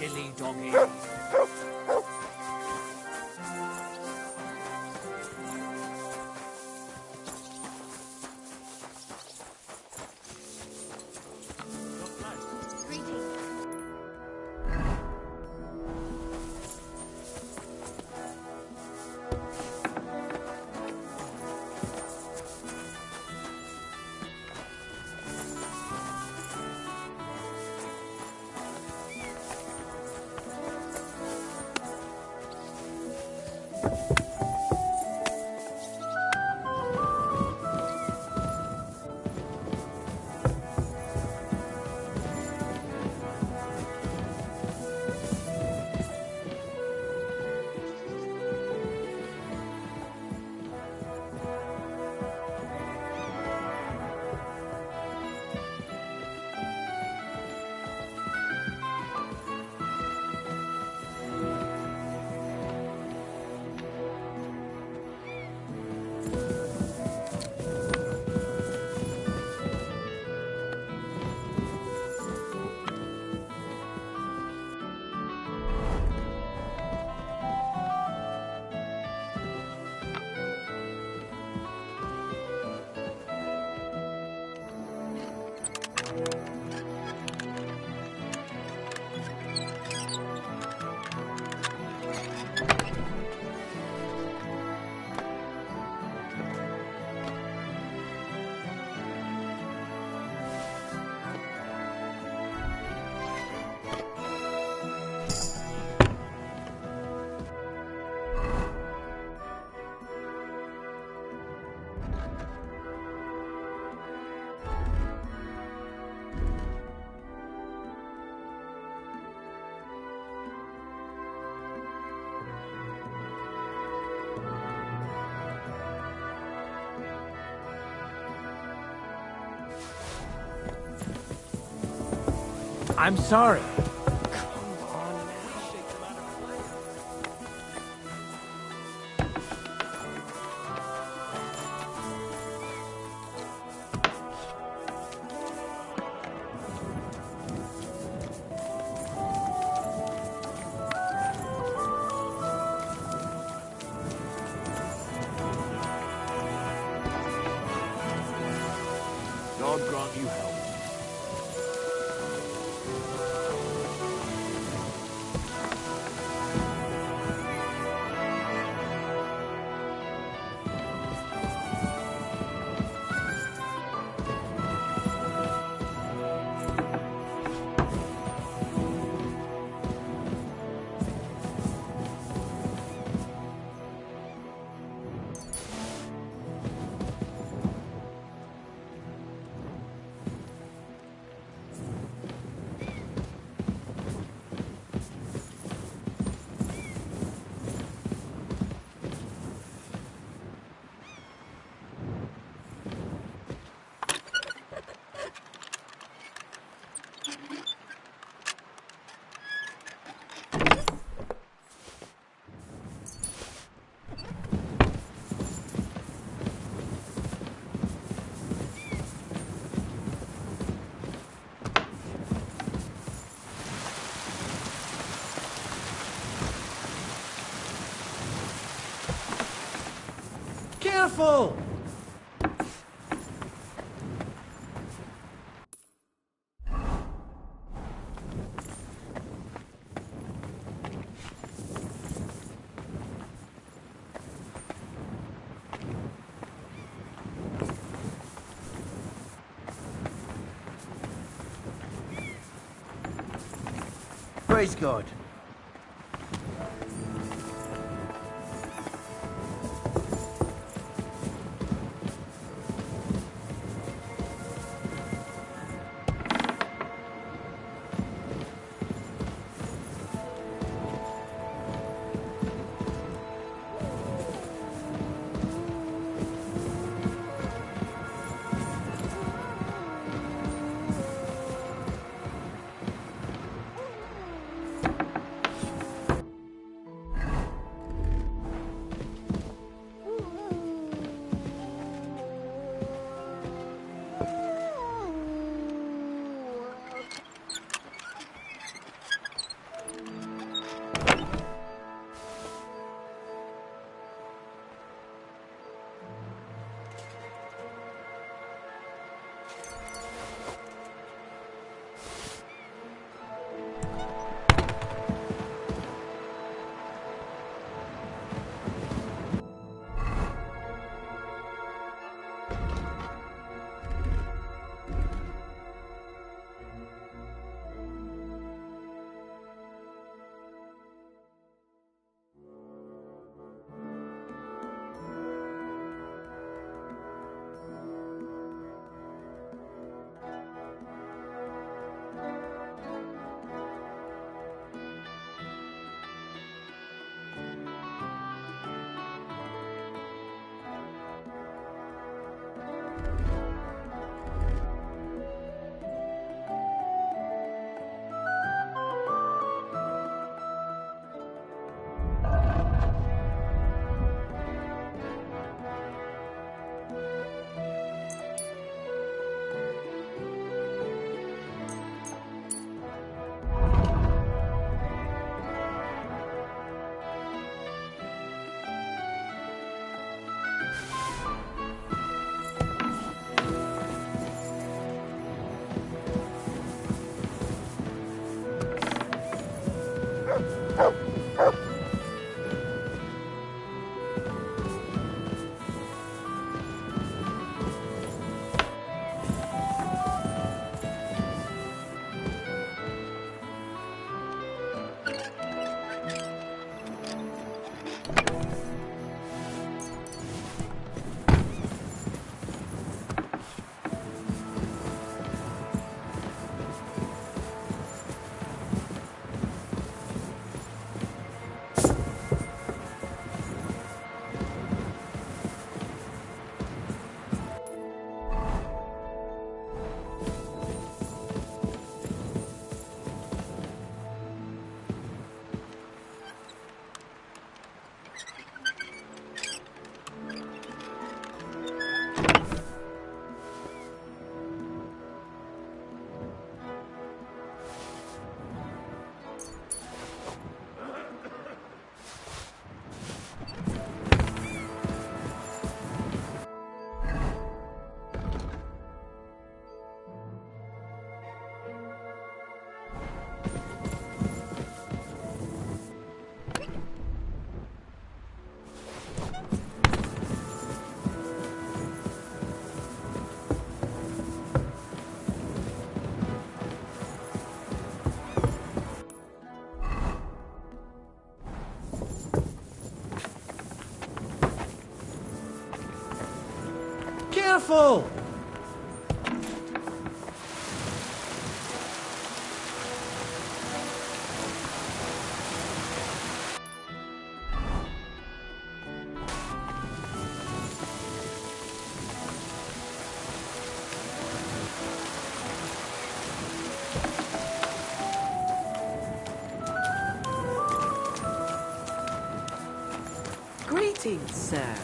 silly doggy. I'm sorry. God grant you help. Careful! Praise God. Careful! Greetings, sir.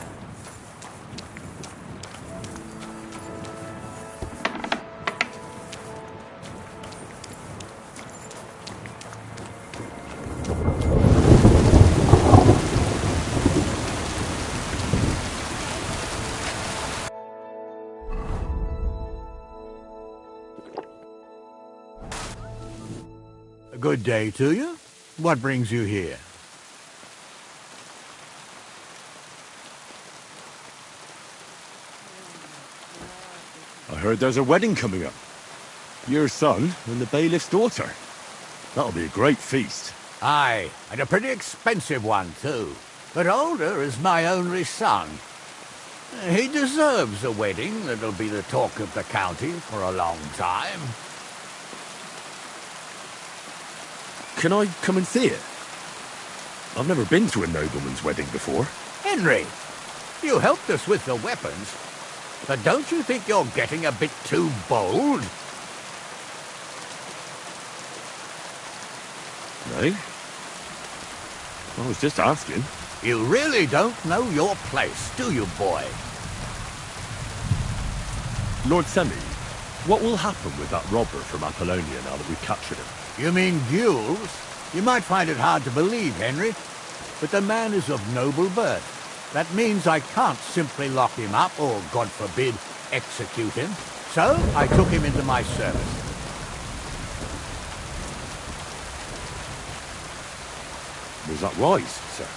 A good day to you. What brings you here? I heard there's a wedding coming up. Your son and the bailiff's daughter. That'll be a great feast. Aye, and a pretty expensive one, too. But older is my only son. He deserves a wedding that'll be the talk of the county for a long time. Can I come and see it? I've never been to a nobleman's wedding before. Henry, you helped us with the weapons, but don't you think you're getting a bit too bold? No? I was just asking. You really don't know your place, do you, boy? Lord Semi, what will happen with that robber from Apollonia now that we've captured him? You mean gules? You might find it hard to believe, Henry, but the man is of noble birth. That means I can't simply lock him up or, God forbid, execute him. So I took him into my service. Was that wise, sir?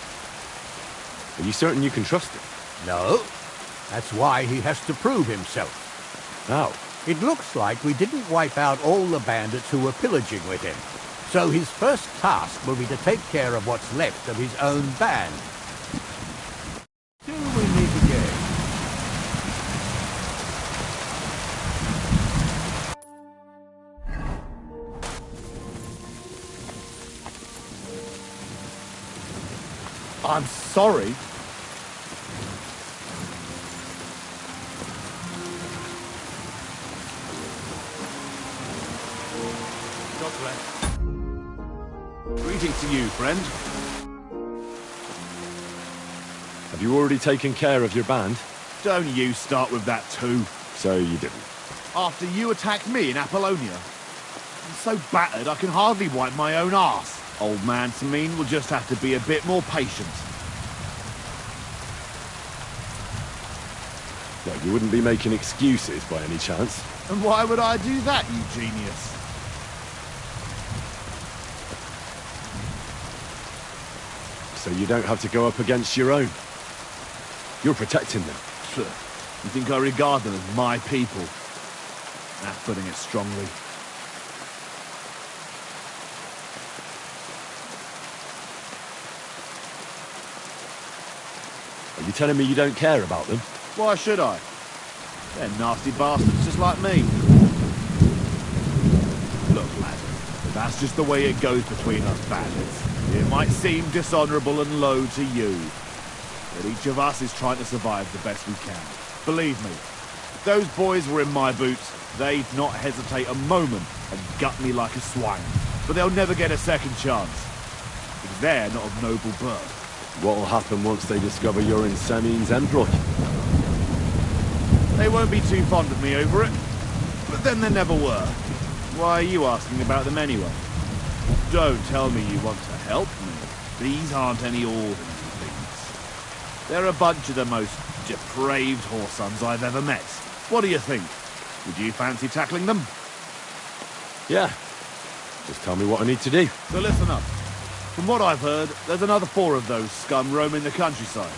Are you certain you can trust him? No, that's why he has to prove himself. How? It looks like we didn't wipe out all the bandits who were pillaging with him. So his first task will be to take care of what's left of his own band. Till we meet again. I'm sorry. God bless. Greetings to you, friend. Have you already taken care of your band? Don't you start with that too. So you didn't. After you attacked me in Apollonia. I'm so battered I can hardly wipe my own arse. Old man Samin will just have to be a bit more patient. Well, you wouldn't be making excuses by any chance. And why would I do that, you genius? so you don't have to go up against your own. You're protecting them. You think I regard them as my people? That's putting it strongly. Are you telling me you don't care about them? Why should I? They're nasty bastards just like me. Look, lad, that's just the way it goes between us bandits. It might seem dishonorable and low to you, but each of us is trying to survive the best we can. Believe me, if those boys were in my boots, they'd not hesitate a moment and gut me like a swine. But they'll never get a second chance, because they're not of noble birth. What'll happen once they discover you're in Semin's employ? They won't be too fond of me over it, but then they never were. Why are you asking about them anyway? Don't tell me you want to help me. These aren't any ordinary things. They're a bunch of the most depraved whoresons I've ever met. What do you think? Would you fancy tackling them? Yeah. Just tell me what I need to do. So listen up. From what I've heard, there's another 4 of those scum roaming the countryside.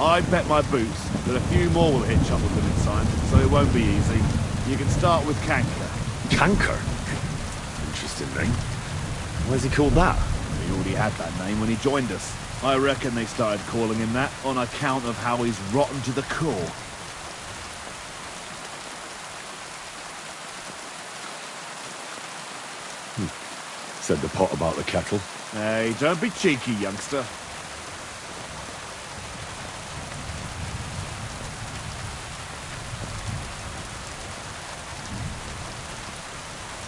I bet my boots that a few more will hitch up with them in time, so it won't be easy. You can start with Canker. Canker? Interesting name. Why's he called that? He already had that name when he joined us. I reckon they started calling him that on account of how he's rotten to the core. Said the pot about the kettle. Hey, don't be cheeky, youngster.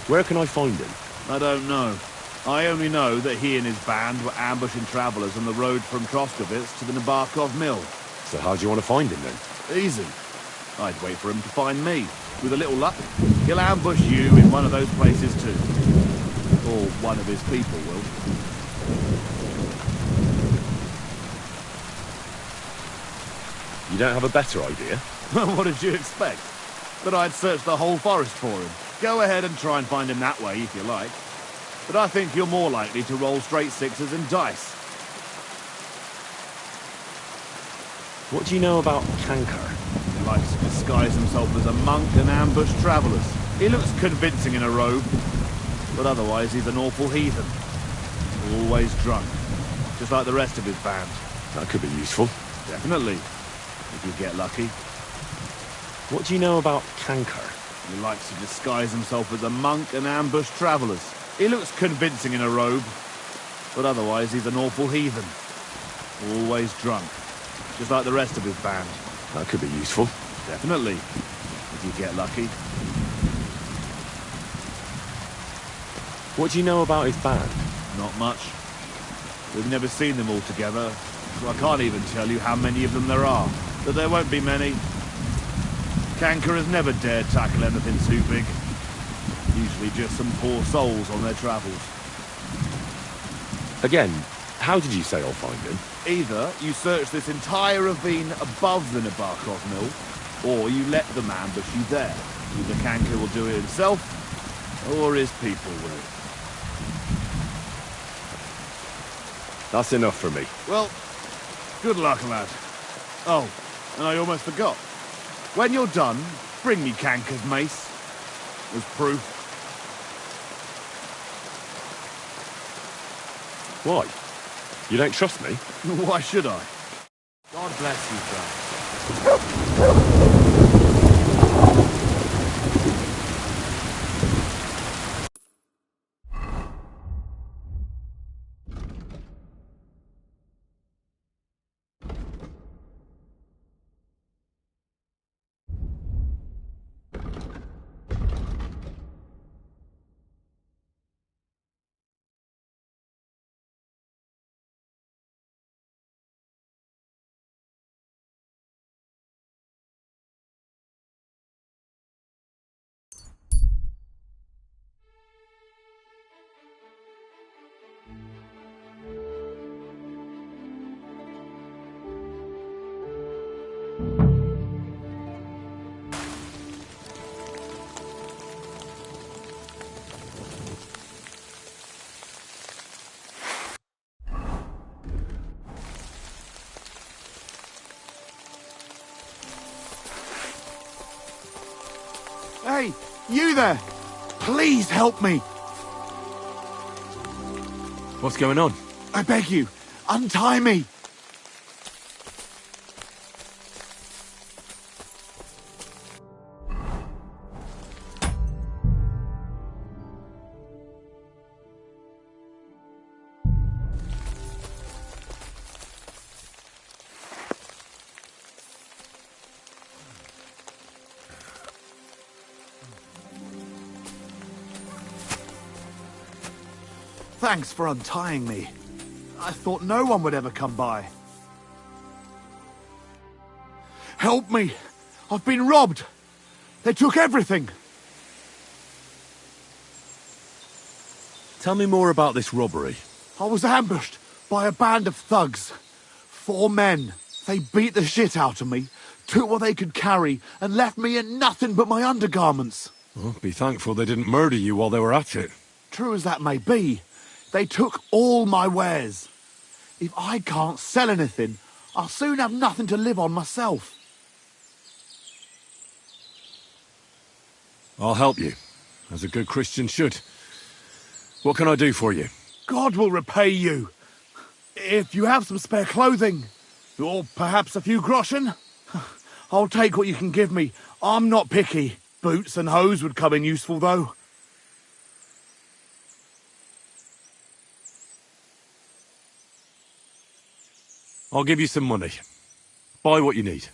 Where can I find him? I don't know. I only know that he and his band were ambushing travellers on the road from Troskovitz to the Nabarkov mill. So how do you want to find him then? Easy. I'd wait for him to find me. With a little luck, he'll ambush you in one of those places too. Or one of his people will. You don't have a better idea? What did you expect? That I'd search the whole forest for him? Go ahead and try and find him that way if you like. But I think you're more likely to roll straight 6s and dice. What do you know about Canker? He likes to disguise himself as a monk and ambush travellers. He looks convincing in a robe, but otherwise he's an awful heathen. Always drunk, just like the rest of his band. That could be useful. Definitely, if you get lucky. What do you know about Canker? He likes to disguise himself as a monk and ambush travellers. He looks convincing in a robe, but otherwise he's an awful heathen. Always drunk, just like the rest of his band. That could be useful. Definitely, if you get lucky. What do you know about his band? Not much. We've never seen them all together, so I can't even tell you how many of them there are. But there won't be many. Canker has never dared tackle anything too big. Usually just some poor souls on their travels. Again, how did you say I'll find him? Either you search this entire ravine above the Nabarkov mill, or you let them ambush you there. Either Canker will do it himself, or his people will. That's enough for me. Well, good luck, lad. Oh, and I almost forgot. When you're done, bring me Canker's mace. As proof. Why? You don't trust me? Why should I? God bless you, brother. Hey, you there! Please help me! What's going on? I beg you, untie me! Thanks for untying me. I thought no one would ever come by. Help me! I've been robbed! They took everything! Tell me more about this robbery. I was ambushed by a band of thugs. 4 men. They beat the shit out of me, took what they could carry, and left me in nothing but my undergarments. Well, be thankful they didn't murder you while they were at it. True as that may be, they took all my wares. If I can't sell anything, I'll soon have nothing to live on myself. I'll help you, as a good Christian should. What can I do for you? God will repay you. If you have some spare clothing, or perhaps a few groschen, I'll take what you can give me. I'm not picky. Boots and hose would come in useful, though. I'll give you some money. Buy what you need.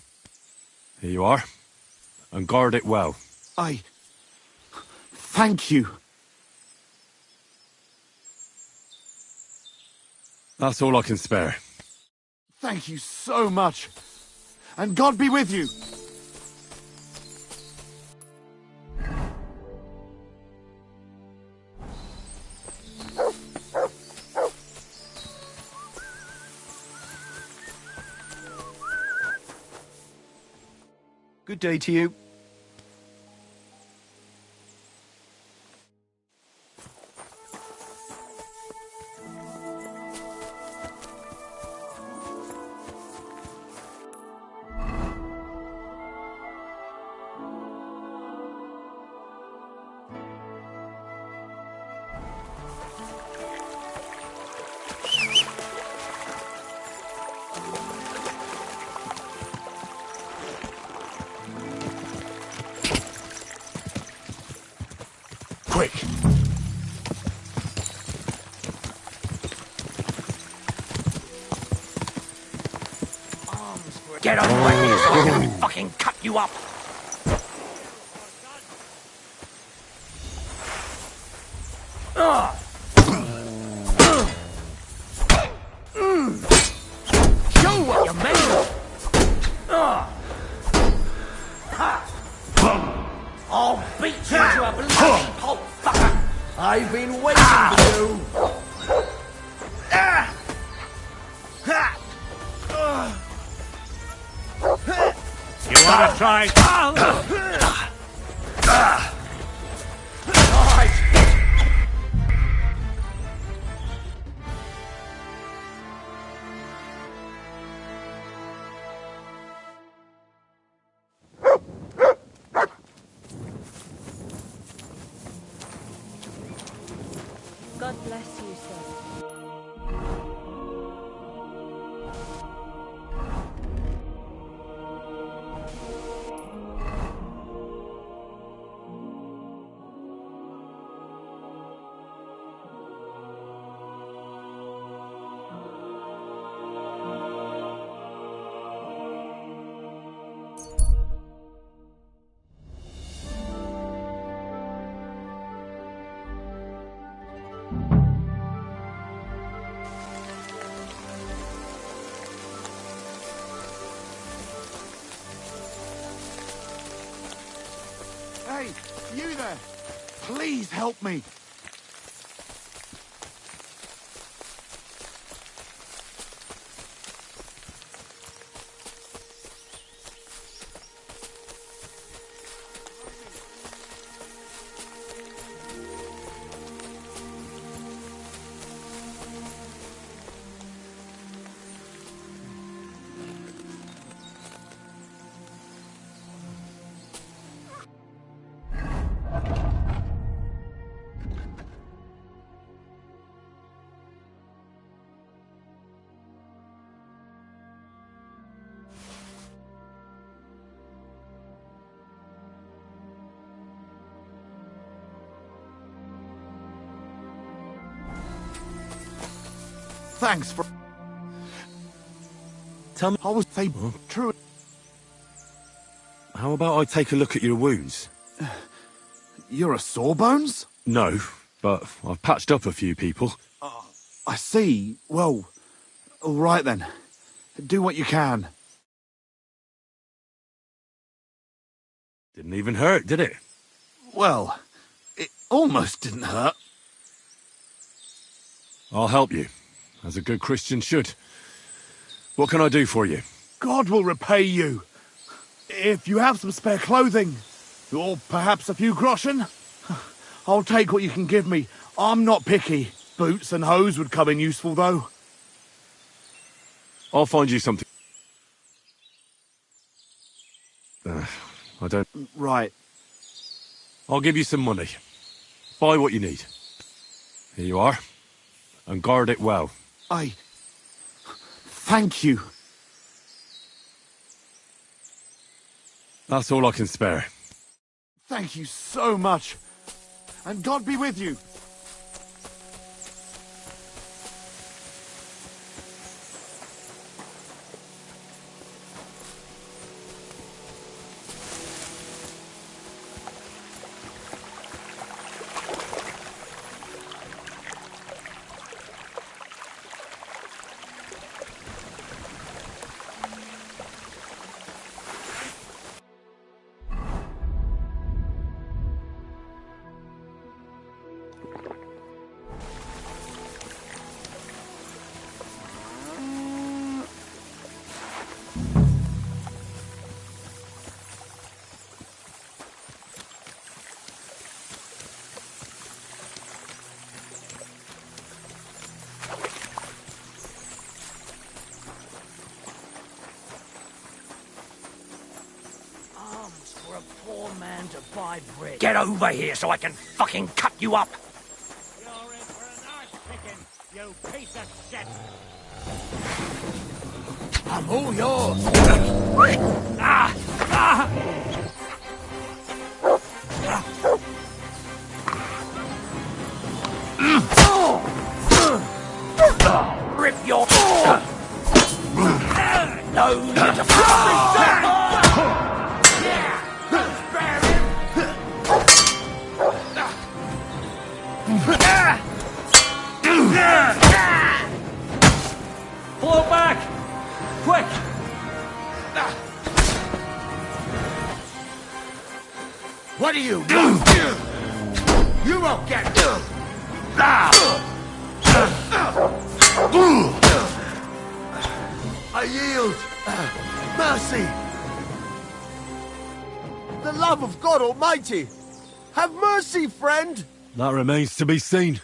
Here you are. And guard it well. Thank you. That's all I can spare. Thank you so much. And God be with you. Good day to you. Quick! Get on my knees so I can fucking cut you up! Show what you're made of! I'll beat you to a bloody pulp, fucker! I've been waiting for you! You want to try? God bless you, sir. Hey, you there! Please help me! Thanks for... Tell me, I was fable. True. how about I take a look at your wounds? You're a Sawbones? No, but I've patched up a few people. I see. Well, all right then. Do what you can. Didn't even hurt, did it? Well, it almost didn't hurt. I'll help you, as a good Christian should. What can I do for you? God will repay you. If you have some spare clothing, or perhaps a few groschen, I'll take what you can give me. I'm not picky. Boots and hose would come in useful, though. I'll find you something. I don't... Right. I'll give you some money. Buy what you need. Here you are. And guard it well. Thank you. That's all I can spare. Thank you so much. And God be with you. For a poor man to buy bread. Get over here so I can fucking cut you up! You're in for a nice picking, you piece of shit! I'm all yours! Ah! Ah! Rip your... No, you're Blow back! Quick! What do you want? You won't get... I yield. Mercy. The love of God Almighty. Have mercy, friend. That remains to be seen.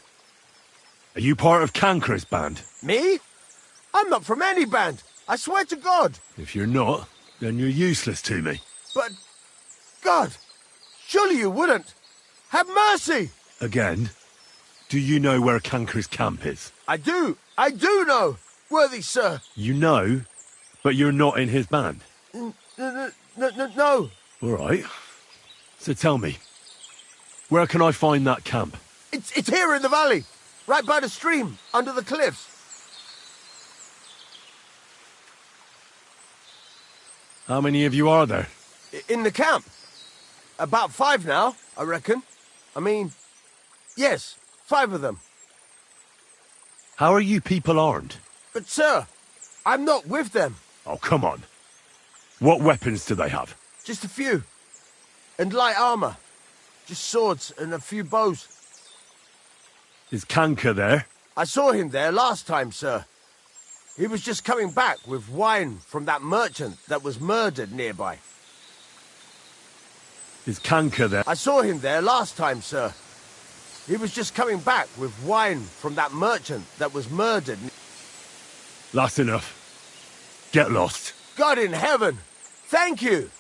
Are you part of Cancre's band? Me? I'm not from any band. I swear to God. If you're not, then you're useless to me. But... God, surely you wouldn't. Have mercy. Again, do you know where Cancre's camp is? I do know, worthy sir. You know, but you're not in his band. No. All right. So tell me, where can I find that camp? It's here in the valley, right by the stream, under the cliffs. How many of you are there? In the camp. About 5 now, I reckon. I mean, yes, 5 of them. How are you people armed? But sir, I'm not with them. Oh, come on. What weapons do they have? Just a few. And light armor. Just swords and a few bows. Is Cancre there? I saw him there last time, sir. He was just coming back with wine from that merchant that was murdered nearby. Is Cancre there? I saw him there last time, sir. He was just coming back with wine from that merchant that was murdered. That's enough. Get lost. God in heaven! Thank you!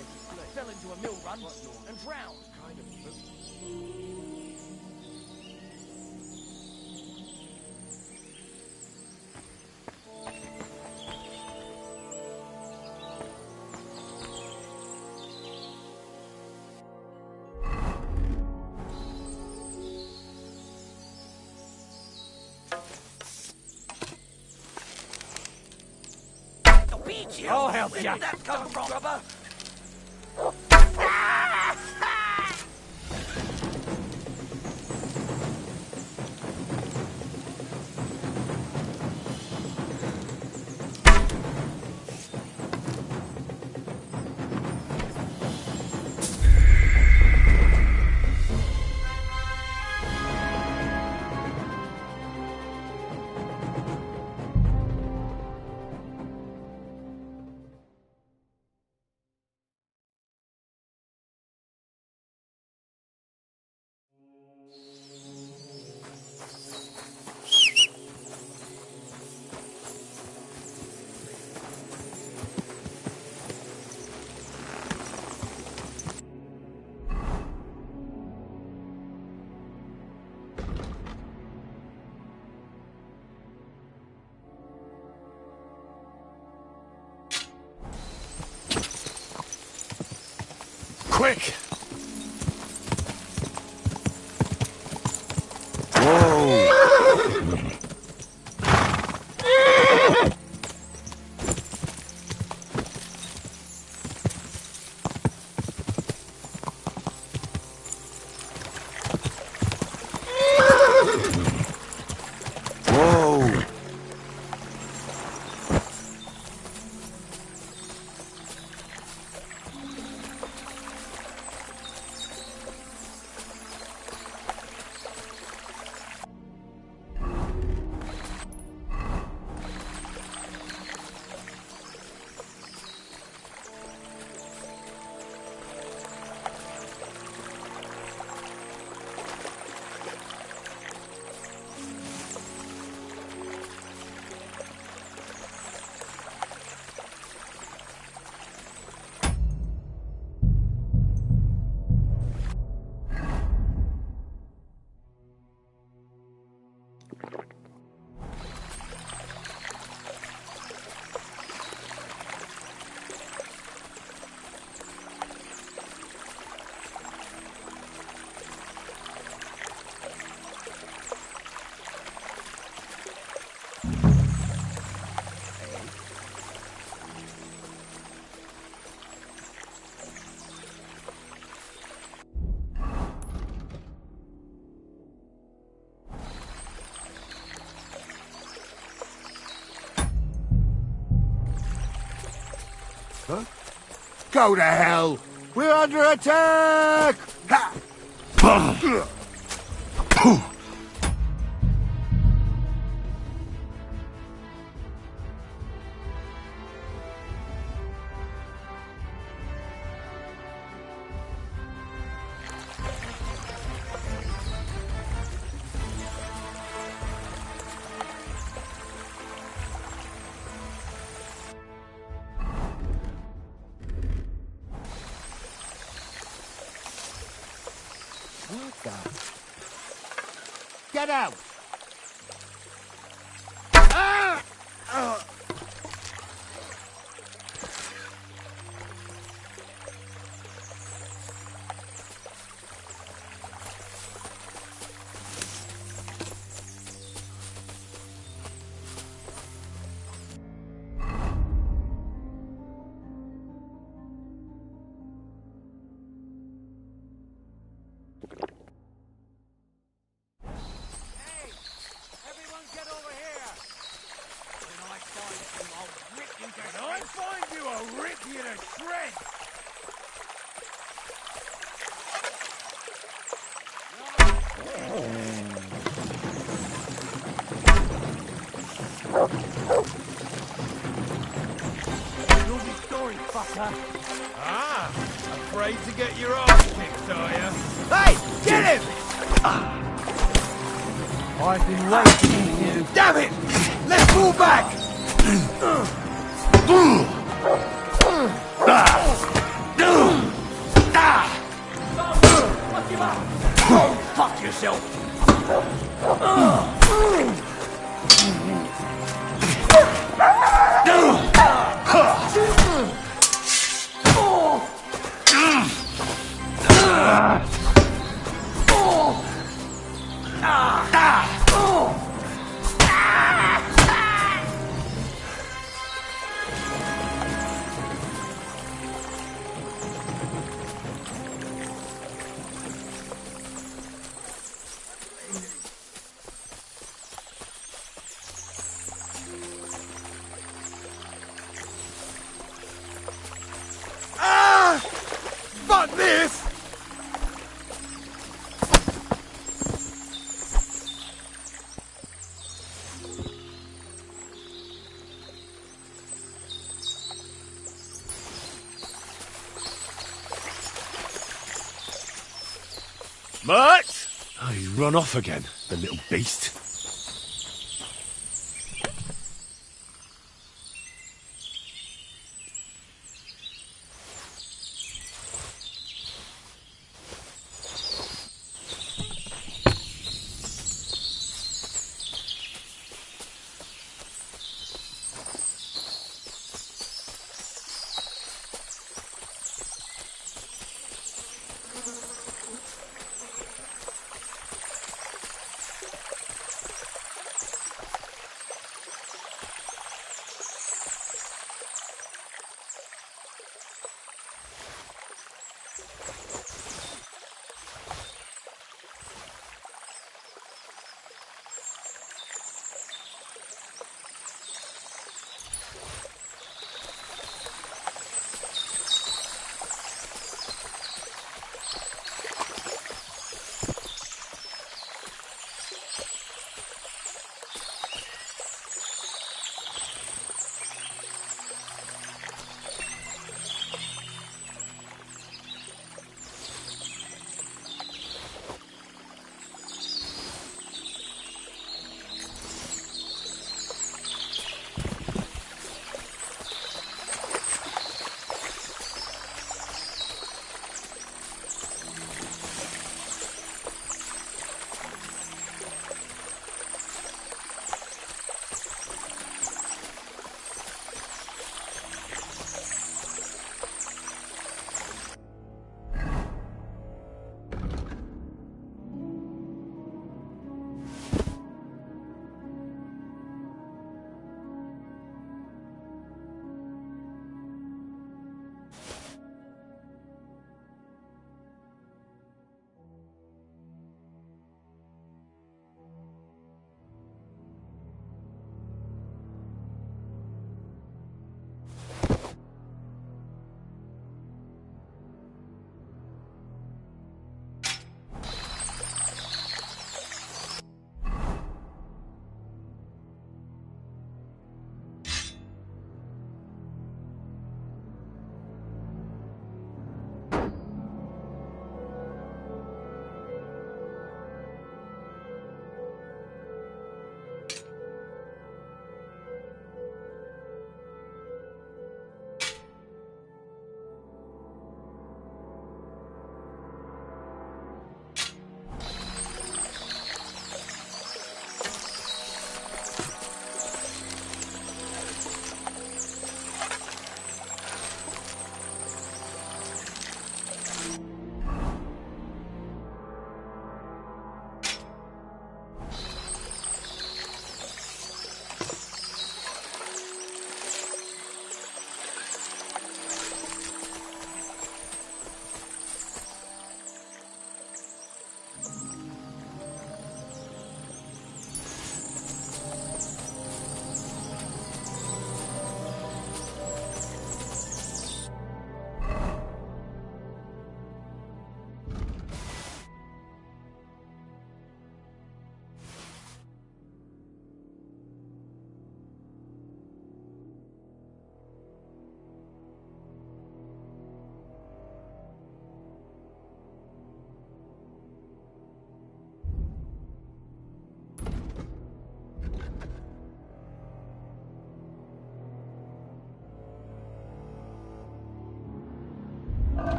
guy fell into a mill run and drowned. I'll help you. Where did that come from, brother? Quick! Whoa! Whoa! Huh? Go to hell! We're under attack! Ha! What the? Get out! Ah! Ah, afraid to get your ass kicked, are you? Hey! Get him! I've been waiting for you. Damn it! Let's move back! yourself. Fuck this! Much? Oh, he's run off again, the little beast.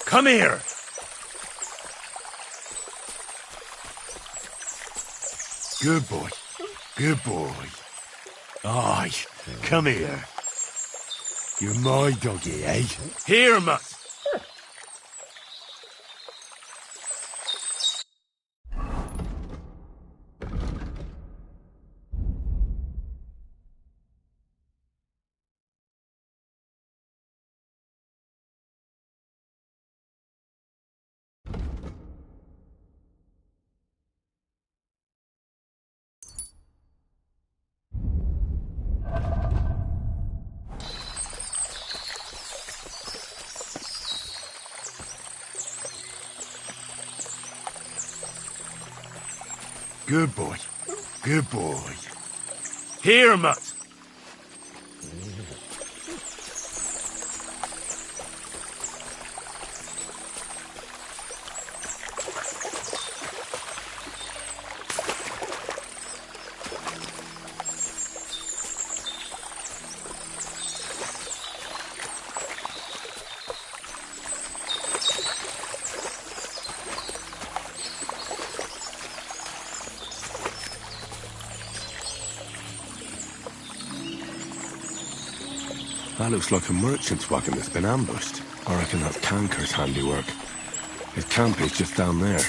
Come here! Good boy. Good boy. Aye, come here. You're my doggy, eh? Here, mutt! Good boy. Good boy. Here, mutt! That looks like a merchant's wagon that's been ambushed. I reckon that's Canker's handiwork. His camp is just down there.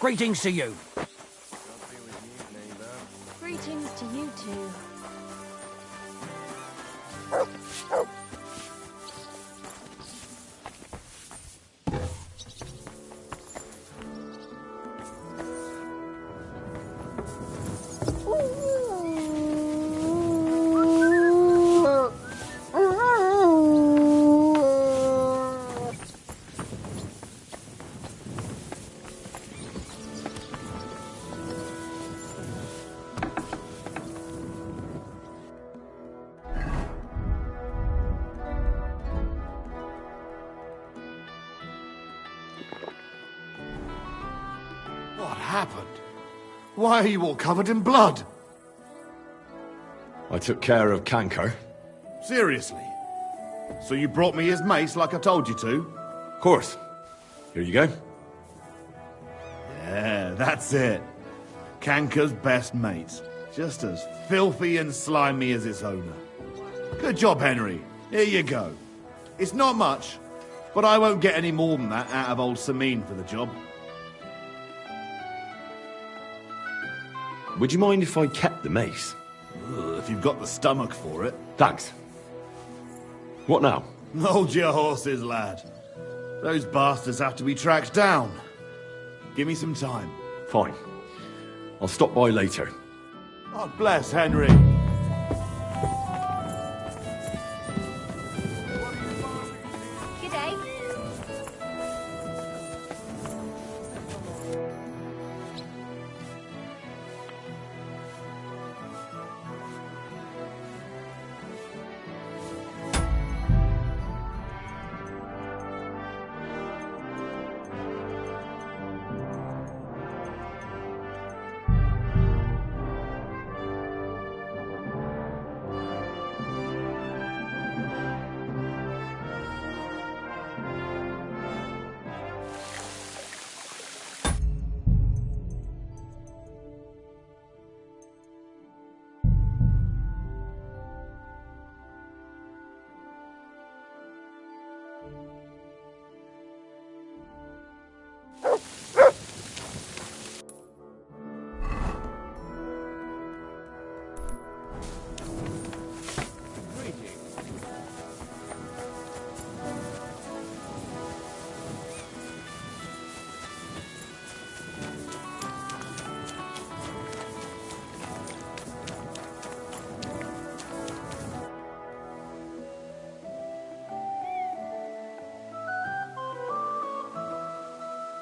Greetings to you. Greetings to you too. What happened? Why are you all covered in blood? I took care of Canker. Seriously? So you brought me his mace like I told you to? Of course. Here you go. Yeah, that's it. Canker's best mates. Just as filthy and slimy as its owner. Good job, Henry. Here you go. It's not much, but I won't get any more than that out of old Sameen for the job. Would you mind if I kept the mace? Ugh, if you've got the stomach for it. Thanks. What now? Hold your horses, lad. Those bastards have to be tracked down. Give me some time. Fine. I'll stop by later. God bless, Henry. G'day.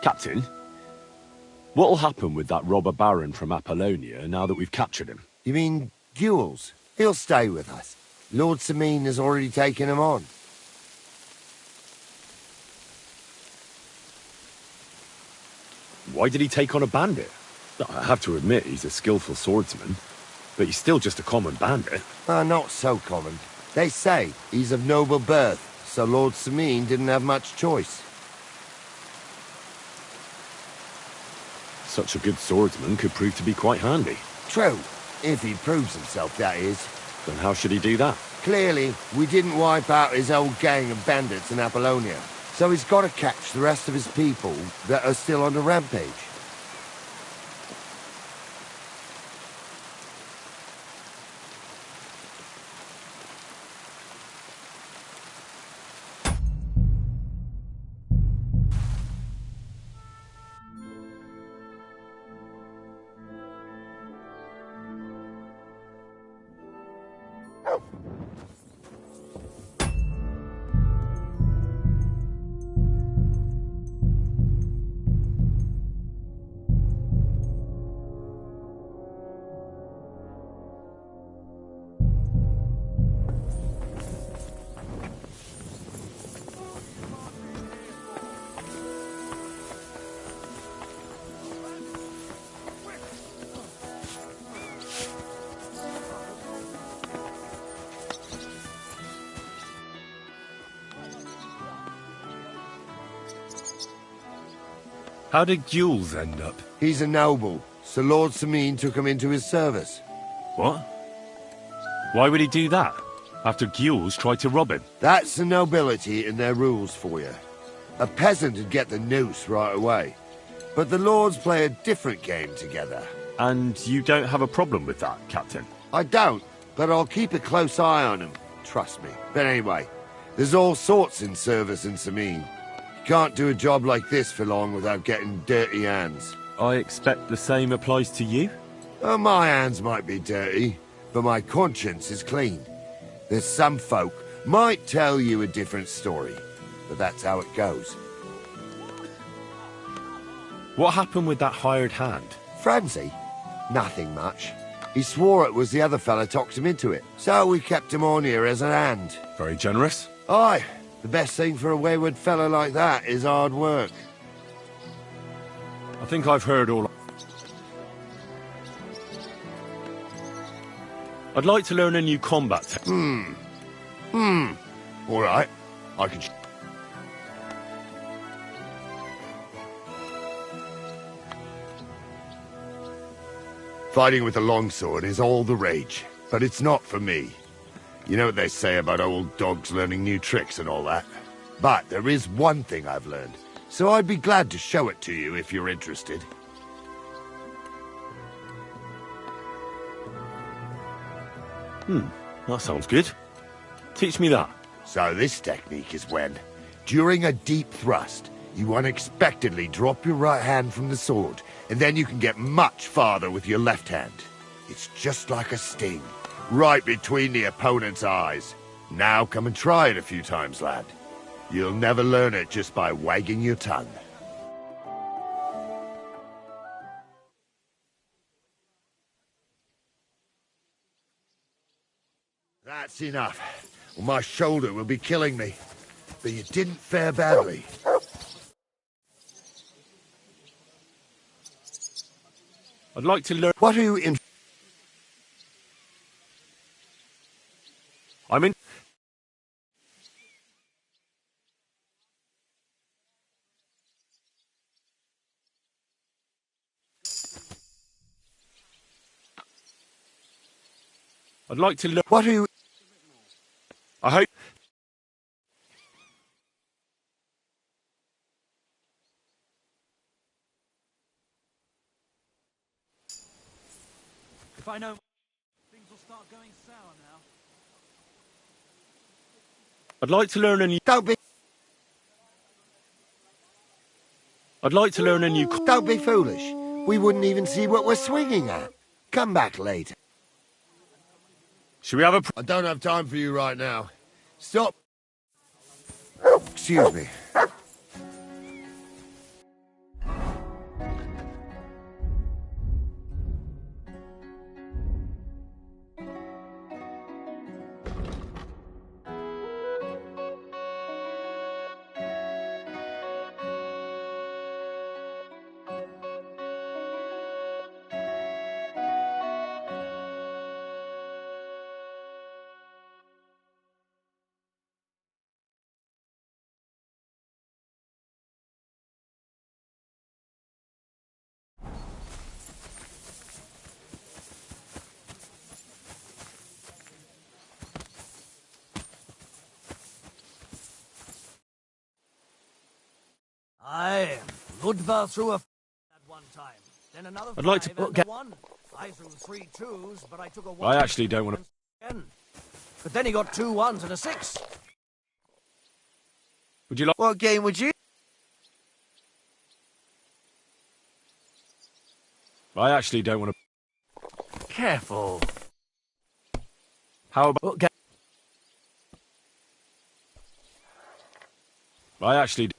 Captain, what'll happen with that robber baron from Apollonia now that we've captured him? You mean Gules? He'll stay with us. Lord Samine has already taken him on. Why did he take on a bandit? I have to admit he's a skillful swordsman, but he's still just a common bandit. Not so common. They say he's of noble birth, so Lord Samine didn't have much choice. Such a good swordsman could prove to be quite handy. True, if he proves himself, that is. Then how should he do that? Clearly, we didn't wipe out his old gang of bandits in Apollonia, so he's got to catch the rest of his people that are still on the rampage. How did Gules end up? He's a noble, so Lord Samine took him into his service. What? Why would he do that? After Gules tried to rob him? That's the nobility in their rules for you. A peasant would get the noose right away, but the lords play a different game together. And you don't have a problem with that, Captain? I don't, but I'll keep a close eye on him, trust me. But anyway, there's all sorts in service in Samine. You can't do a job like this for long without getting dirty hands. I expect the same applies to you? My hands might be dirty, but my conscience is clean. There's some folk might tell you a different story, but that's how it goes. What happened with that hired hand? Francie? Nothing much. He swore it was the other fella talked him into it, so we kept him on here as a hand. Very generous. Aye, the best thing for a wayward fella like that is hard work. I think I've heard all. I'd like to learn a new combat. All right, I can... Fighting with a longsword is all the rage, but it's not for me. You know what they say about old dogs learning new tricks and all that? But there is one thing I've learned, so I'd be glad to show it to you if you're interested. That sounds good. Teach me that. So this technique is when, during a deep thrust, you unexpectedly drop your right hand from the sword, and then you can get much farther with your left hand. It's just like a sting, right between the opponent's eyes. Now come and try it a few times, lad. You'll never learn it just by wagging your tongue. That's enough, or my shoulder will be killing me. But you didn't fare badly. I'd like to learn. What are you in? I'm in. I'd like to learn. What are you? I hope. If I know, things will start going sour now. I'd like to learn a new. Don't be Don't be foolish. We wouldn't even see what we're swinging at. Come back later. Should we have a? I don't have time for you right now. Stop. Excuse me. Aye, Ludva threw a at one time. Then another I'd like to 5 and get- a 1. I threw 3 2s, but I took a 1. I actually don't want to... Again. But then he got 2 1s and a 6. Would you like... What game would you? I actually don't want to... Careful. How about... I actually...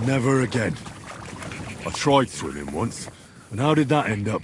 Never again. I tried swimming once, and how did that end up?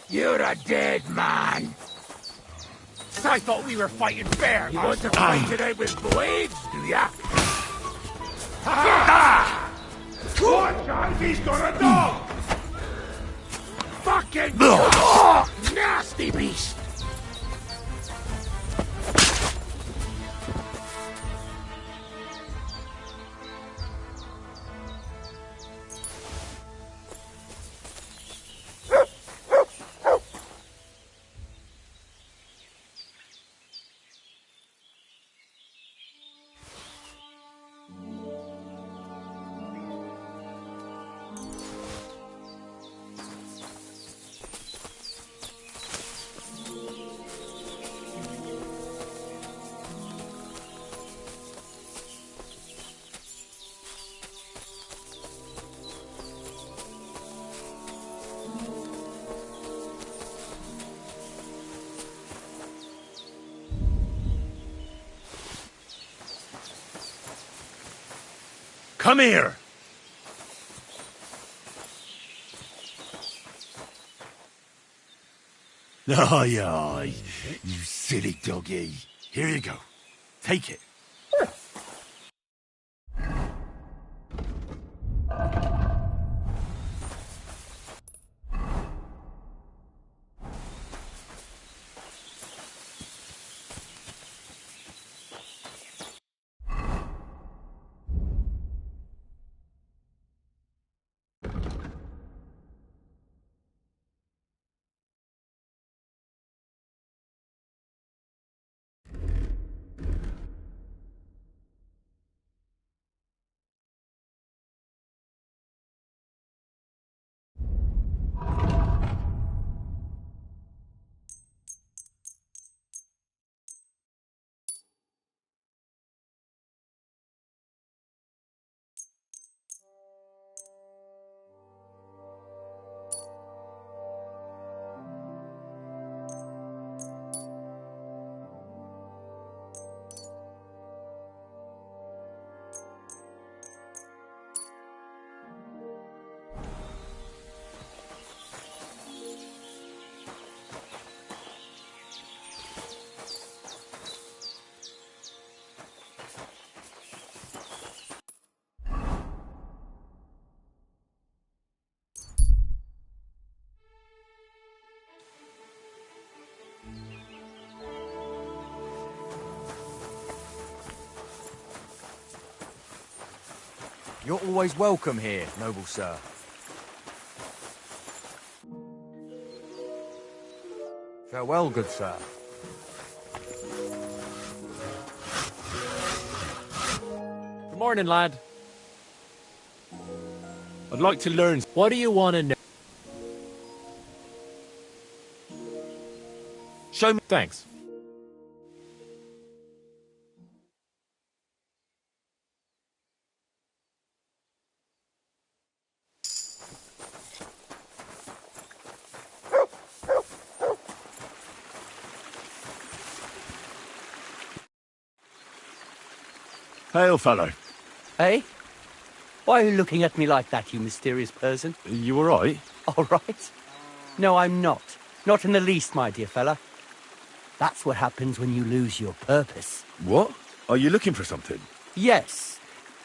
You're a dead man. I thought we were fighting fair. You want to fight it out with blades, do ya? What guys? He's got a dog! Fucking nasty beast! Come here! Aye, aye, you silly doggy. Here you go. Take it. You're always welcome here, noble sir. Farewell, good sir. Good morning, lad. I'd like to learn. What do you want to know? Show me. Thanks. Hail, fellow. Eh? Why are you looking at me like that, you mysterious person? You all right? All right. No, I'm not. Not in the least, my dear fella. That's what happens when you lose your purpose. What? Are you looking for something? Yes.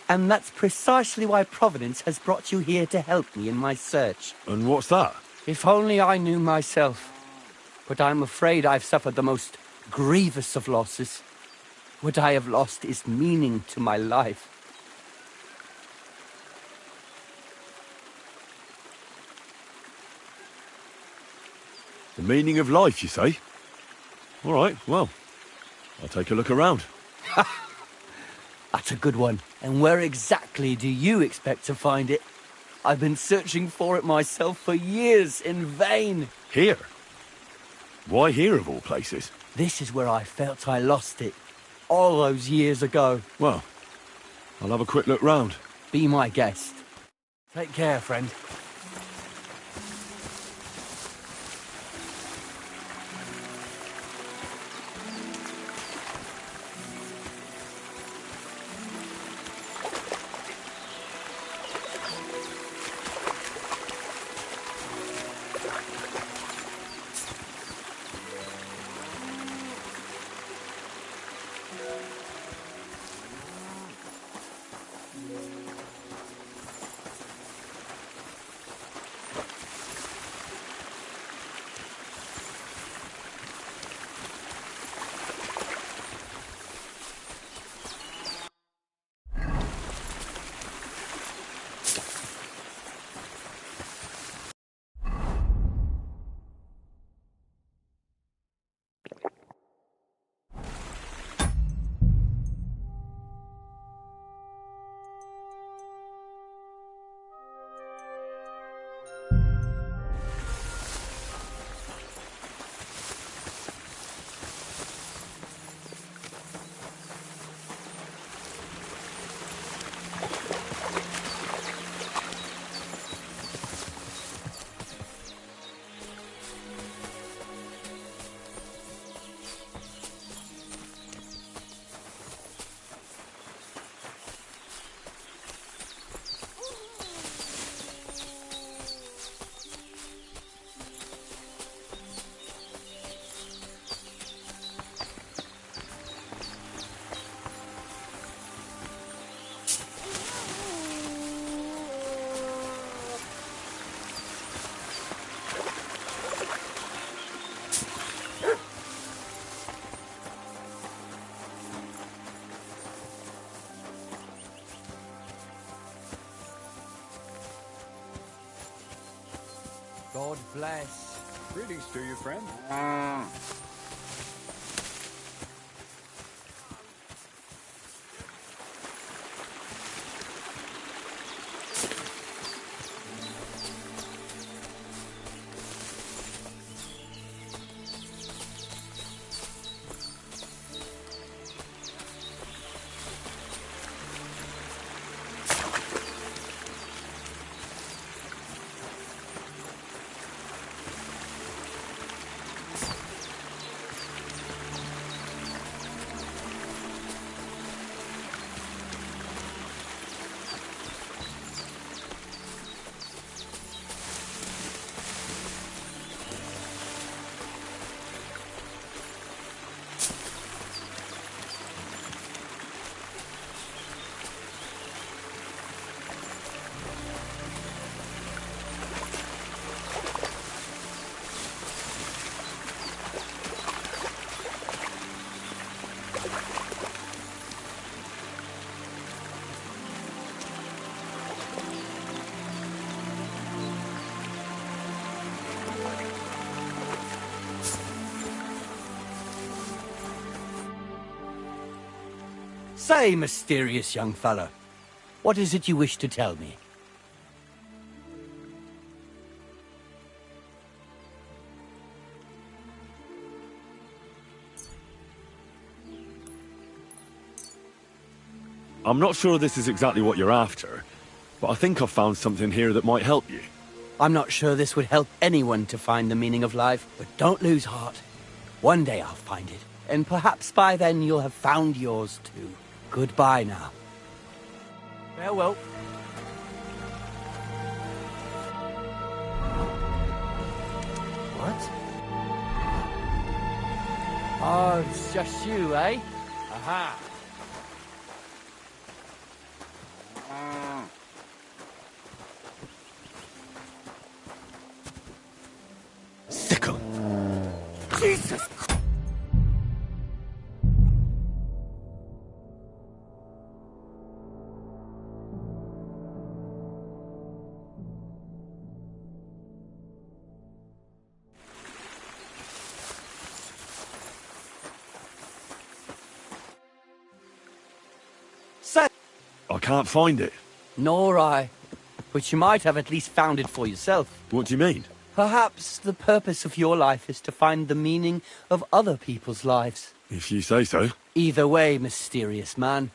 And that's precisely why Providence has brought you here to help me in my search. And what's that? If only I knew myself. But I'm afraid I've suffered the most grievous of losses. What I have lost is meaning to my life. The meaning of life, you say? All right, well, I'll take a look around. That's a good one. And where exactly do you expect to find it? I've been searching for it myself for years in vain. Here? Why here, of all places? This is where I felt I lost it. All those years ago. Well, I'll have a quick look round. Be my guest. Take care, friend. God bless. Greetings to you, friend. Say, mysterious young fellow, what is it you wish to tell me? I'm not sure this is exactly what you're after, but I think I've found something here that might help you. I'm not sure this would help anyone to find the meaning of life, but don't lose heart. One day I'll find it, and perhaps by then you'll have found yours too. Goodbye now. Farewell. What? Oh, it's just you, eh? Aha. Sickle! Jesus! Say, I can't find it. nor I. But you might have at least found it for yourself. What do you mean? Perhaps the purpose of your life is to find the meaning of other people's lives. If you say so. Either way, mysterious man,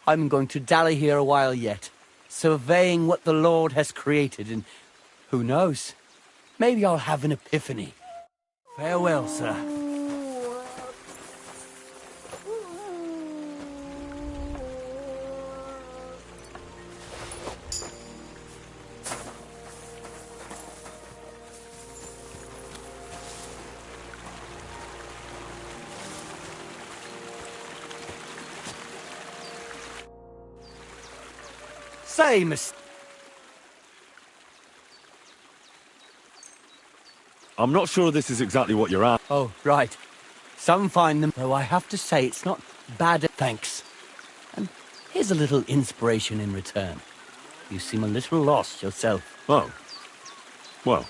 I'm going to dally here a while yet, surveying what the Lord has created, and who knows, maybe I'll have an epiphany. Farewell, sir. Say, I'm not sure this is exactly what you're after. Oh, right. Some find them, though I have to say it's not bad. Thanks. And here's a little inspiration in return. You seem a little lost yourself. Oh. Well.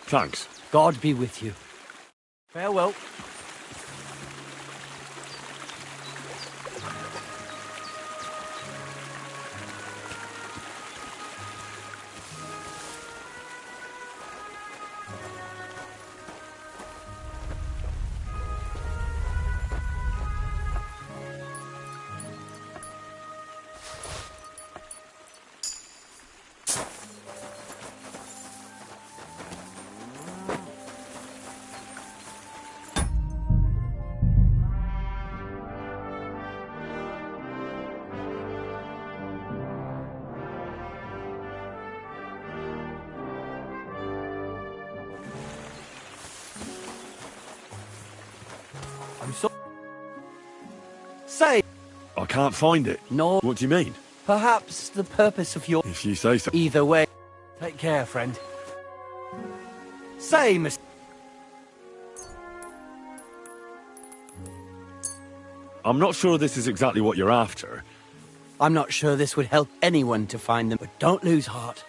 Thanks. God be with you. Farewell. I'm so... Say... I can't find it. No. What do you mean? Perhaps the purpose of your... If you say so. Either way. Take care, friend. Say, Miss... I'm not sure this is exactly what you're after. I'm not sure this would help anyone to find them, but don't lose heart.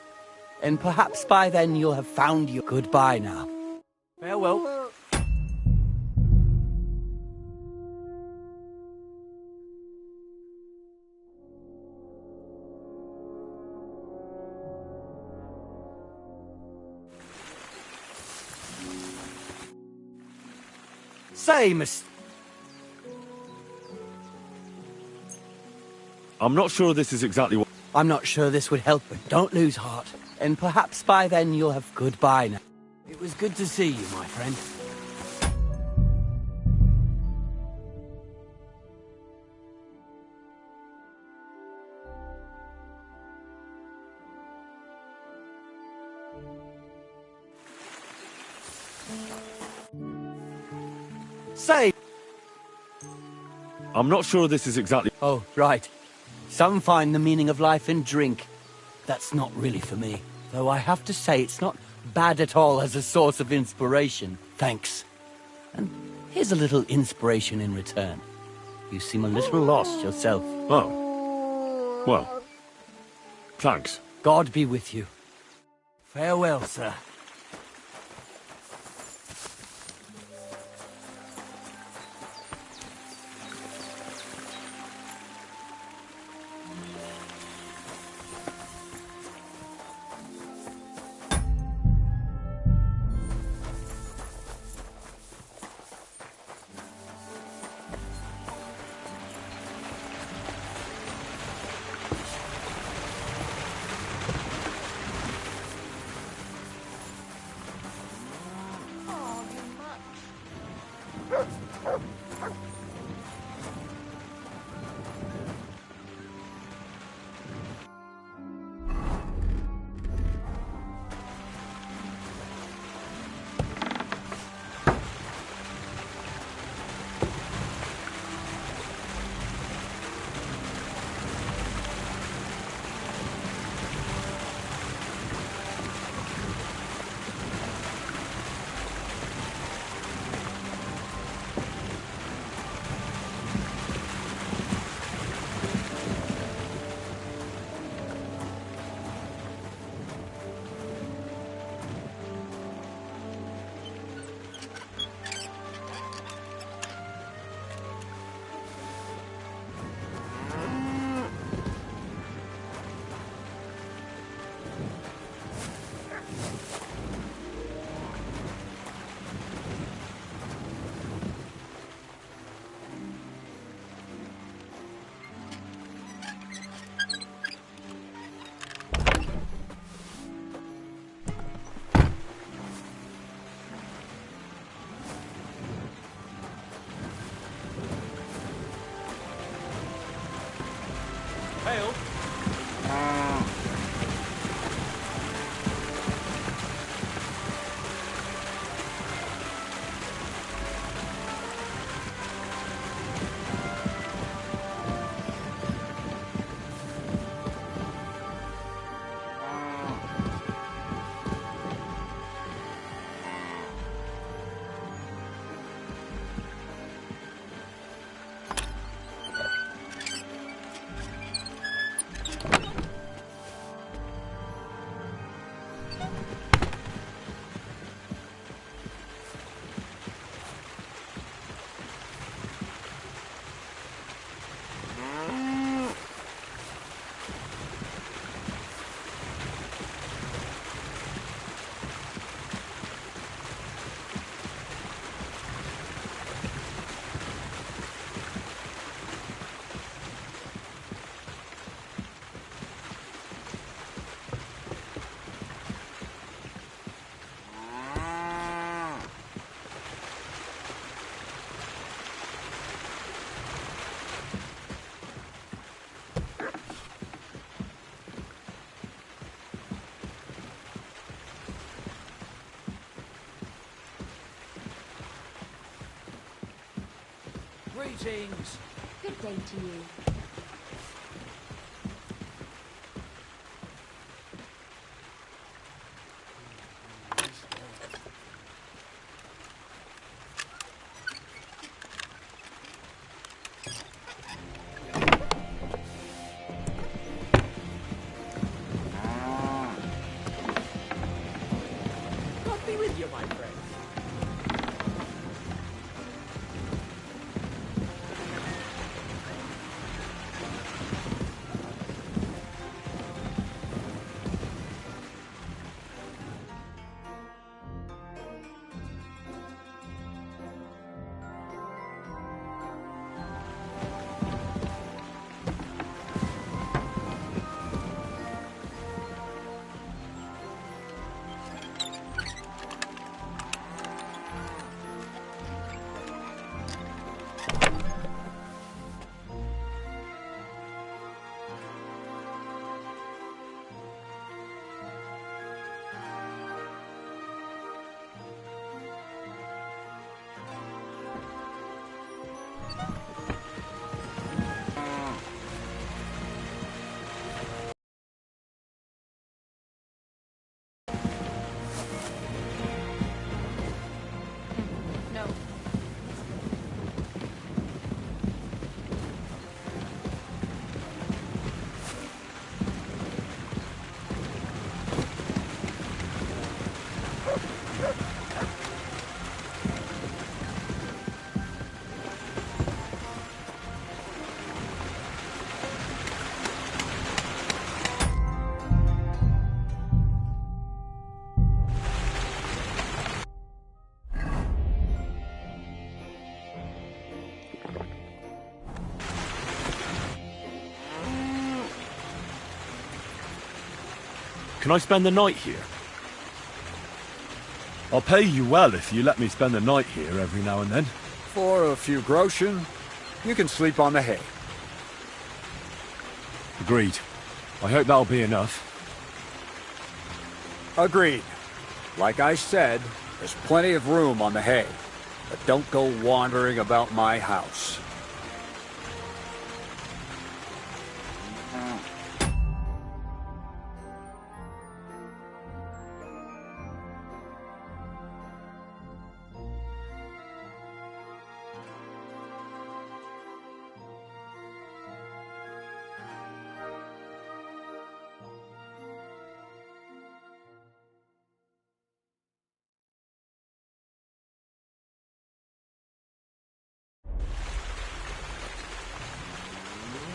And perhaps by then you'll have found your... Goodbye now. Farewell. Say, Miss... I'm not sure this is exactly what... I'm not sure this would help, but don't lose heart. And perhaps by then you'll have... Goodbye now. It was good to see you, my friend. Say... I'm not sure this is exactly... Oh, right. Some find the meaning of life in drink. That's not really for me. Though I have to say it's not bad at all as a source of inspiration. Thanks. And here's a little inspiration in return. You seem a little lost yourself. Oh. Well. Thanks. God be with you. Farewell, sir. Hail. Greetings. Good day to you. God be with you, my friend. No. Can I spend the night here? I'll pay you well if you let me spend the night here every now and then. For a few groschen, you can sleep on the hay. Agreed. I hope that'll be enough. Agreed. Like I said, there's plenty of room on the hay. But don't go wandering about my house.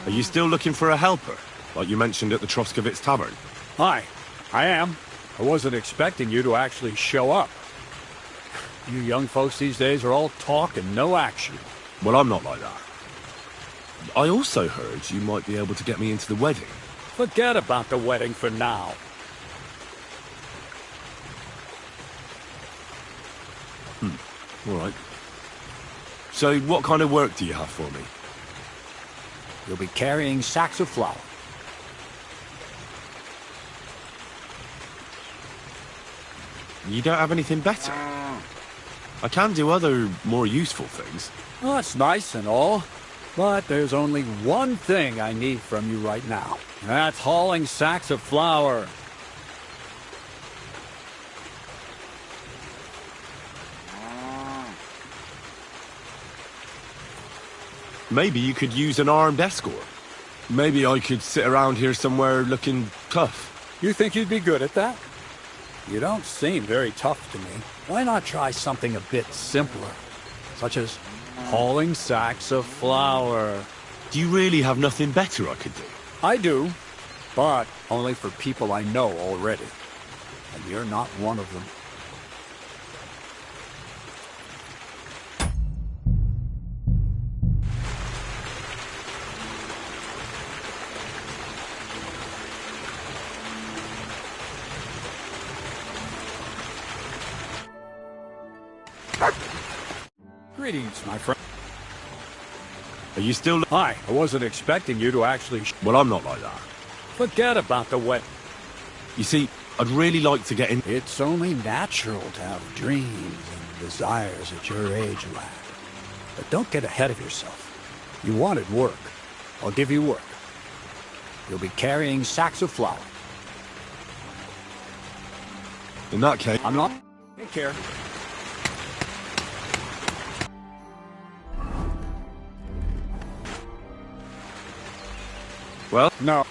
Are you still looking for a helper, like you mentioned at the Troskovitz Tavern? Hi, I am. I wasn't expecting you to actually show up. You young folks these days are all talk and no action. Well, I'm not like that. I also heard you might be able to get me into the wedding. Forget about the wedding for now. All right. So, what kind of work do you have for me? You'll be carrying sacks of flour. You don't have anything better? I can do other, more useful things. Well, that's nice and all, but there's only one thing I need from you right now. That's hauling sacks of flour. Maybe you could use an armed escort. Maybe I could sit around here somewhere looking tough. You think you'd be good at that? You don't seem very tough to me. Why not try something a bit simpler, such as hauling sacks of flour? Do you really have nothing better I could do? I do, but only for people I know already. And you're not one of them. Greetings, my friend. Are you still... Hi, I wasn't expecting you to actually... Well, I'm not like that. Forget about the wet. You see, I'd really like to get in... It's only natural to have dreams and desires at your age, lad. But don't get ahead of yourself. You wanted work. I'll give you work. You'll be carrying sacks of flour. In that case... I'm not... Take care. Well, no.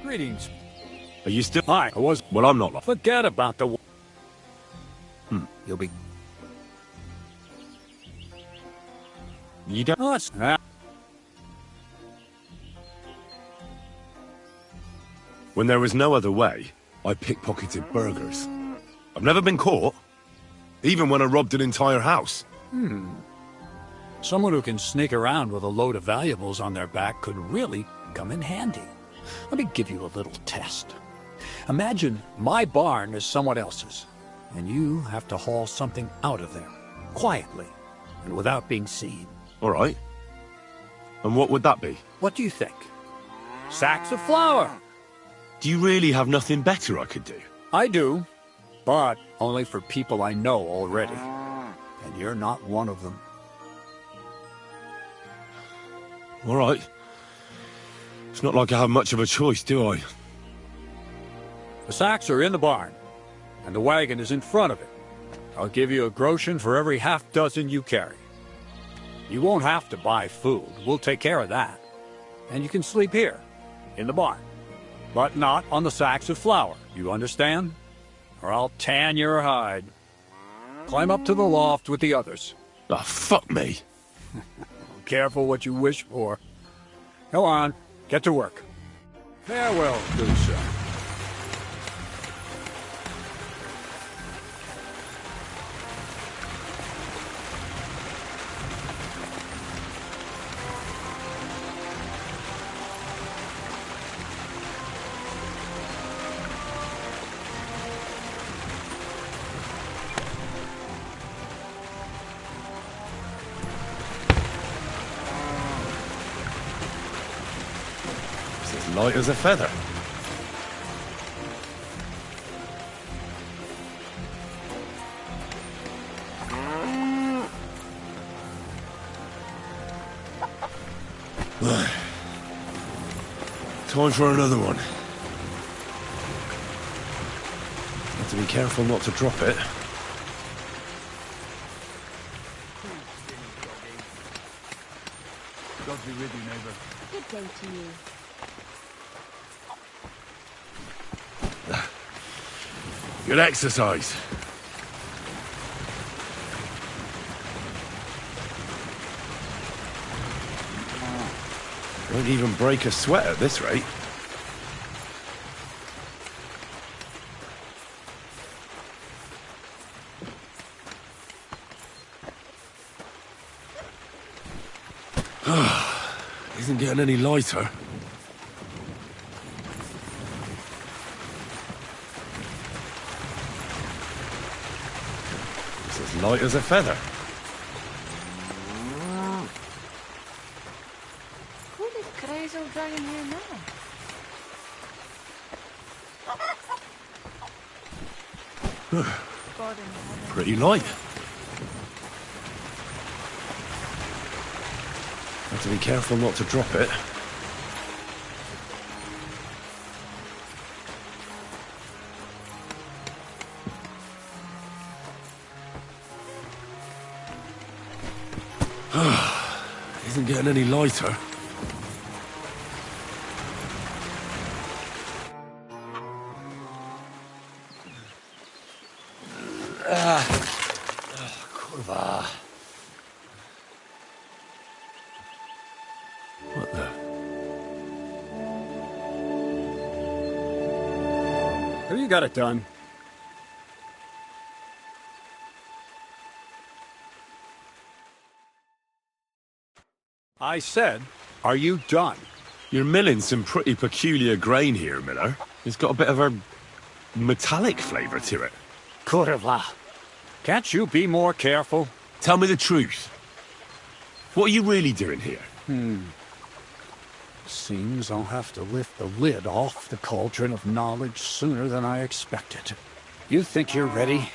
Greetings. Are you still... Hi, I was... Well, I'm not like... Forget about the... You'll be... You don't... Oh, it's... When there was no other way, I pickpocketed burgers. I've never been caught, even when I robbed an entire house. Someone who can sneak around with a load of valuables on their back could really come in handy. Let me give you a little test. Imagine my barn is someone else's, and you have to haul something out of there, quietly, and without being seen. All right. And what would that be? What do you think? Sacks of flour. Do you really have nothing better I could do? I do, but only for people I know already. And you're not one of them. All right. It's not like I have much of a choice, do I? The sacks are in the barn, and the wagon is in front of it. I'll give you a groschen for every half dozen you carry. You won't have to buy food. We'll take care of that. And you can sleep here, in the barn. But not on the sacks of flour, you understand? Or I'll tan your hide. Climb up to the loft with the others. Oh, fuck me. Careful what you wish for. Go on, get to work. Farewell, good sir. light as a feather. Time for another one. Have to be careful not to drop it. God be with you, neighbour. Good day to you. Good exercise. Won't even break a sweat at this rate. Isn't getting any lighter. It's as light as a feather. Who did crazy old dragon here now? Gordon, Pretty light. Have to be careful not to drop it. Isn't getting any lighter. Kurwa. What the? Have you got it done? I said, are you done? You're milling some pretty peculiar grain here, Miller. It's got a bit of a metallic flavour to it. Kurwa. Can't you be more careful? Tell me the truth. What are you really doing here? Seems I'll have to lift the lid off the cauldron of knowledge sooner than I expected. You think you're ready?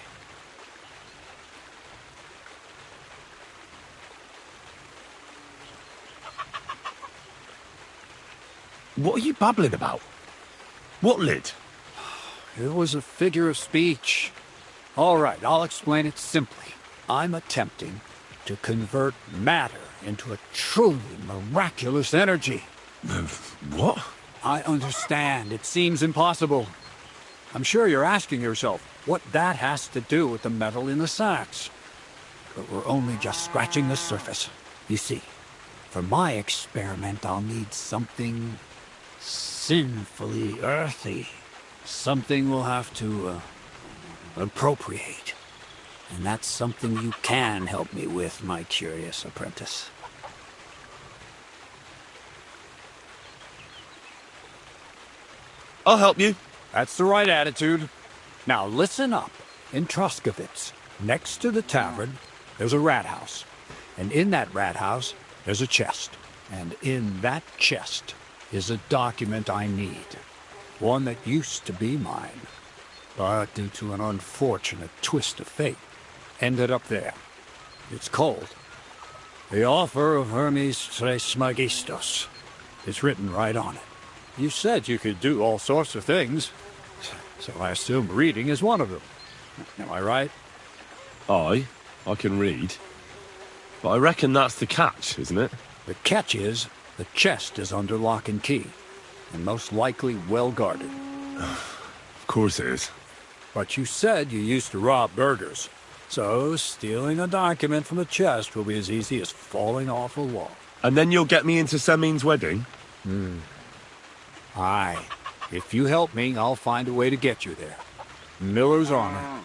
What are you babbling about? What lid? It was a figure of speech. All right, I'll explain it simply. I'm attempting to convert matter into a truly miraculous energy. What? I understand. It seems impossible. I'm sure you're asking yourself what that has to do with the metal in the sacks. But we're only just scratching the surface. You see, for my experiment, I'll need something sinfully earthy. Something we'll have to appropriate. And that's something you can help me with, my curious apprentice. I'll help you. That's the right attitude. Now listen up. In Truskovitz, next to the tavern, there's a rat house. And in that rat house, there's a chest. And in that chest is a document I need. One that used to be mine. But due to an unfortunate twist of fate, ended up there. It's called The Offer of Hermes Trismegistos. It's written right on it. You said you could do all sorts of things, so I assume reading is one of them. Am I right? I can read. But I reckon that's the catch, isn't it? The catch is, the chest is under lock and key, and most likely well guarded. Of course it is. But you said you used to rob burgers, so stealing a document from the chest will be as easy as falling off a wall. And then you'll get me into Semin's wedding? Aye. If you help me, I'll find a way to get you there. Miller's honor.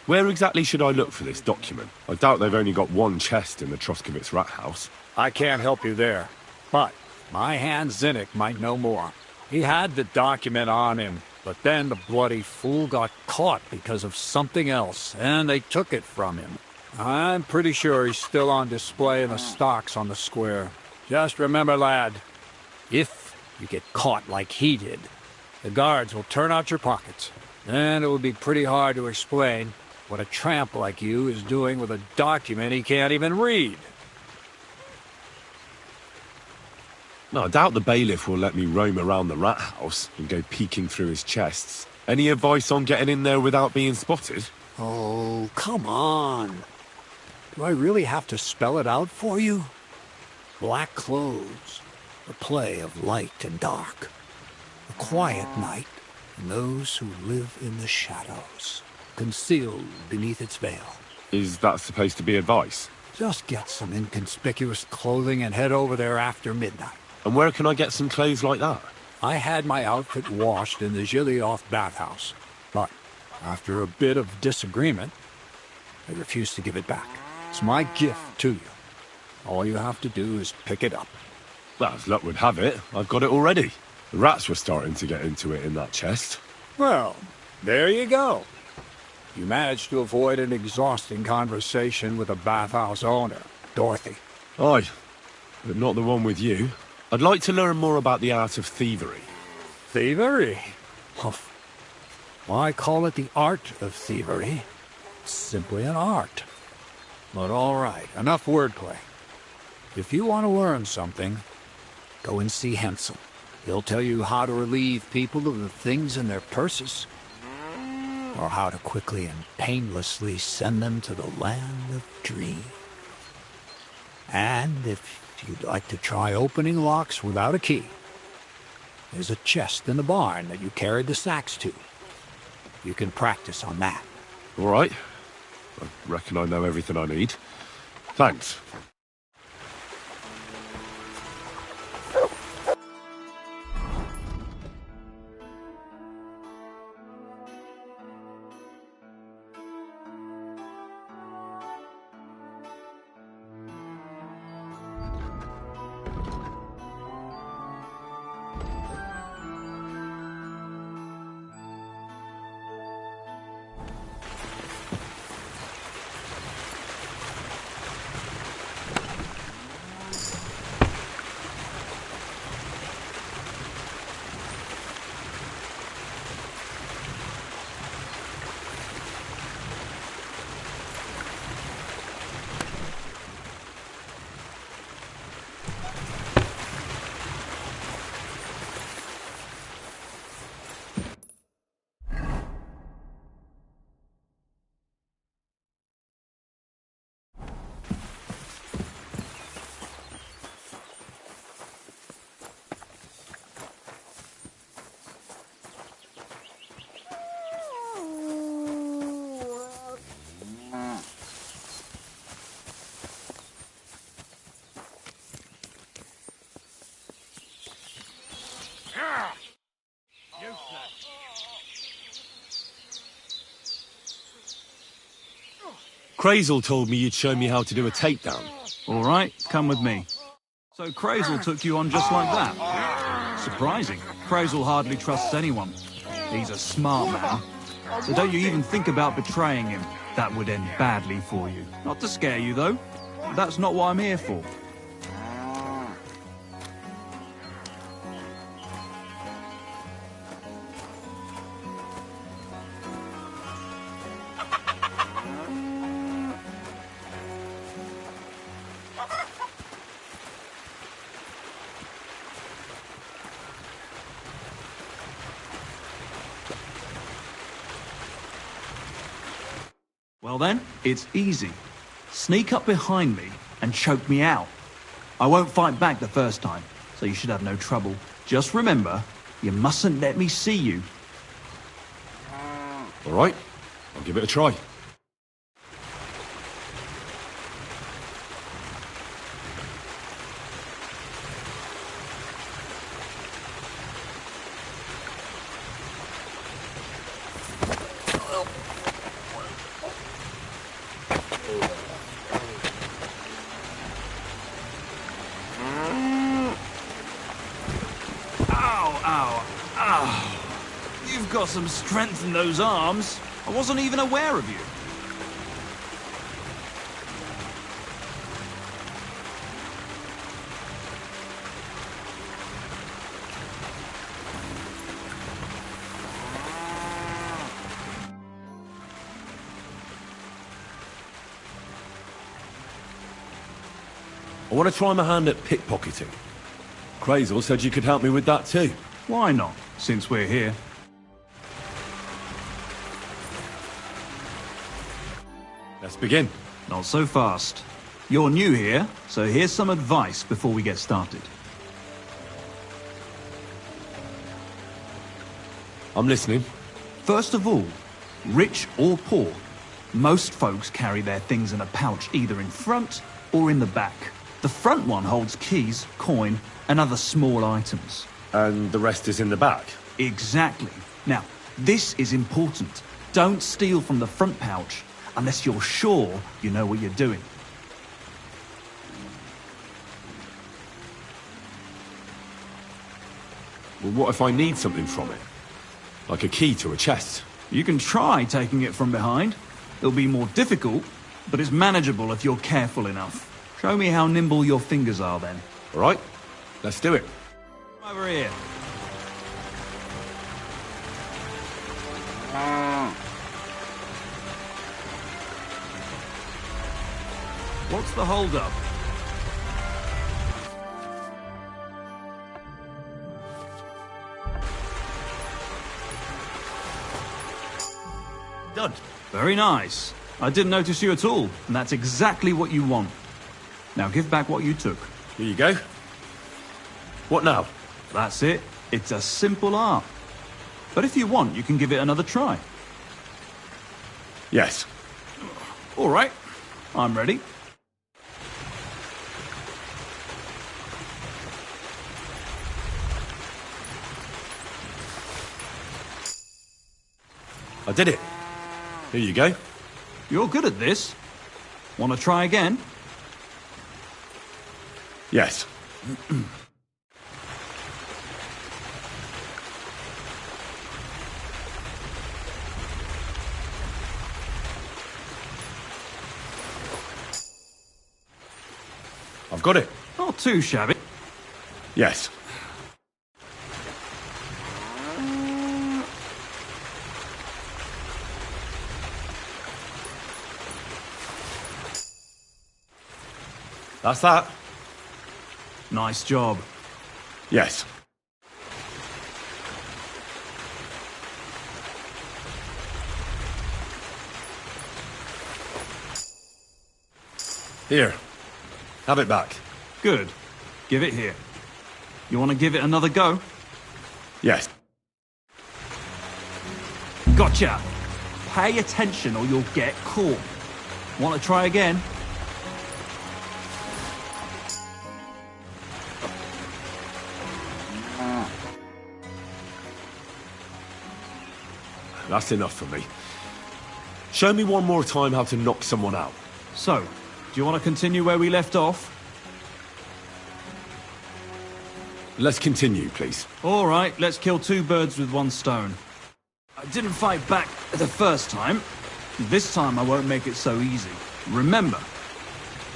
Where exactly should I look for this document? I doubt they've only got one chest in the Troskovitz rat house. I can't help you there, but my hand Zinnik might know more. He had the document on him, but then the bloody fool got caught because of something else, and they took it from him. I'm pretty sure he's still on display in the stocks on the square. Just remember, lad, if you get caught like he did, the guards will turn out your pockets. Then it will be pretty hard to explain what a tramp like you is doing with a document he can't even read. No, I doubt the bailiff will let me roam around the rat house and go peeking through his chests. Any advice on getting in there without being spotted? Oh, come on. Do I really have to spell it out for you? Black clothes, the play of light and dark. A quiet night, and those who live in the shadows, concealed beneath its veil. Is that supposed to be advice? Just get some inconspicuous clothing and head over there after midnight. And where can I get some clothes like that? I had my outfit washed in the Gilioth bathhouse, but after a bit of disagreement, I refused to give it back. It's my gift to you. All you have to do is pick it up. Well, as luck would have it, I've got it already. The rats were starting to get into it in that chest. Well, there you go. You managed to avoid an exhausting conversation with the bathhouse owner, Dorothy. Aye, but not the one with you. I'd like to learn more about the art of thievery. Thievery? Why call it the art of thievery? It's simply an art. But all right, enough wordplay. If you want to learn something, go and see Hensel. He'll tell you how to relieve people of the things in their purses, or how to quickly and painlessly send them to the land of dreams. And if you'd like to try opening locks without a key, there's a chest in the barn that you carried the sacks to. You can practice on that. All right. I reckon I know everything I need. Thanks. Crazel told me you'd show me how to do a takedown. All right, come with me. So Crazel took you on just like that? Surprising. Crazel hardly trusts anyone. He's a smart man. So don't you even think about betraying him. That would end badly for you. Not to scare you, though. That's not what I'm here for. Well then, it's easy. Sneak up behind me and choke me out. I won't fight back the first time, so you should have no trouble. Just remember, you mustn't let me see you. All right, I'll give it a try. You've got some strength in those arms. I wasn't even aware of you. I want to try my hand at pickpocketing. Crazel said you could help me with that too. Why not, since we're here? Let's begin. Not so fast. You're new here, so here's some advice before we get started. I'm listening. First of all, rich or poor, most folks carry their things in a pouch either in front or in the back. The front one holds keys, coin, and other small items. And the rest is in the back? Exactly. Now, this is important. Don't steal from the front pouch unless you're sure you know what you're doing. Well, what if I need something from it? Like a key to a chest? You can try taking it from behind. It'll be more difficult, but it's manageable if you're careful enough. Show me how nimble your fingers are then. All right, let's do it. Over here. What's the hold-up? Done. Very nice. I didn't notice you at all, and that's exactly what you want. Now give back what you took. Here you go. What now? That's it. It's a simple art. But if you want, you can give it another try. Yes. All right. I'm ready. I did it. Here you go. You're good at this. Want to try again? Yes. I've got it. Not too shabby. Yes. That's that. Nice job. Yes. Here. Have it back. Good. Give it here. You want to give it another go? Yes. Gotcha. Pay attention or you'll get caught. Want to try again? That's enough for me. Show me one more time how to knock someone out. So, do you want to continue where we left off? Let's continue, please. All right, let's kill two birds with one stone. I didn't fight back the first time. This time I won't make it so easy. Remember,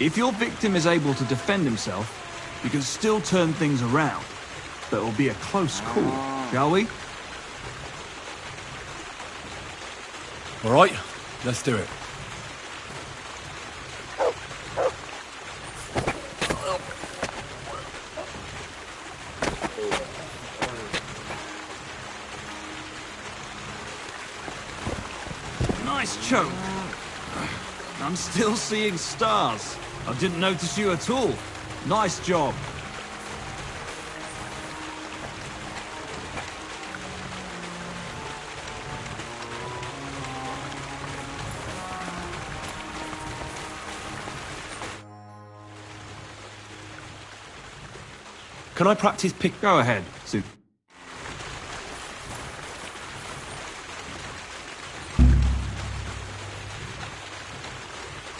if your victim is able to defend himself, you can still turn things around. But it'll be a close call, shall we? All right, let's do it. Nice choke. I'm still seeing stars. I didn't notice you at all. Nice job. Can I practice pick? Go ahead, Sue.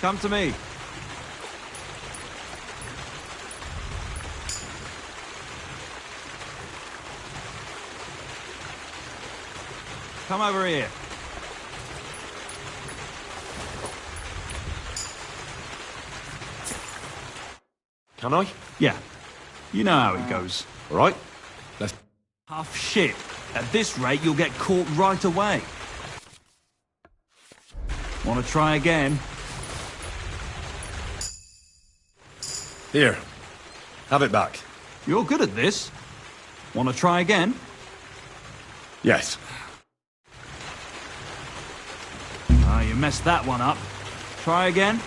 Come to me. Come over here. Can I? Yeah. You know how it goes. All right, let's... Tough shit. At this rate, you'll get caught right away. Want to try again? Here. Have it back. You're good at this. Want to try again? Yes. Ah, you messed that one up. Try again.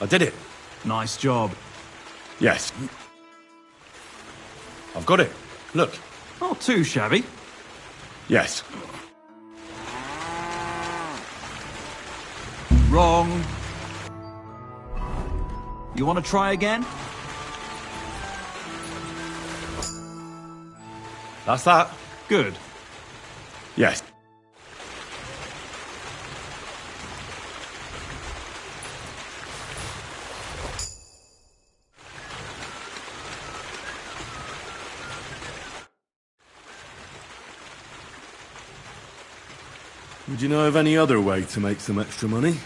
I did it. Nice job. Yes. I've got it. Look. Not too shabby. Yes. Wrong. You want to try again? That's that. Good. Yes. Would you know of any other way to make some extra money?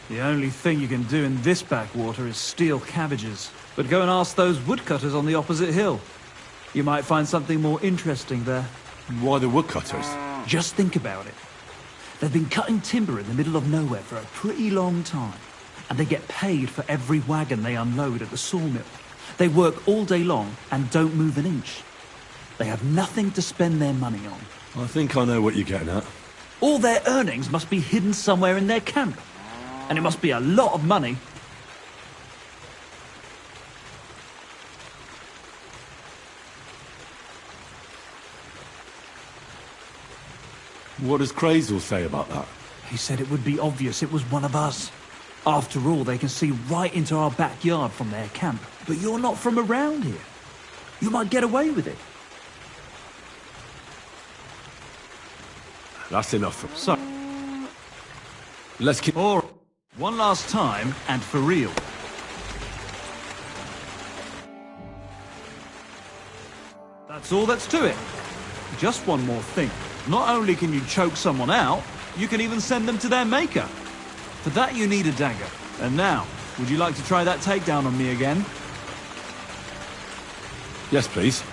The only thing you can do in this backwater is steal cabbages. But go and ask those woodcutters on the opposite hill. You might find something more interesting there. Why the woodcutters? Just think about it. They've been cutting timber in the middle of nowhere for a pretty long time. And they get paid for every wagon they unload at the sawmill. They work all day long and don't move an inch. They have nothing to spend their money on. I think I know what you're getting at. All their earnings must be hidden somewhere in their camp. And it must be a lot of money. What does Crazel say about that? He said it would be obvious it was one of us. After all, they can see right into our backyard from their camp. But you're not from around here. You might get away with it. That's enough. So, let's keep... Or one last time, and for real. That's all that's to it. Just one more thing. Not only can you choke someone out, you can even send them to their maker. For that you need a dagger. And now, would you like to try that takedown on me again? Yes, please.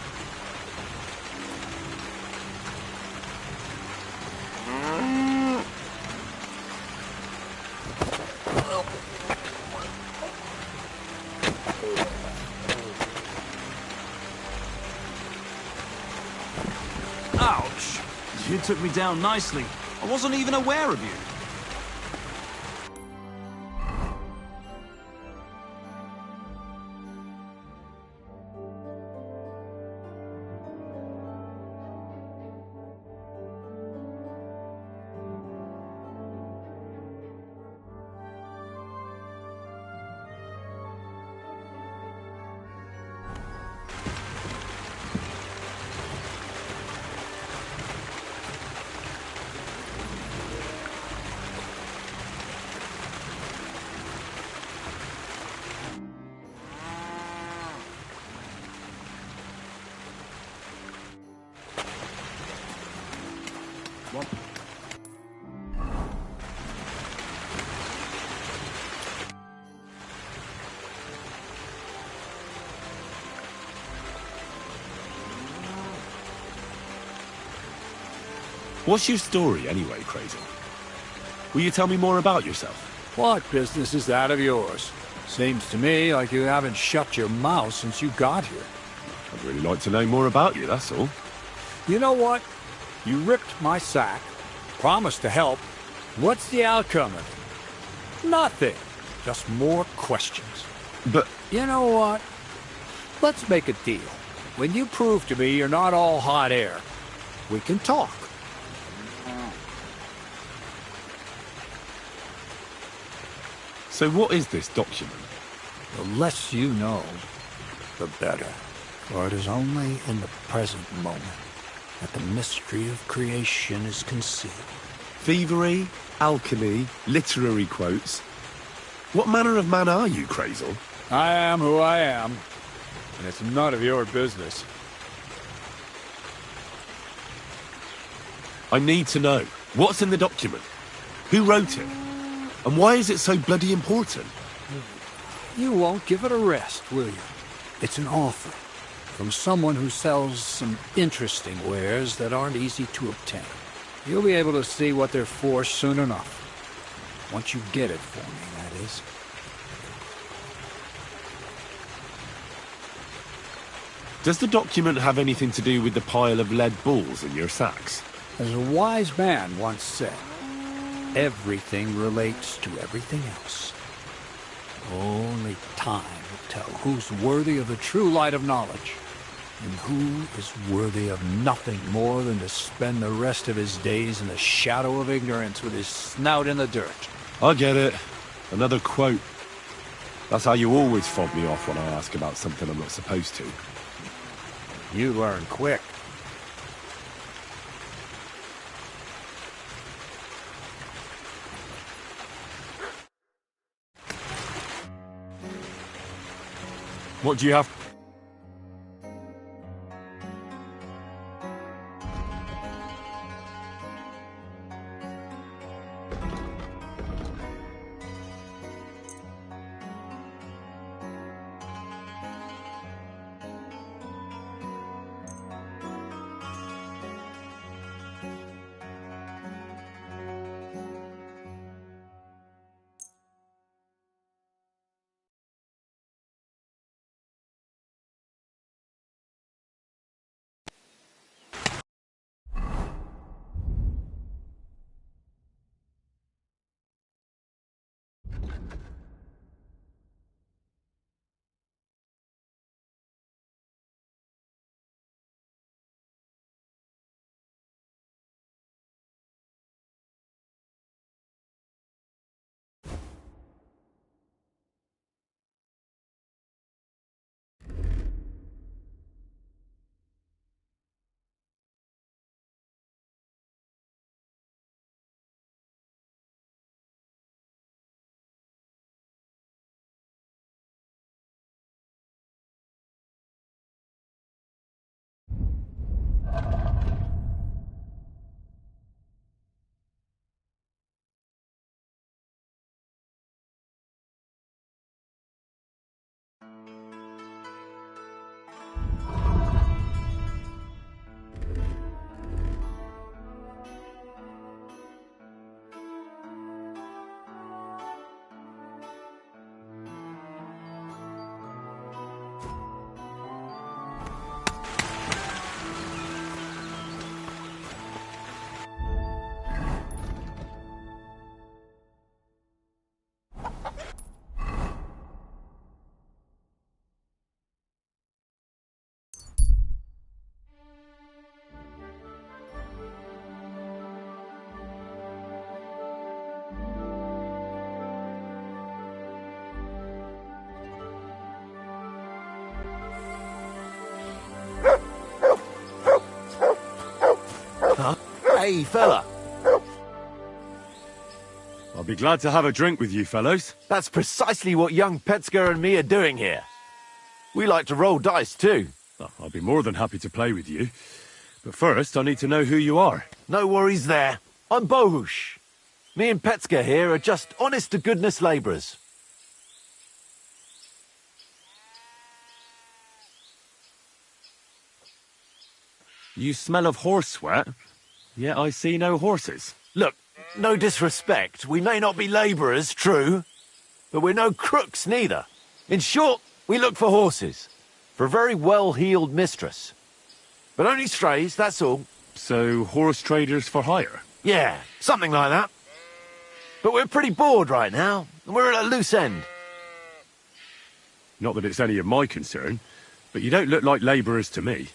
Ouch! You took me down nicely. I wasn't even aware of you. What's your story anyway, Crazel? Will you tell me more about yourself? What business is that of yours? Seems to me like you haven't shut your mouth since you got here. I'd really like to know more about you, that's all. You know what? You ripped my sack, promised to help. What's the outcome of it? Nothing. Just more questions. But... You know what? Let's make a deal. When you prove to me you're not all hot air, we can talk. So what is this document? The less you know, the better. For it is only in the present moment that the mystery of creation is concealed. Thievery, alchemy, literary quotes. What manner of man are you, Crazel? I am who I am, and it's none of your business. I need to know. What's in the document? Who wrote it? And why is it so bloody important? You won't give it a rest, will you? It's an offer. from someone who sells some interesting wares that aren't easy to obtain. You'll be able to see what they're for soon enough. Once you get it for me, that is. Does the document have anything to do with the pile of lead balls in your sacks? As a wise man once said, everything relates to everything else. Only time will tell who's worthy of the true light of knowledge, and who is worthy of nothing more than to spend the rest of his days in the shadow of ignorance with his snout in the dirt. I get it. Another quote. That's how you always fob me off when I ask about something I'm not supposed to. You learn quick. What do you have? Hey, fella. I'll be glad to have a drink with you fellows. That's precisely what young Petska and me are doing here. We like to roll dice too. I'll be more than happy to play with you. But first, I need to know who you are. No worries there. I'm Bohush. Me and Petska here are just honest-to-goodness labourers. You smell of horse sweat, yet I see no horses. Look, no disrespect. We may not be labourers, true, but we're no crooks neither. In short, we look for horses. For a very well-heeled mistress. But only strays, that's all. So, horse traders for hire? Yeah, something like that. But we're pretty bored right now, and we're at a loose end. Not that it's any of my concern, but you don't look like labourers to me.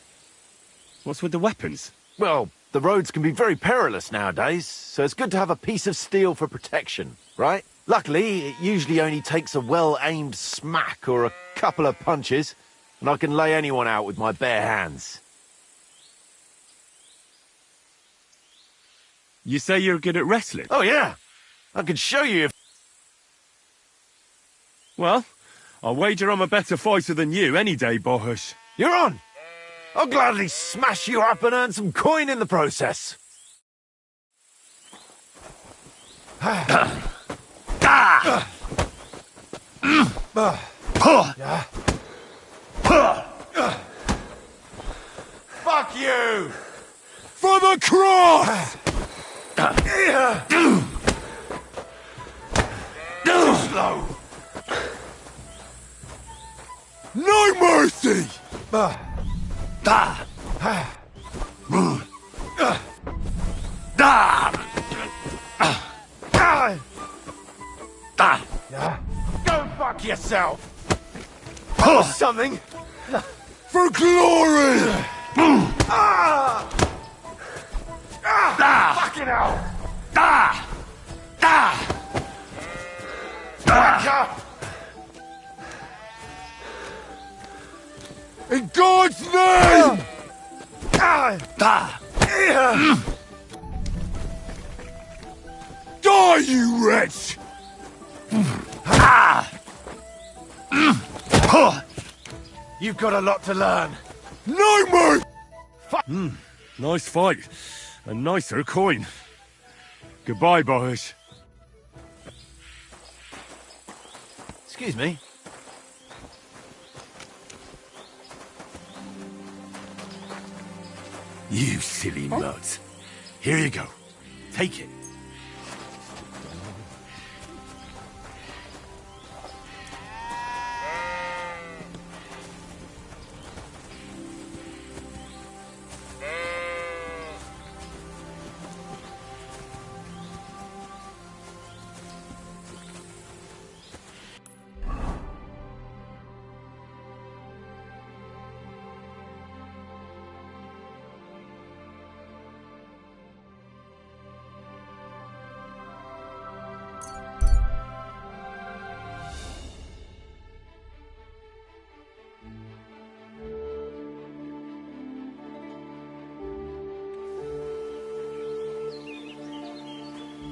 What's with the weapons? Well, the roads can be very perilous nowadays, so it's good to have a piece of steel for protection, right? Luckily, it usually only takes a well-aimed smack or a couple of punches, and I can lay anyone out with my bare hands. You say you're good at wrestling? Oh, yeah. I could show you if... Well, I'll wager I'm a better fighter than you any day, Bohush. You're on! I'll gladly smash you up and earn some coin in the process. you! For the cross! Too slow! No mercy! Go fuck yourself! That was something! For glory! Fucking hell! Wanker! In God's name! Die, you wretch! You've got a lot to learn. No mercy! Nice fight. A nicer coin. Goodbye, boys. Excuse me. You silly nuts. Here you go. Take it.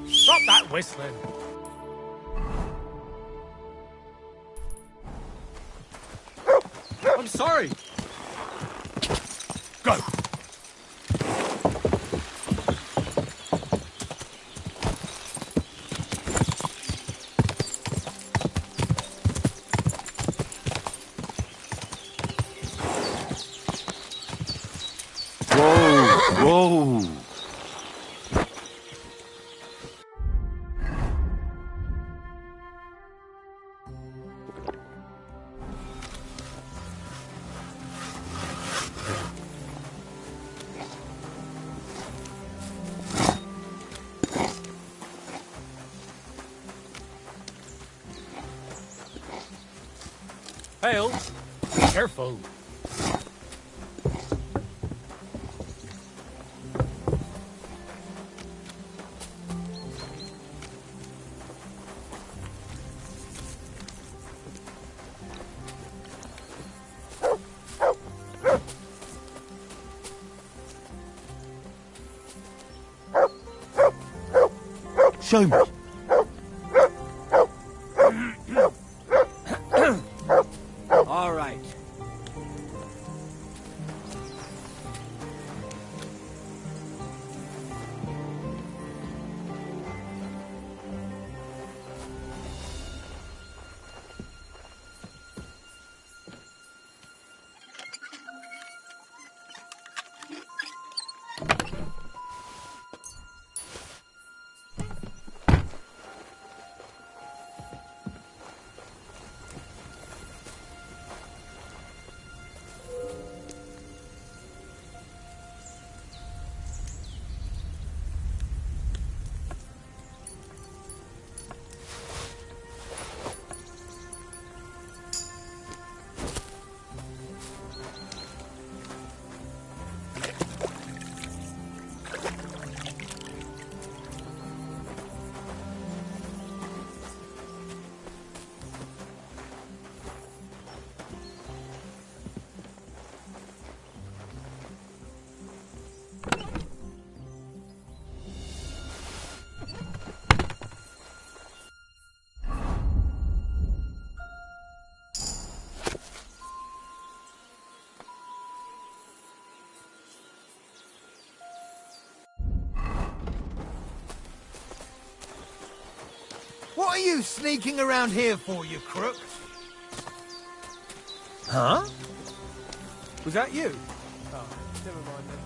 Stop that whistling. I'm sorry. Go! Whoa! Hale, careful. Show me. All right. What are you sneaking around here for, you crook? Huh? Was that you? Oh. Never mind then.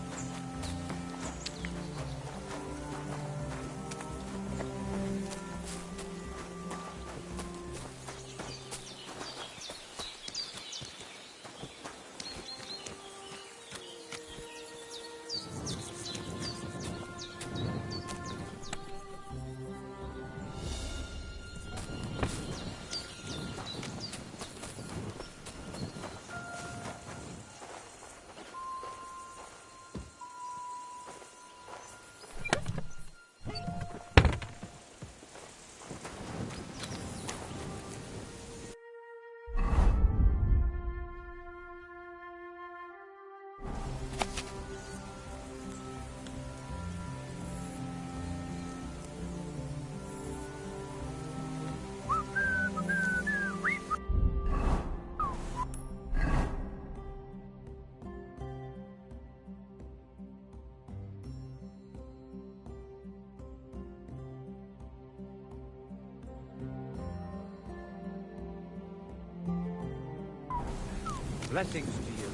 Blessings to you.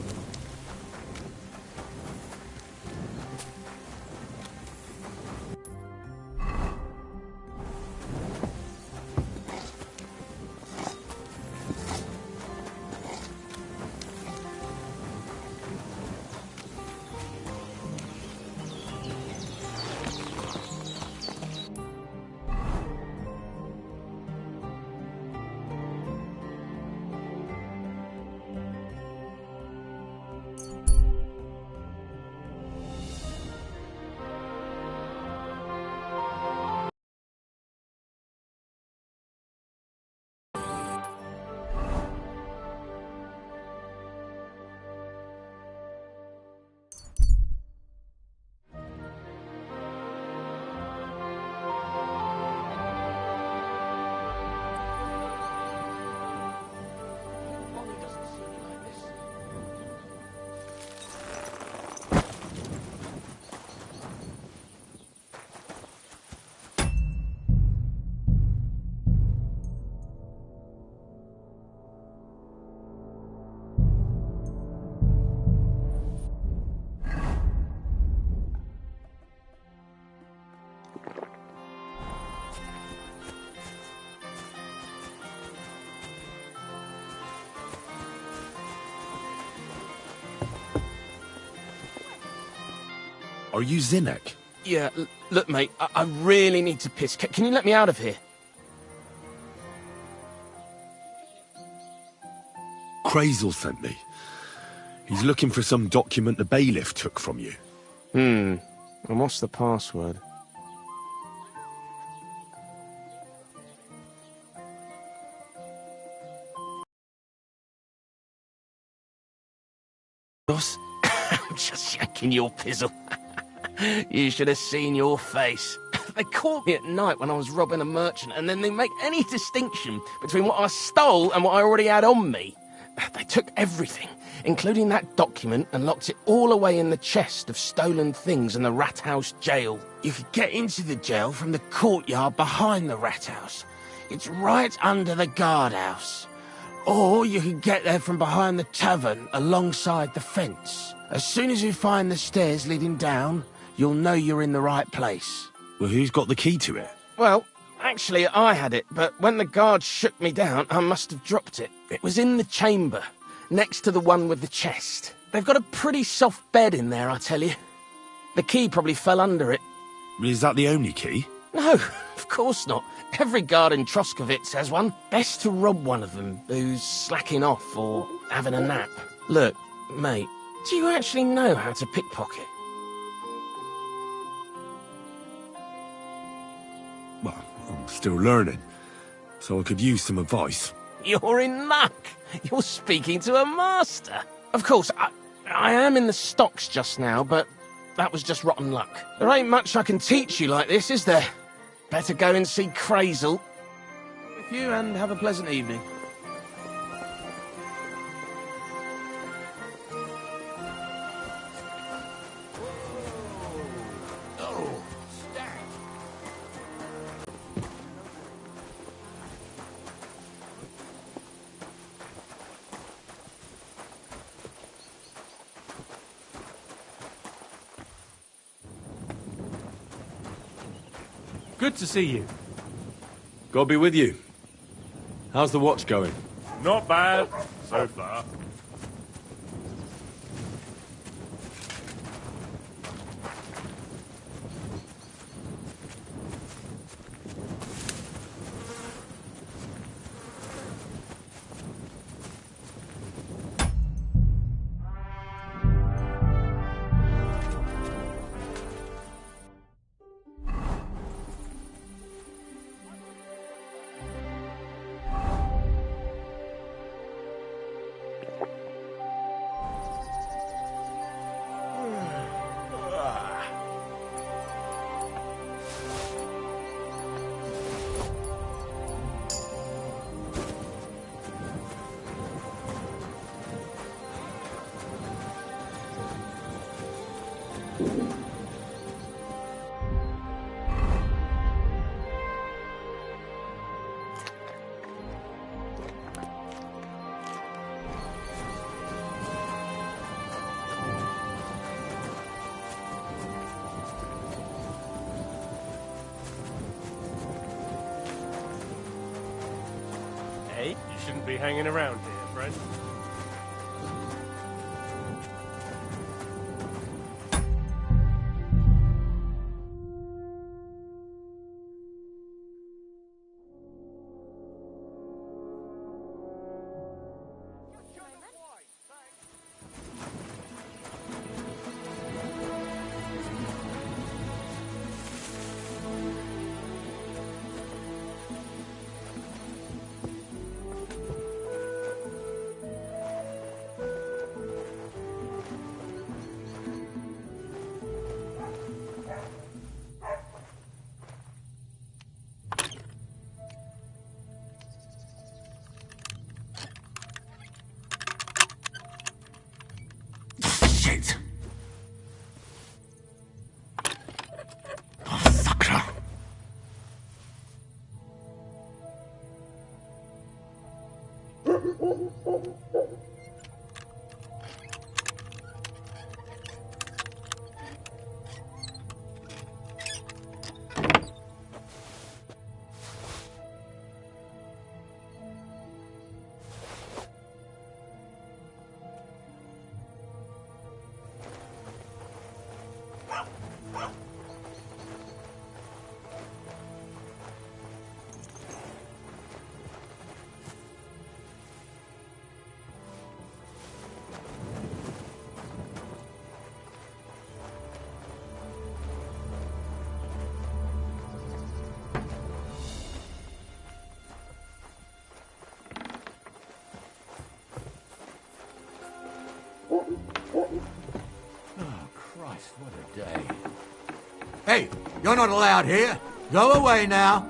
Are you Zinnek? Yeah, look, mate, I really need to piss. Can you let me out of here? Crazel sent me. He's looking for some document the bailiff took from you. And what's the password? Boss? I'm just shaking your pizzle. You should have seen your face. They caught me at night when I was robbing a merchant, and then they make any distinction between what I stole and what I already had on me. They took everything, including that document, and locked it all away in the chest of stolen things in the rat house jail. You could get into the jail from the courtyard behind the rat house. It's right under the guardhouse. Or you could get there from behind the tavern alongside the fence. As soon as you find the stairs leading down, you'll know you're in the right place. Well, who's got the key to it? Well, actually, I had it, but when the guards shook me down, I must have dropped it. It was in the chamber, next to the one with the chest. They've got a pretty soft bed in there, I tell you. The key probably fell under it. Is that the only key? No, of course not. Every guard in Troskovitz has one. Best to rob one of them who's slacking off or having a nap. Look, mate, do you actually know how to pickpocket? Well, I'm still learning, so I could use some advice. You're in luck. You're speaking to a master. Of course, I am in the stocks just now, but that was just rotten luck. There ain't much I can teach you like this, is there? Better go and see Crazel. With you, and have a pleasant evening. Good to see you. God be with you. How's the watch going? Not bad, so far. Hey, you shouldn't be hanging around here, friend. Shit! Oh, Sakra! Oh, Christ, what a day. Hey, you're not allowed here. Go away now.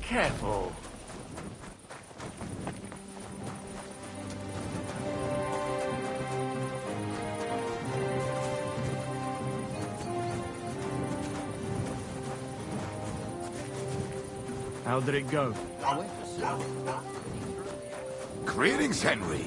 Careful. How did it go? Greetings, Henry.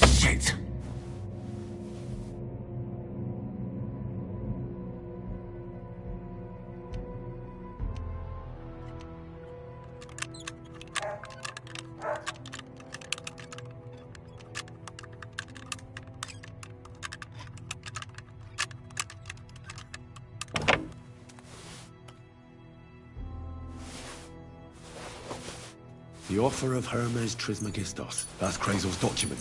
Shit! The offer of Hermes Trismegistos. That's Krazel's document.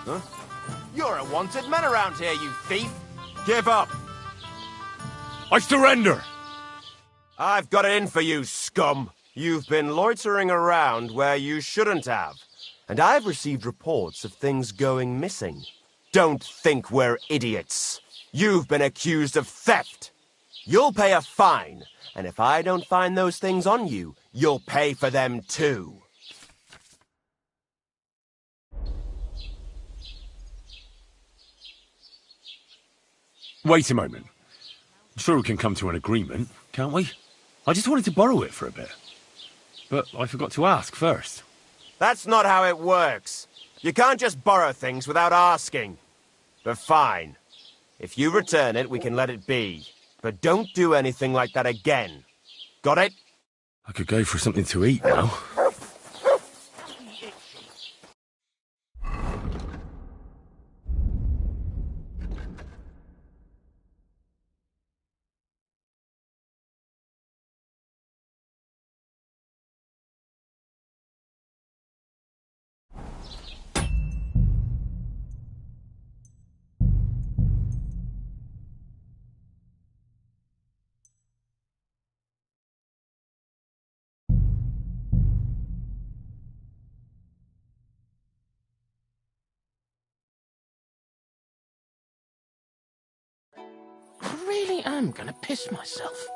Huh? You're a wanted man around here, you thief! Give up! I surrender! I've got it in for you, scum! You've been loitering around where you shouldn't have. And I've received reports of things going missing. Don't think we're idiots. You've been accused of theft. You'll pay a fine, and if I don't find those things on you, you'll pay for them too. Wait a moment. I'm sure we can come to an agreement, can't we? I just wanted to borrow it for a bit. But I forgot to ask first. That's not how it works. You can't just borrow things without asking. But fine. If you return it, we can let it be. But don't do anything like that again. Got it? I could go for something to eat now. I really am gonna piss myself.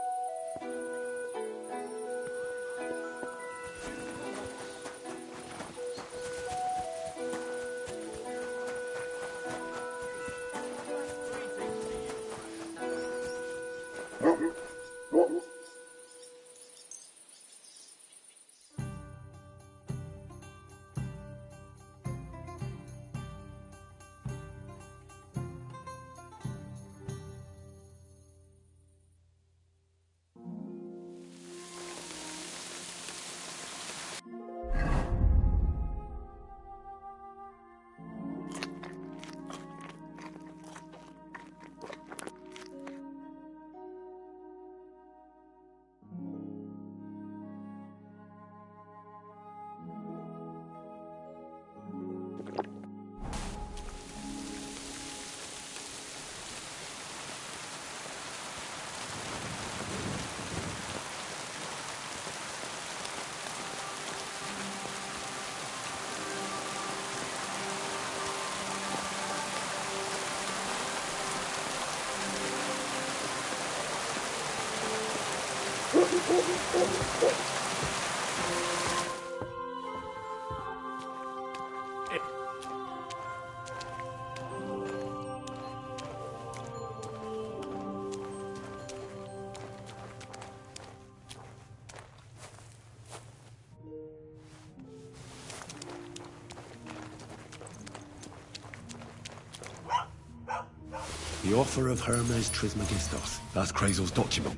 The offer of Hermes Trismegistos. That's Krazel's document.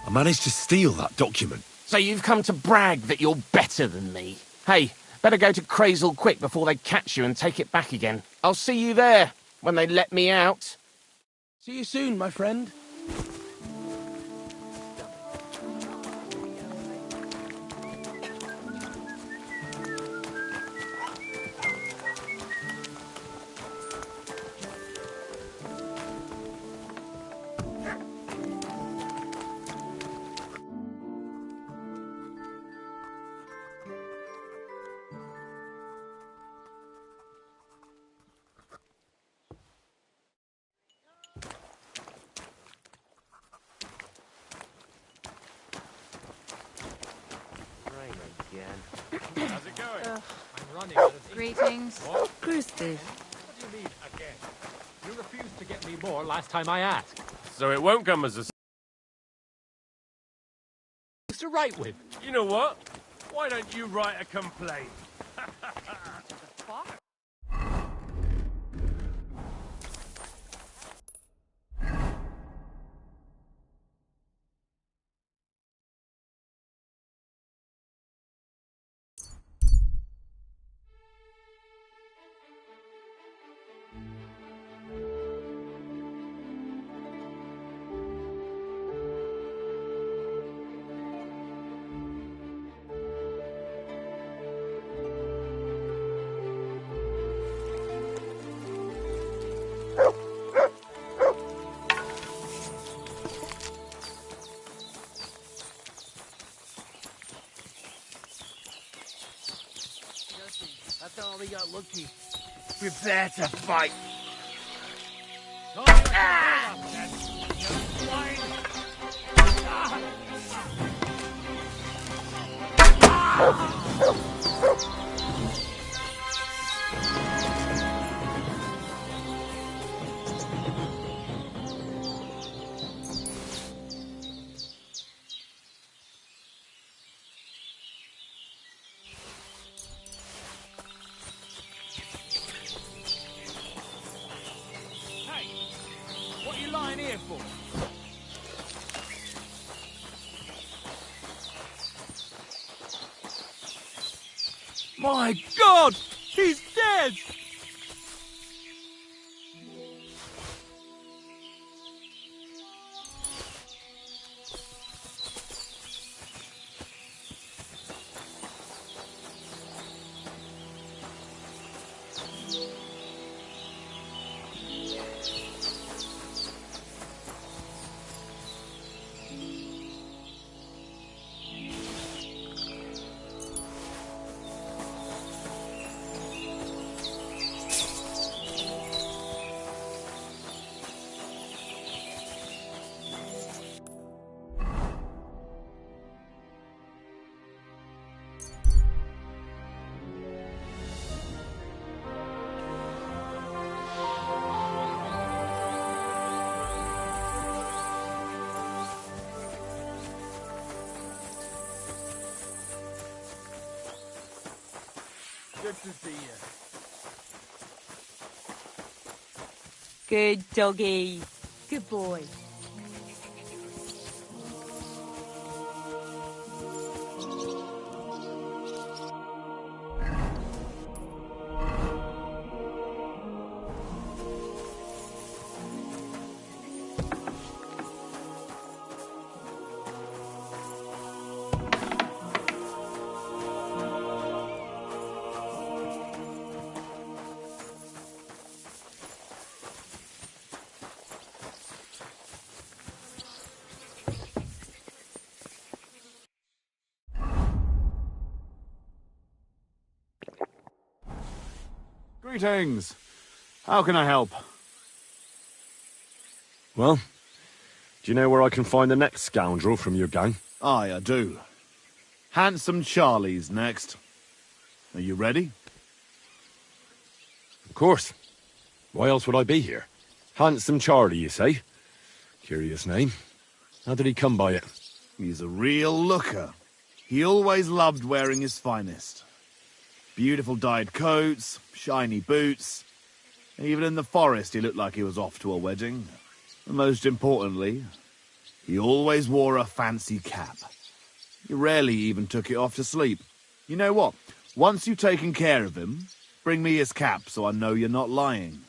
I managed to steal that document. So you've come to brag that you're better than me. Hey, better go to Krazel quick before they catch you and take it back again. I'll see you there, when they let me out. See you soon, my friend. Greetings. Grüß dich. What do you mean, again? You refused to get me more last time I asked. So it won't come as a... to write with. You know what? Why don't you write a complaint? I thought we got lucky. Prepare to fight. What are you lying here for? My God! He's dead! Good to see you. Good doggy. Good boy. Greetings. How can I help? Well, do you know where I can find the next scoundrel from your gang? Aye, I do. Handsome Charlie's next. Are you ready? Of course. Why else would I be here? Handsome Charlie, you say? Curious name. How did he come by it? He's a real looker. He always loved wearing his finest. Beautiful dyed coats, shiny boots. Even in the forest, he looked like he was off to a wedding. And most importantly, he always wore a fancy cap. He rarely even took it off to sleep. You know what? Once you've taken care of him, bring me his cap so I know you're not lying.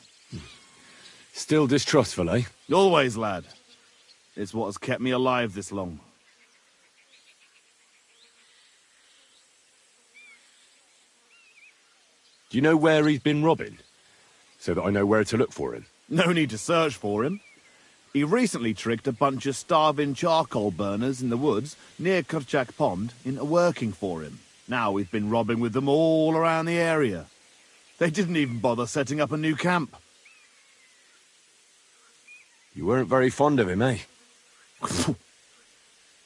Still distrustful, eh? Always, lad. It's what has kept me alive this long. Do you know where he's been robbing? So that I know where to look for him. No need to search for him. He recently tricked a bunch of starving charcoal burners in the woods near Kurchak Pond into working for him. Now we've been robbing with them all around the area. They didn't even bother setting up a new camp. You weren't very fond of him, eh?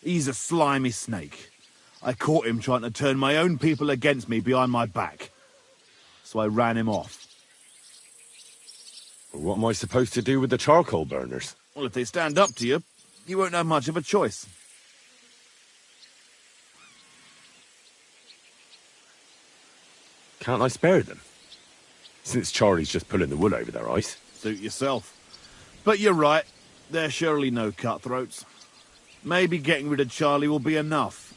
He's a slimy snake. I caught him trying to turn my own people against me behind my back. so I ran him off. What am I supposed to do with the charcoal burners? Well, if they stand up to you, you won't have much of a choice. Can't I spare them? Since Charlie's just pulling the wool over their eyes. Suit yourself. But you're right, they're surely no cutthroats. Maybe getting rid of Charlie will be enough.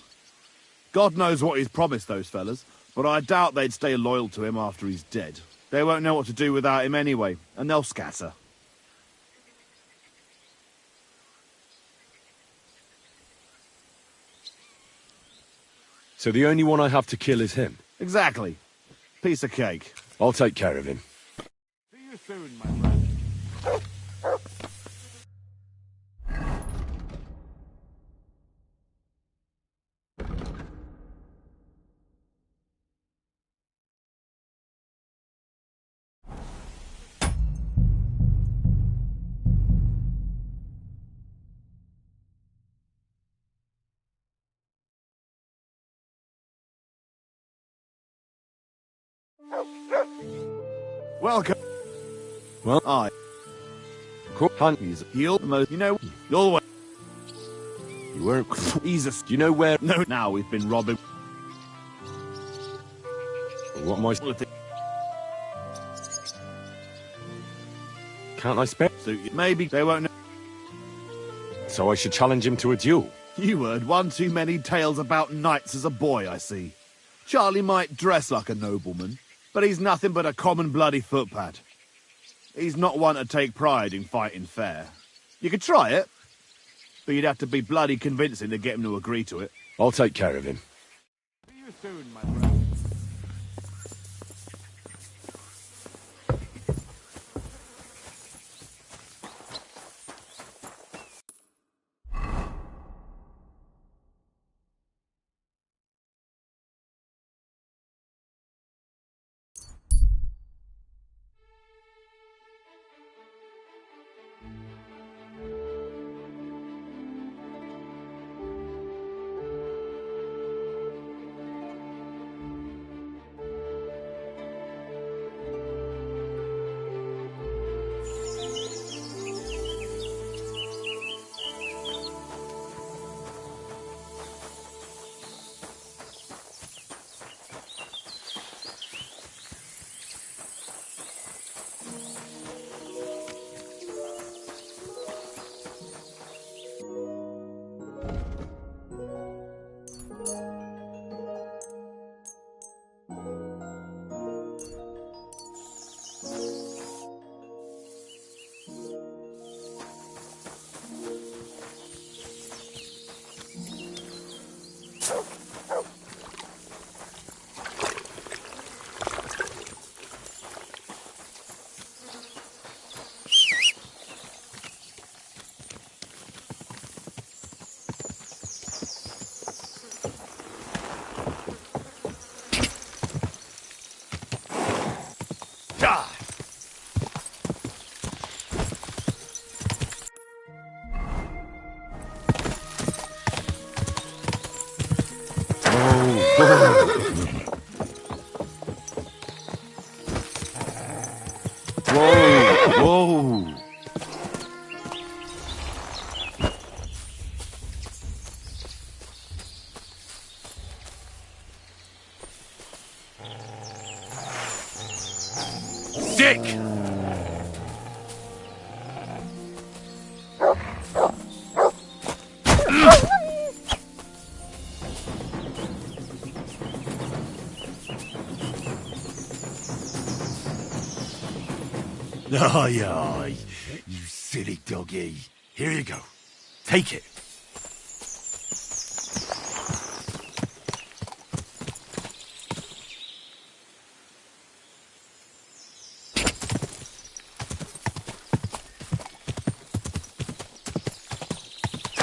God knows what he's promised those fellas, but I doubt they'd stay loyal to him after he's dead. They won't know what to do without him anyway, and they'll scatter. So the only one I have to kill is him? Exactly. Piece of cake. I'll take care of him. See you soon, my friend. Welcome. Well, I. Cool. Hunt. He'll most. You know, all the way. You weren't. He's a. Do you know where? No. Now we've been robbing. What am I? Can't I spare? Maybe they won't know. So I should challenge him to a duel. You heard one too many tales about knights as a boy, I see. Charlie might dress like a nobleman, but he's nothing but a common bloody footpad. He's not one to take pride in fighting fair. You could try it, but you'd have to be bloody convincing to get him to agree to it. I'll take care of him. See you soon, my friend. Whoa! Dick! Aye, aye, you silly doggy. Here you go. Take it.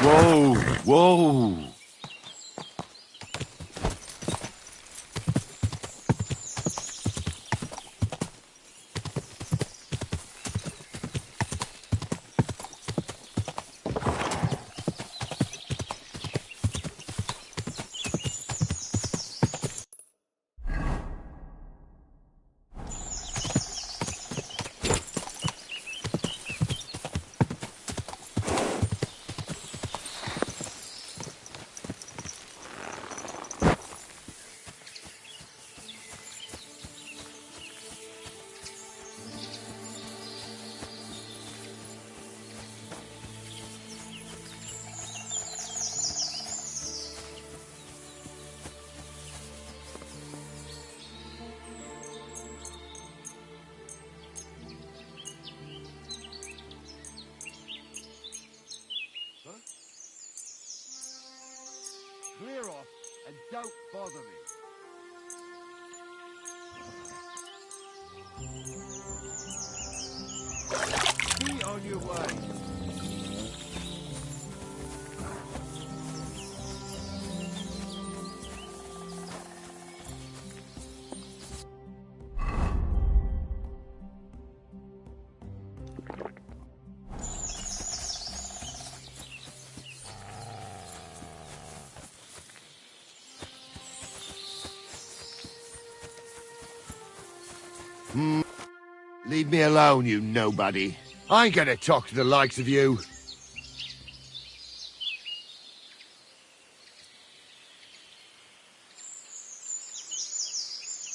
Whoa! Whoa! clear off and don't bother me. Be on your way. Leave me alone, you nobody. I ain't gonna talk to the likes of you.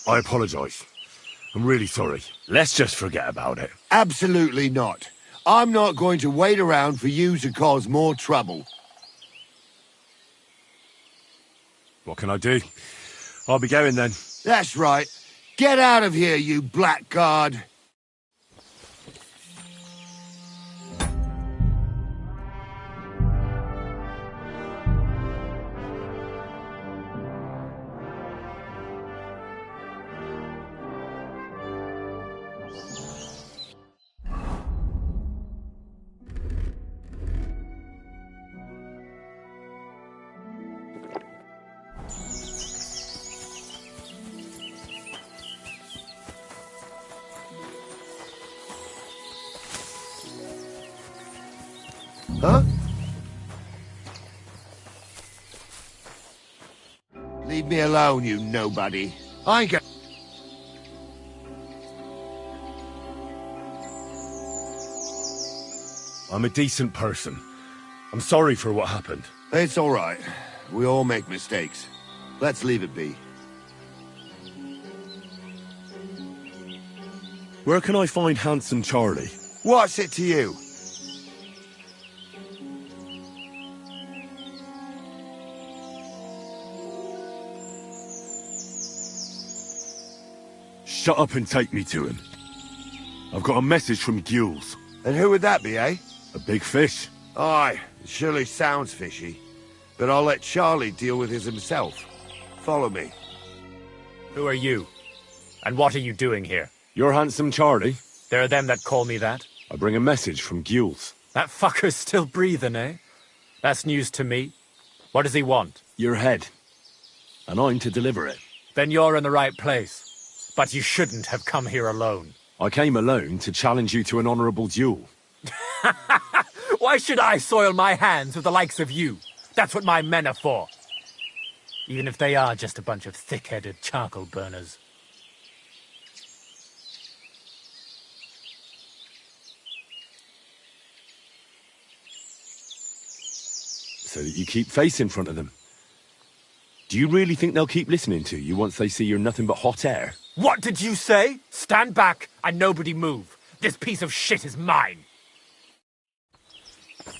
I apologise. I'm really sorry. Let's just forget about it. Absolutely not. I'm not going to wait around for you to cause more trouble. What can I do? I'll be going then. That's right. Get out of here, you blackguard. Huh? Leave me alone, you nobody. I ain't got... I'm a decent person. I'm sorry for what happened. It's all right. We all make mistakes. Let's leave it be. Where can I find Handsome Charlie? What's it to you? Shut up and take me to him. I've got a message from Gules. And who would that be, eh? A big fish. Aye, it surely sounds fishy. But I'll let Charlie deal with it himself. Follow me. Who are you? And what are you doing here? You're Handsome Charlie? There are them that call me that. I bring a message from Gules. That fucker's still breathing, eh? That's news to me. What does he want? Your head. And I'm to deliver it. Then you're in the right place. But you shouldn't have come here alone. I came alone to challenge you to an honourable duel. Why should I soil my hands with the likes of you? That's what my men are for. Even if they are just a bunch of thick-headed charcoal burners. So that you keep face in front of them. Do you really think they'll keep listening to you once they see you're nothing but hot air? What did you say? Stand back and nobody move. This piece of shit is mine.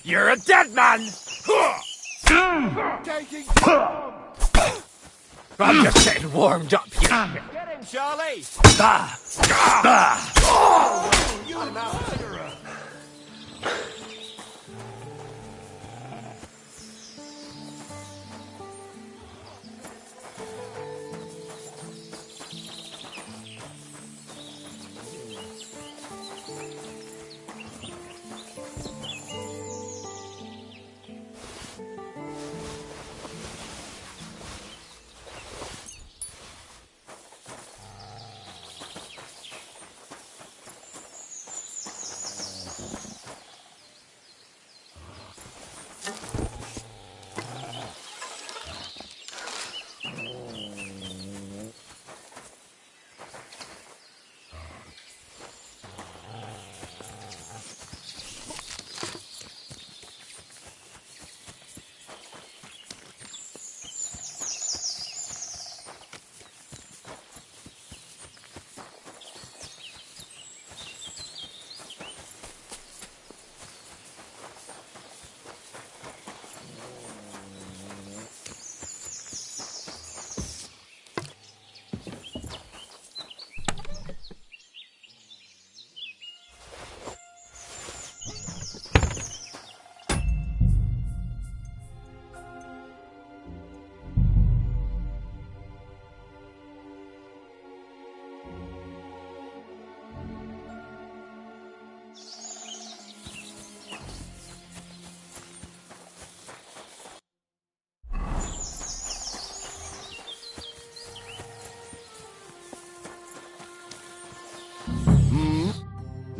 You're a dead man! I'm just getting warmed up here. Get him, Charlie! Oh, you murderer!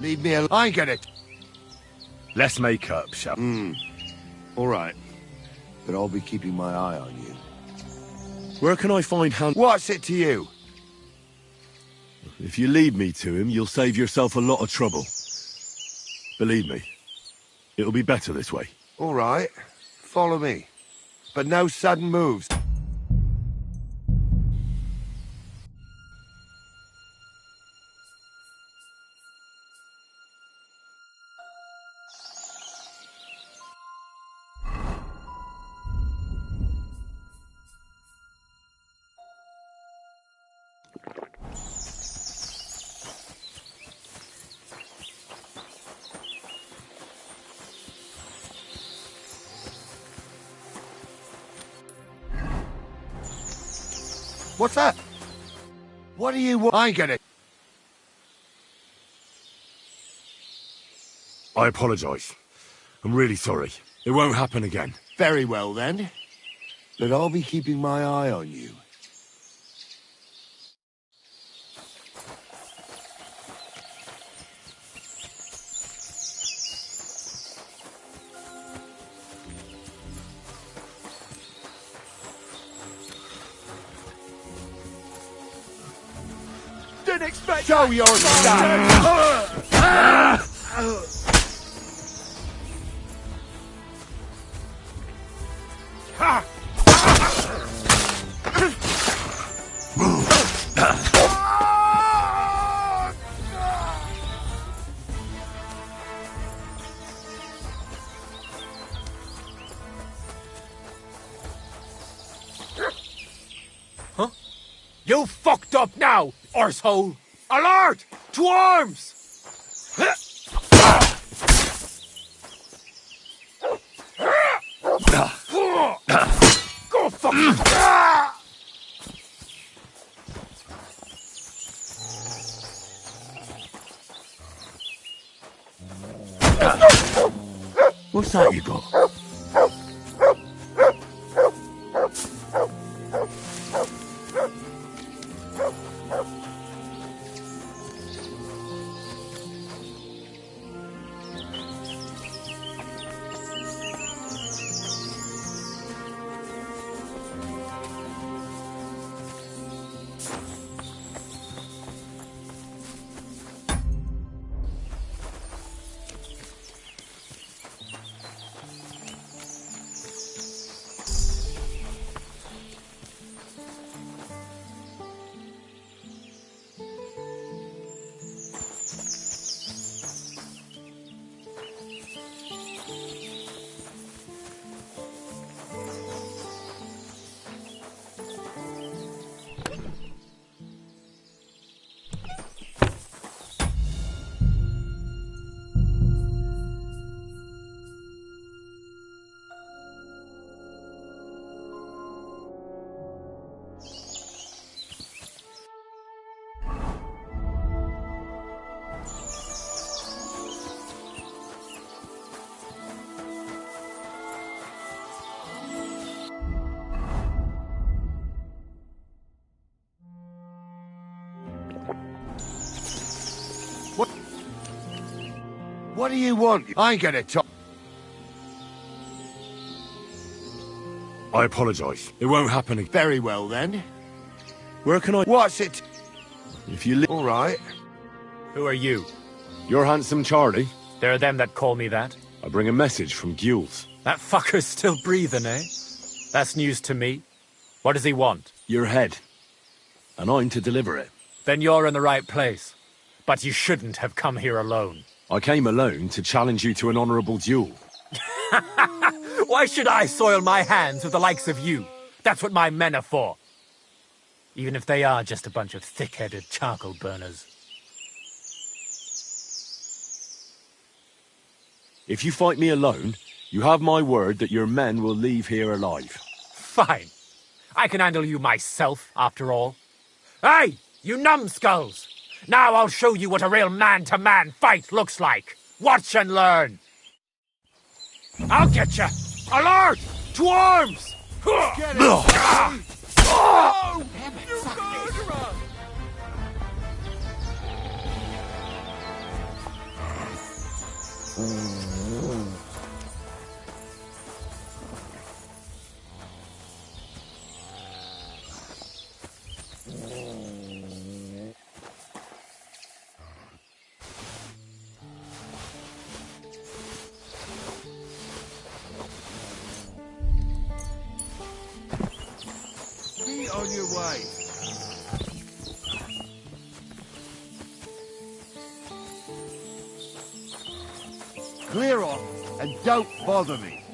Leave me alone. I ain't gonna... Let's make up, shall All right. But I'll be keeping my eye on you. Where can I find Hand... What's it to you? If you lead me to him, you'll save yourself a lot of trouble. Believe me, it'll be better this way. All right. Follow me. But no sudden moves. What's that? What do you want? I ain't gonna... I apologise. I'm really sorry. It won't happen again. Very well, then. But I'll be keeping my eye on you. Didn't expect Show your Huh? You fucked up now, arsehole! Alert! To arms! Go fuck! What's that you got? What do you want? I ain't gonna talk. I apologise. It won't happen again. Very well, then. Where can I... What's it? If you... All right. Who are you? You're handsome Charlie. There are them that call me that. I bring a message from Gules. That fucker's still breathing, eh? That's news to me. What does he want? Your head. And I'm to deliver it. Then you're in the right place. But you shouldn't have come here alone. I came alone to challenge you to an honourable duel. Why should I soil my hands with the likes of you? That's what my men are for. Even if they are just a bunch of thick-headed charcoal burners. If you fight me alone, you have my word that your men will leave here alive. Fine. I can handle you myself, after all. Hey, you numbskulls! Now I'll show you what a real man-to-man fight looks like. Watch and learn. I'll get you. Alert! To arms! Get it! Oh! You murderer! Be on your way. Clear off and don't bother me.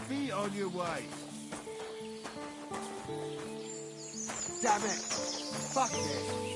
Be on your way. Damn it! Fuck it!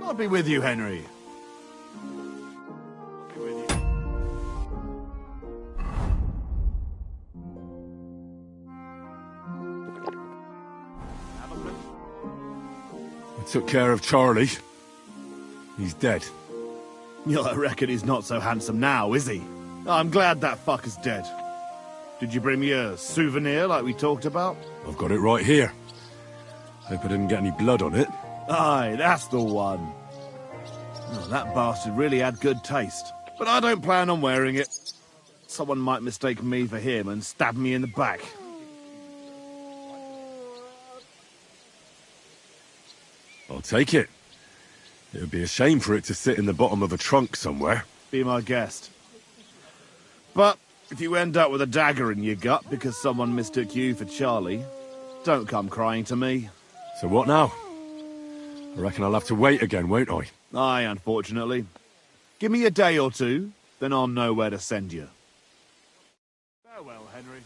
God be with you, Henry. Be with you. I took care of Charlie. He's dead. I reckon he's not so handsome now, is he? I'm glad that fucker's dead. Did you bring me a souvenir like we talked about? I've got it right here. Hope I didn't get any blood on it. Aye, that's the one. Oh, that bastard really had good taste. But I don't plan on wearing it. Someone might mistake me for him and stab me in the back. I'll take it. It would be a shame for it to sit in the bottom of a trunk somewhere. Be my guest. But if you end up with a dagger in your gut because someone mistook you for Charlie, don't come crying to me. So what now? I reckon I'll have to wait again, won't I? Aye, unfortunately. Give me a day or two, then I'll know where to send you. Farewell, Henry.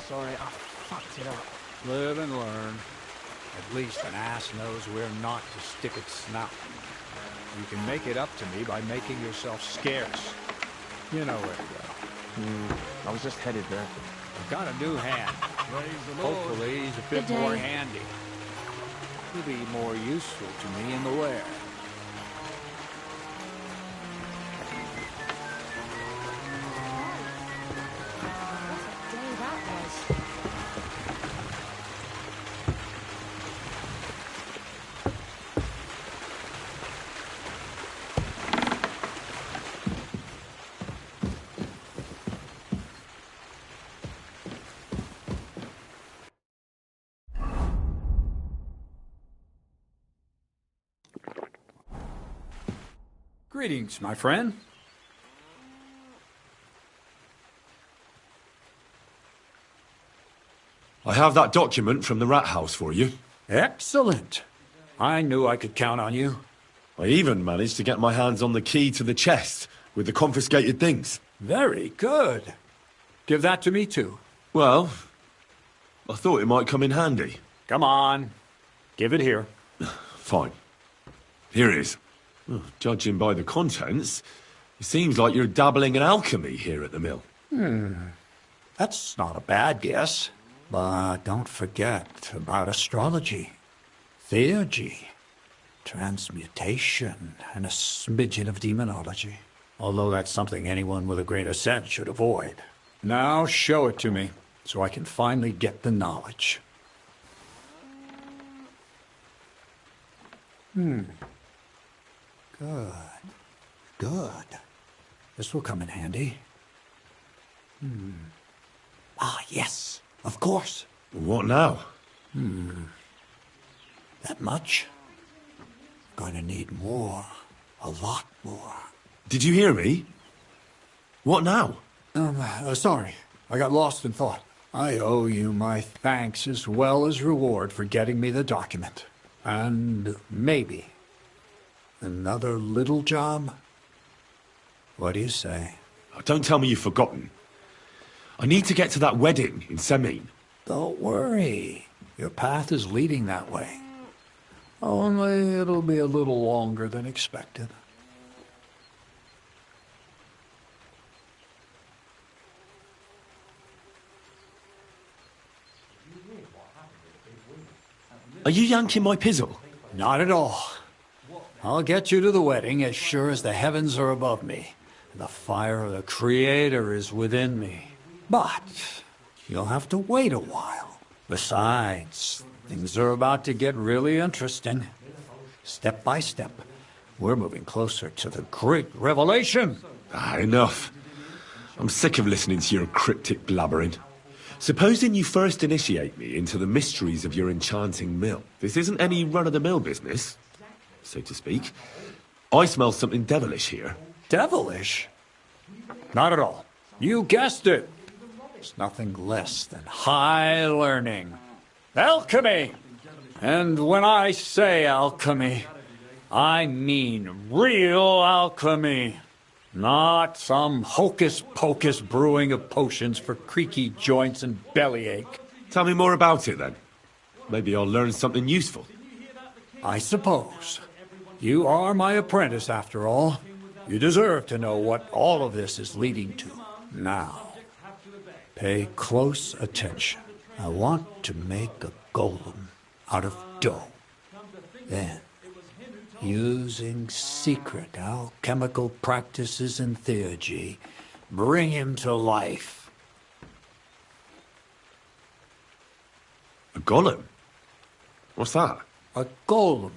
Sorry, I fucked it up. Live and learn. At least an ass knows where not to stick its snout. You can make it up to me by making yourself scarce. You know where to go. I was just headed there. I've got a new hand. Hopefully he's a bit Good more day. handy. He'll be more useful to me in the wear. Day that was. Greetings, my friend. I have that document from the rat house for you. Excellent. I knew I could count on you. I even managed to get my hands on the key to the chest with the confiscated things. Very good. Give that to me, too. Well, I thought it might come in handy. Come on. Give it here. Fine. Here it is. Well, judging by the contents, it seems like you're dabbling in alchemy here at the mill. That's not a bad guess. But don't forget about astrology, theurgy, transmutation, and a smidgen of demonology. Although that's something anyone with a grain of sense should avoid. Now show it to me, so I can finally get the knowledge. Good. Good. This will come in handy. Ah, yes. Of course. What now? That much? Gonna need more. A lot more. Did you hear me? What now? Sorry. I got lost in thought. I owe you my thanks as well as reward for getting me the document. And maybe another little job? What do you say? Don't tell me you've forgotten. I need to get to that wedding in Semine. Don't worry. Your path is leading that way. Only it'll be a little longer than expected. Are you yanking my pizzle? Not at all. I'll get you to the wedding as sure as the heavens are above me, and the fire of the Creator is within me. But you'll have to wait a while. Besides, things are about to get really interesting. Step by step, we're moving closer to the great revelation. Enough. I'm sick of listening to your cryptic blabbering. Supposing you first initiate me into the mysteries of your enchanting mill. This isn't any run-of-the-mill business, so to speak. I smell something devilish here. Devilish? Not at all. You guessed it. It's nothing less than high learning. Alchemy! And when I say alchemy, I mean real alchemy. Not some hocus-pocus brewing of potions for creaky joints and bellyache. Tell me more about it, then. Maybe I'll learn something useful. I suppose. You are my apprentice, after all. You deserve to know what all of this is leading to. Now, pay close attention. I want to make a golem out of dough. Then, using secret alchemical practices and theurgy, bring him to life. A golem? What's that? A golem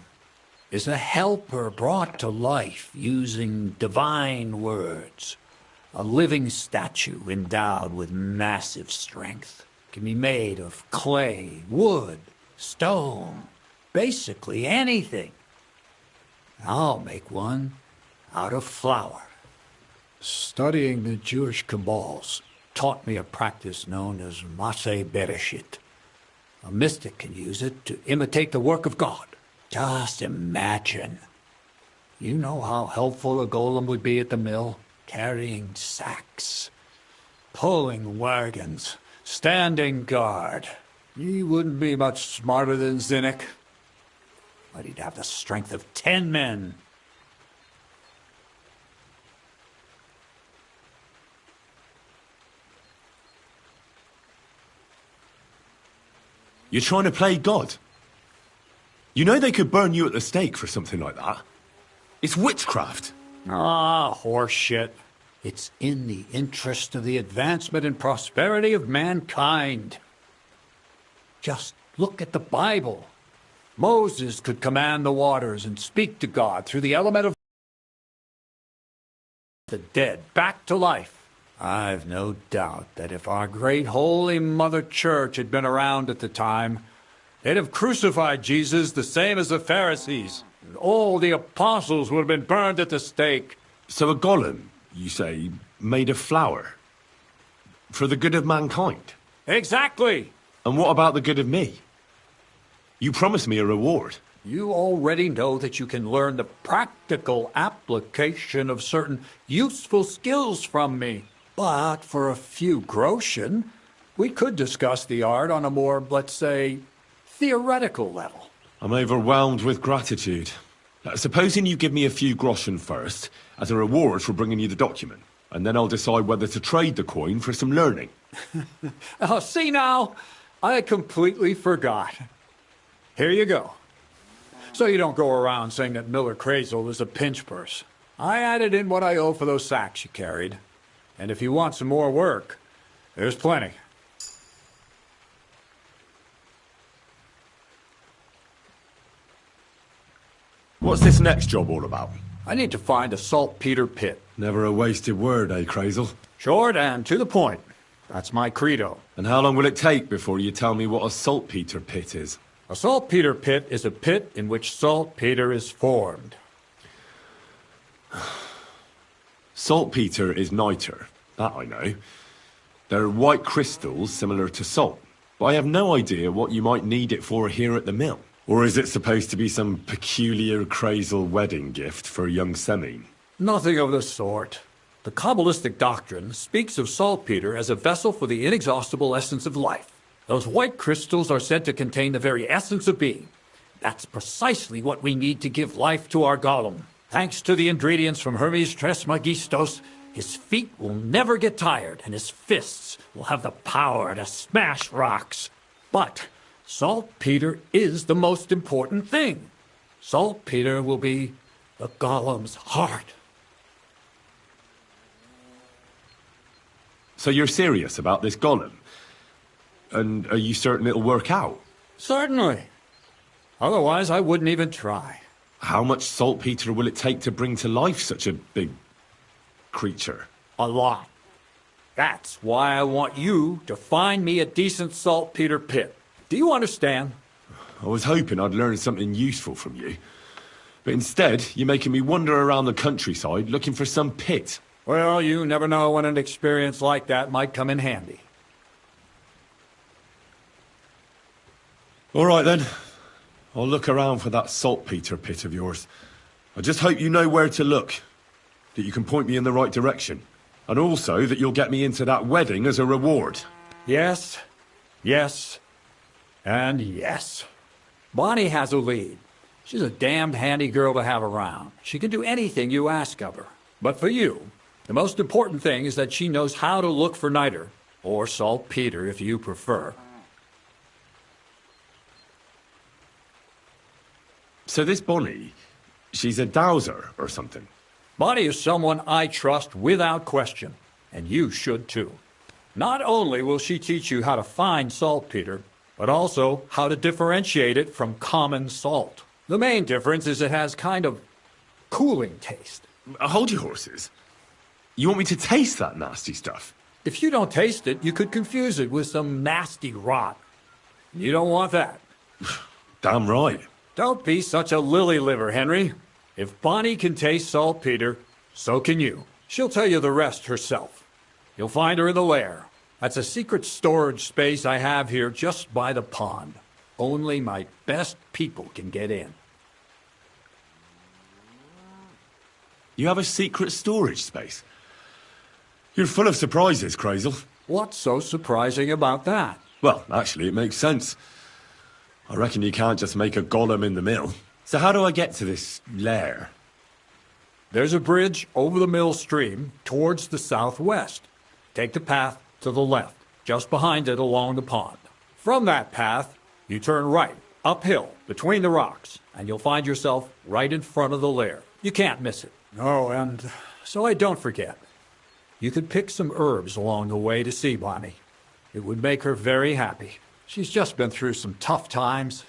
is a helper brought to life using divine words. A living statue endowed with massive strength. Can be made of clay, wood, stone, basically anything. I'll make one out of flour. Studying the Jewish Kabbals taught me a practice known as Maseh Bereshit. A mystic can use it to imitate the work of God. Just imagine. You know how helpful a golem would be at the mill? Carrying sacks, pulling wagons, standing guard. He wouldn't be much smarter than Zinnik, but he'd have the strength of 10 men. You're trying to play God? You know they could burn you at the stake for something like that. It's witchcraft. Ah, horseshit. It's in the interest of the advancement and prosperity of mankind. Just look at the Bible. Moses could command the waters and speak to God through the element of the dead back to life. I've no doubt that if our great holy Mother Church had been around at the time, they'd have crucified Jesus the same as the Pharisees. And all the apostles would have been burned at the stake. So a golem, you say, made of flour? For the good of mankind? Exactly. And what about the good of me? You promised me a reward. You already know that you can learn the practical application of certain useful skills from me. But for a few groschen, we could discuss the art on a more, let's say, theoretical level. I'm overwhelmed with gratitude. Supposing you give me a few groschen first, as a reward for bringing you the document, and then I'll decide whether to trade the coin for some learning. Oh, see now, I completely forgot. Here you go. So you don't go around saying that Miller Crazel is a pinch purse. I added in what I owe for those sacks you carried. And if you want some more work, there's plenty. What's this next job all about? I need to find a saltpeter pit. Never a wasted word, eh, Crazel? Short and to the point. That's my credo. And how long will it take before you tell me what a saltpeter pit is? A saltpeter pit is a pit in which saltpeter is formed. Saltpeter is niter, that I know. They're white crystals similar to salt, but I have no idea what you might need it for here at the mill. Or is it supposed to be some peculiar Crazel wedding gift for young Semine? Nothing of the sort. The Kabbalistic doctrine speaks of saltpeter as a vessel for the inexhaustible essence of life. Those white crystals are said to contain the very essence of being. That's precisely what we need to give life to our golem. Thanks to the ingredients from Hermes Trismegistos, his feet will never get tired, and his fists will have the power to smash rocks. But saltpeter is the most important thing. Saltpeter will be the golem's heart. So you're serious about this golem? And are you certain it'll work out? Certainly. Otherwise, I wouldn't even try. How much saltpeter will it take to bring to life such a big creature? A lot. That's why I want you to find me a decent saltpeter pit. Do you understand? I was hoping I'd learn something useful from you. But instead, you're making me wander around the countryside looking for some pit. Well, you never know when an experience like that might come in handy. All right, then. I'll look around for that saltpeter pit of yours. I just hope you know where to look, that you can point me in the right direction, and also that you'll get me into that wedding as a reward. Yes, yes, and yes. Bonnie has a lead. She's a damned handy girl to have around. She can do anything you ask of her. But for you, the most important thing is that she knows how to look for niter, or saltpeter if you prefer. So this Bonnie, she's a dowser or something? Bonnie is someone I trust without question, and you should too. Not only will she teach you how to find saltpeter, but also how to differentiate it from common salt. The main difference is it has kind of cooling taste. Hold your horses. You want me to taste that nasty stuff? If you don't taste it, you could confuse it with some nasty rot. You don't want that. Damn right. Don't be such a lily-liver, Henry. If Bonnie can taste saltpeter, so can you. She'll tell you the rest herself. You'll find her in the lair. That's a secret storage space I have here just by the pond. Only my best people can get in. You have a secret storage space? You're full of surprises, Crazel. What's so surprising about that? Well, actually, it makes sense. I reckon you can't just make a golem in the mill. So how do I get to this lair? There's a bridge over the mill stream towards the southwest. Take the path to the left, just behind it along the pond. From that path, you turn right, uphill, between the rocks, and you'll find yourself right in front of the lair. You can't miss it. Oh, and so I don't forget, you could pick some herbs along the way to see Bonnie. It would make her very happy. She's just been through some tough times.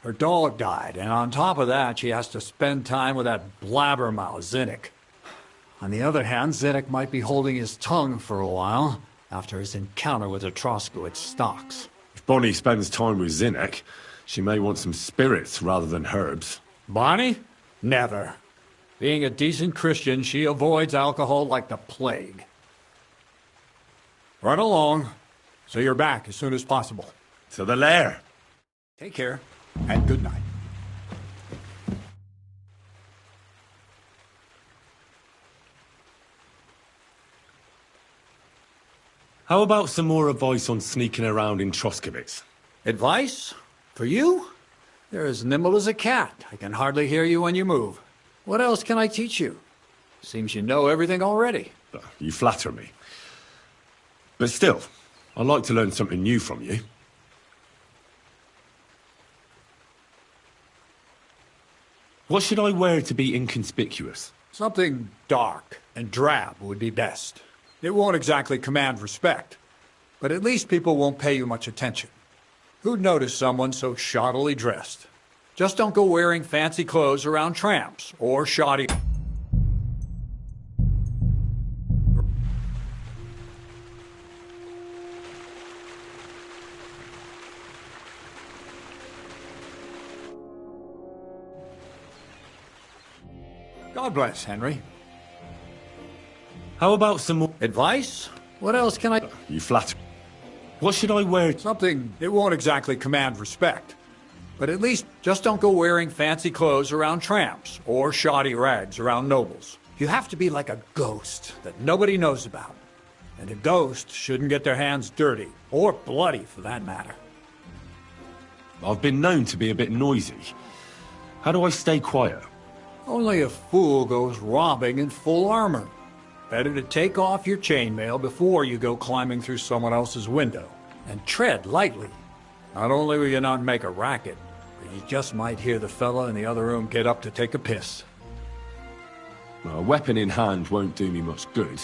Her dog died, and on top of that, she has to spend time with that blabbermouth, Zinnik. On the other hand, Zinnik might be holding his tongue for a while after his encounter with the Troskowitz stocks. If Bonnie spends time with Zinnik, she may want some spirits rather than herbs. Bonnie? Never. Being a decent Christian, she avoids alcohol like the plague. Run along, so you're back as soon as possible. To the lair. Take care, and good night. How about some more advice on sneaking around in Troskowitz? Advice? For you? You're as nimble as a cat. I can hardly hear you when you move. What else can I teach you? Seems you know everything already. You flatter me. But still, I'd like to learn something new from you. What should I wear to be inconspicuous? Something dark and drab would be best. It won't exactly command respect, but at least people won't pay you much attention. Who'd notice someone so shoddily dressed? Just don't go wearing fancy clothes around tramps or shoddy... God bless, Henry. How about some more... Advice? What else can I... You flatter. What should I wear? Something it won't exactly command respect. But at least just don't go wearing fancy clothes around tramps or shoddy rags around nobles. You have to be like a ghost that nobody knows about. And a ghost shouldn't get their hands dirty, or bloody for that matter. I've been known to be a bit noisy. How do I stay quiet? Only a fool goes robbing in full armor. Better to take off your chainmail before you go climbing through someone else's window. And tread lightly. Not only will you not make a racket, but you just might hear the fella in the other room get up to take a piss. Well, a weapon in hand won't do me much good,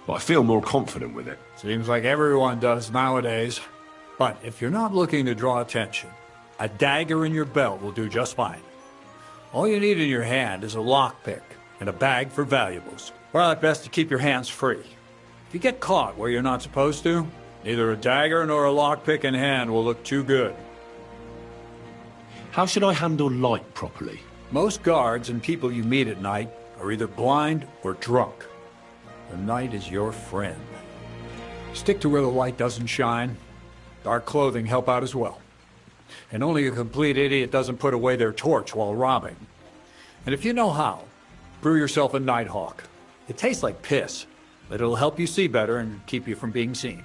but I feel more confident with it. Seems like everyone does nowadays. But if you're not looking to draw attention, a dagger in your belt will do just fine. All you need in your hand is a lockpick and a bag for valuables. Well, it's best to keep your hands free. If you get caught where you're not supposed to, neither a dagger nor a lockpick in hand will look too good. How should I handle light properly? Most guards and people you meet at night are either blind or drunk. The night is your friend. Stick to where the light doesn't shine. Dark clothing help out as well. And only a complete idiot doesn't put away their torch while robbing. And if you know how, brew yourself a Nighthawk. It tastes like piss, but it'll help you see better and keep you from being seen.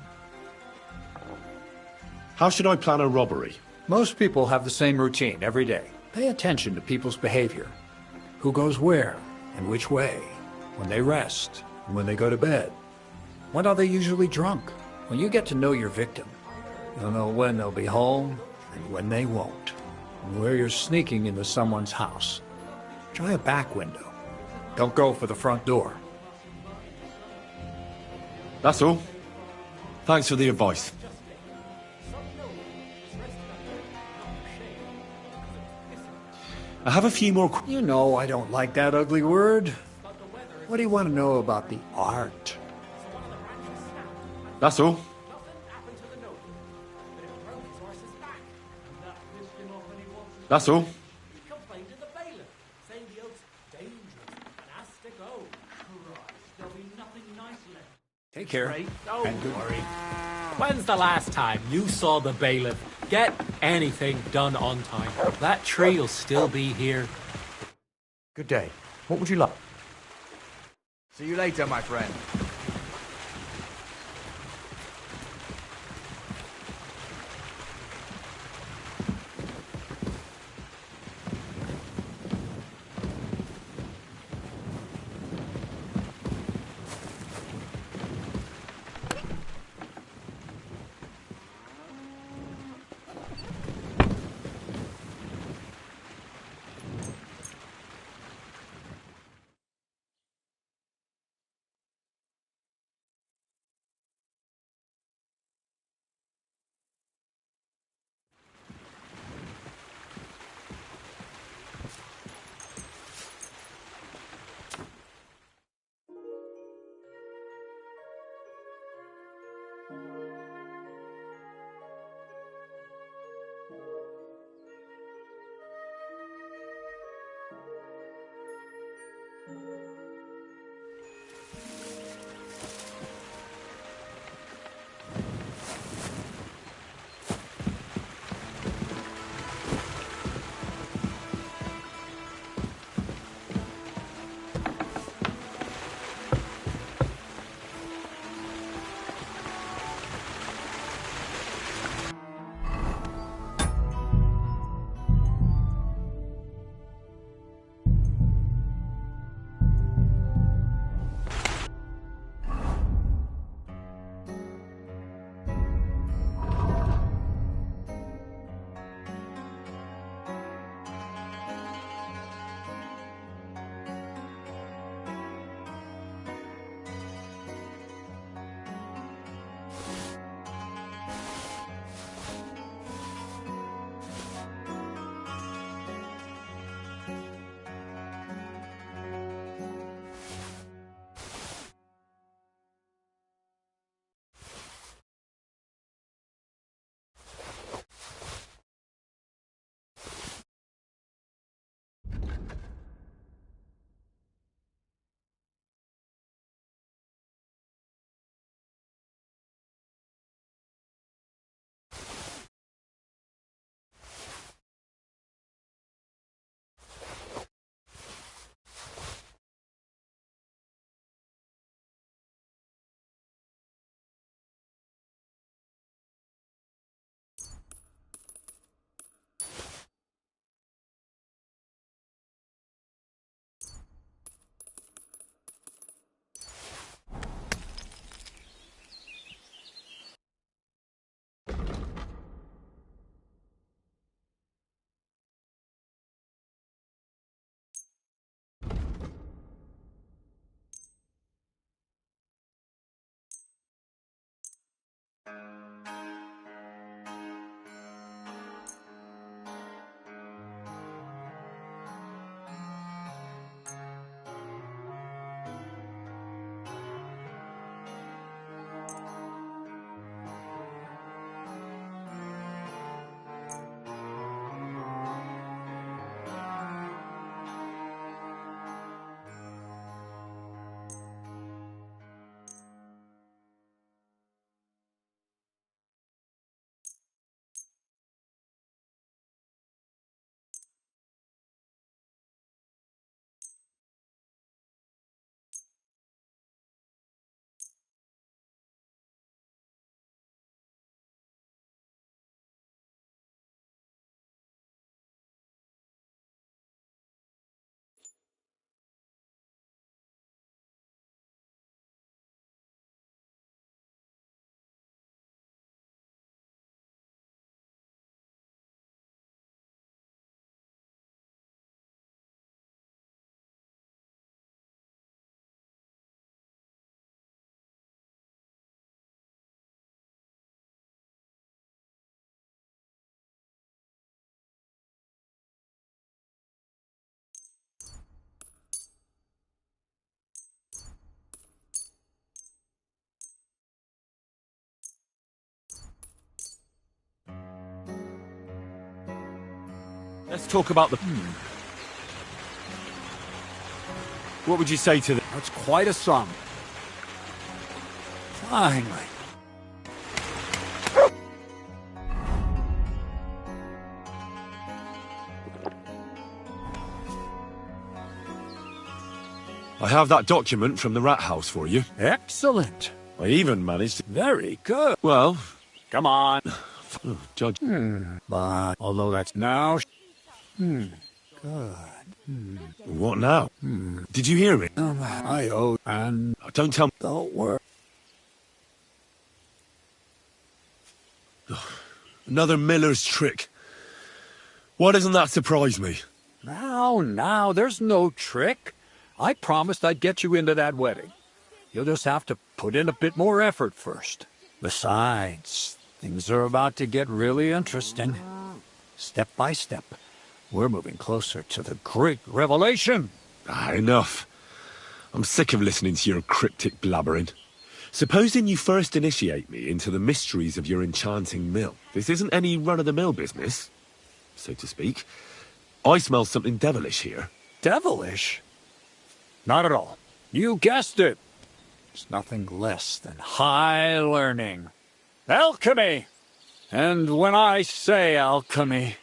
How should I plan a robbery? Most people have the same routine every day. Pay attention to people's behavior. Who goes where and which way, when they rest and when they go to bed. When are they usually drunk? When you get to know your victim, you'll know when they'll be home and when they won't, and where you're sneaking into someone's house. Try a back window. Don't go for the front door. That's all. Thanks for the advice. I have a few more... You know I don't like that ugly word. What do you want to know about the art? That's all. That's all. Take care. Don't worry. When's the last time you saw the bailiff get anything done on time? That tree will still be here. Good day. What would you like? See you later, my friend. Let's talk about the... What would you say to the... That's quite a sum. Finally. I have that document from the rat house for you. Excellent. I even managed to... Very good. Well... Come on. Oh, Judge... But, although that's now... Good. What now? Did you hear me? I owe... And... Don't tell me... Don't worry. Another miller's trick. Why doesn't that surprise me? Now, there's no trick. I promised I'd get you into that wedding. You'll just have to put in a bit more effort first. Besides, things are about to get really interesting. Step by step, we're moving closer to the great revelation. Enough. I'm sick of listening to your cryptic blabbering. Supposing you first initiate me into the mysteries of your enchanting mill. This isn't any run-of-the-mill business, so to speak. I smell something devilish here. Devilish? Not at all. You guessed it. It's nothing less than high learning. Alchemy! And when I say alchemy,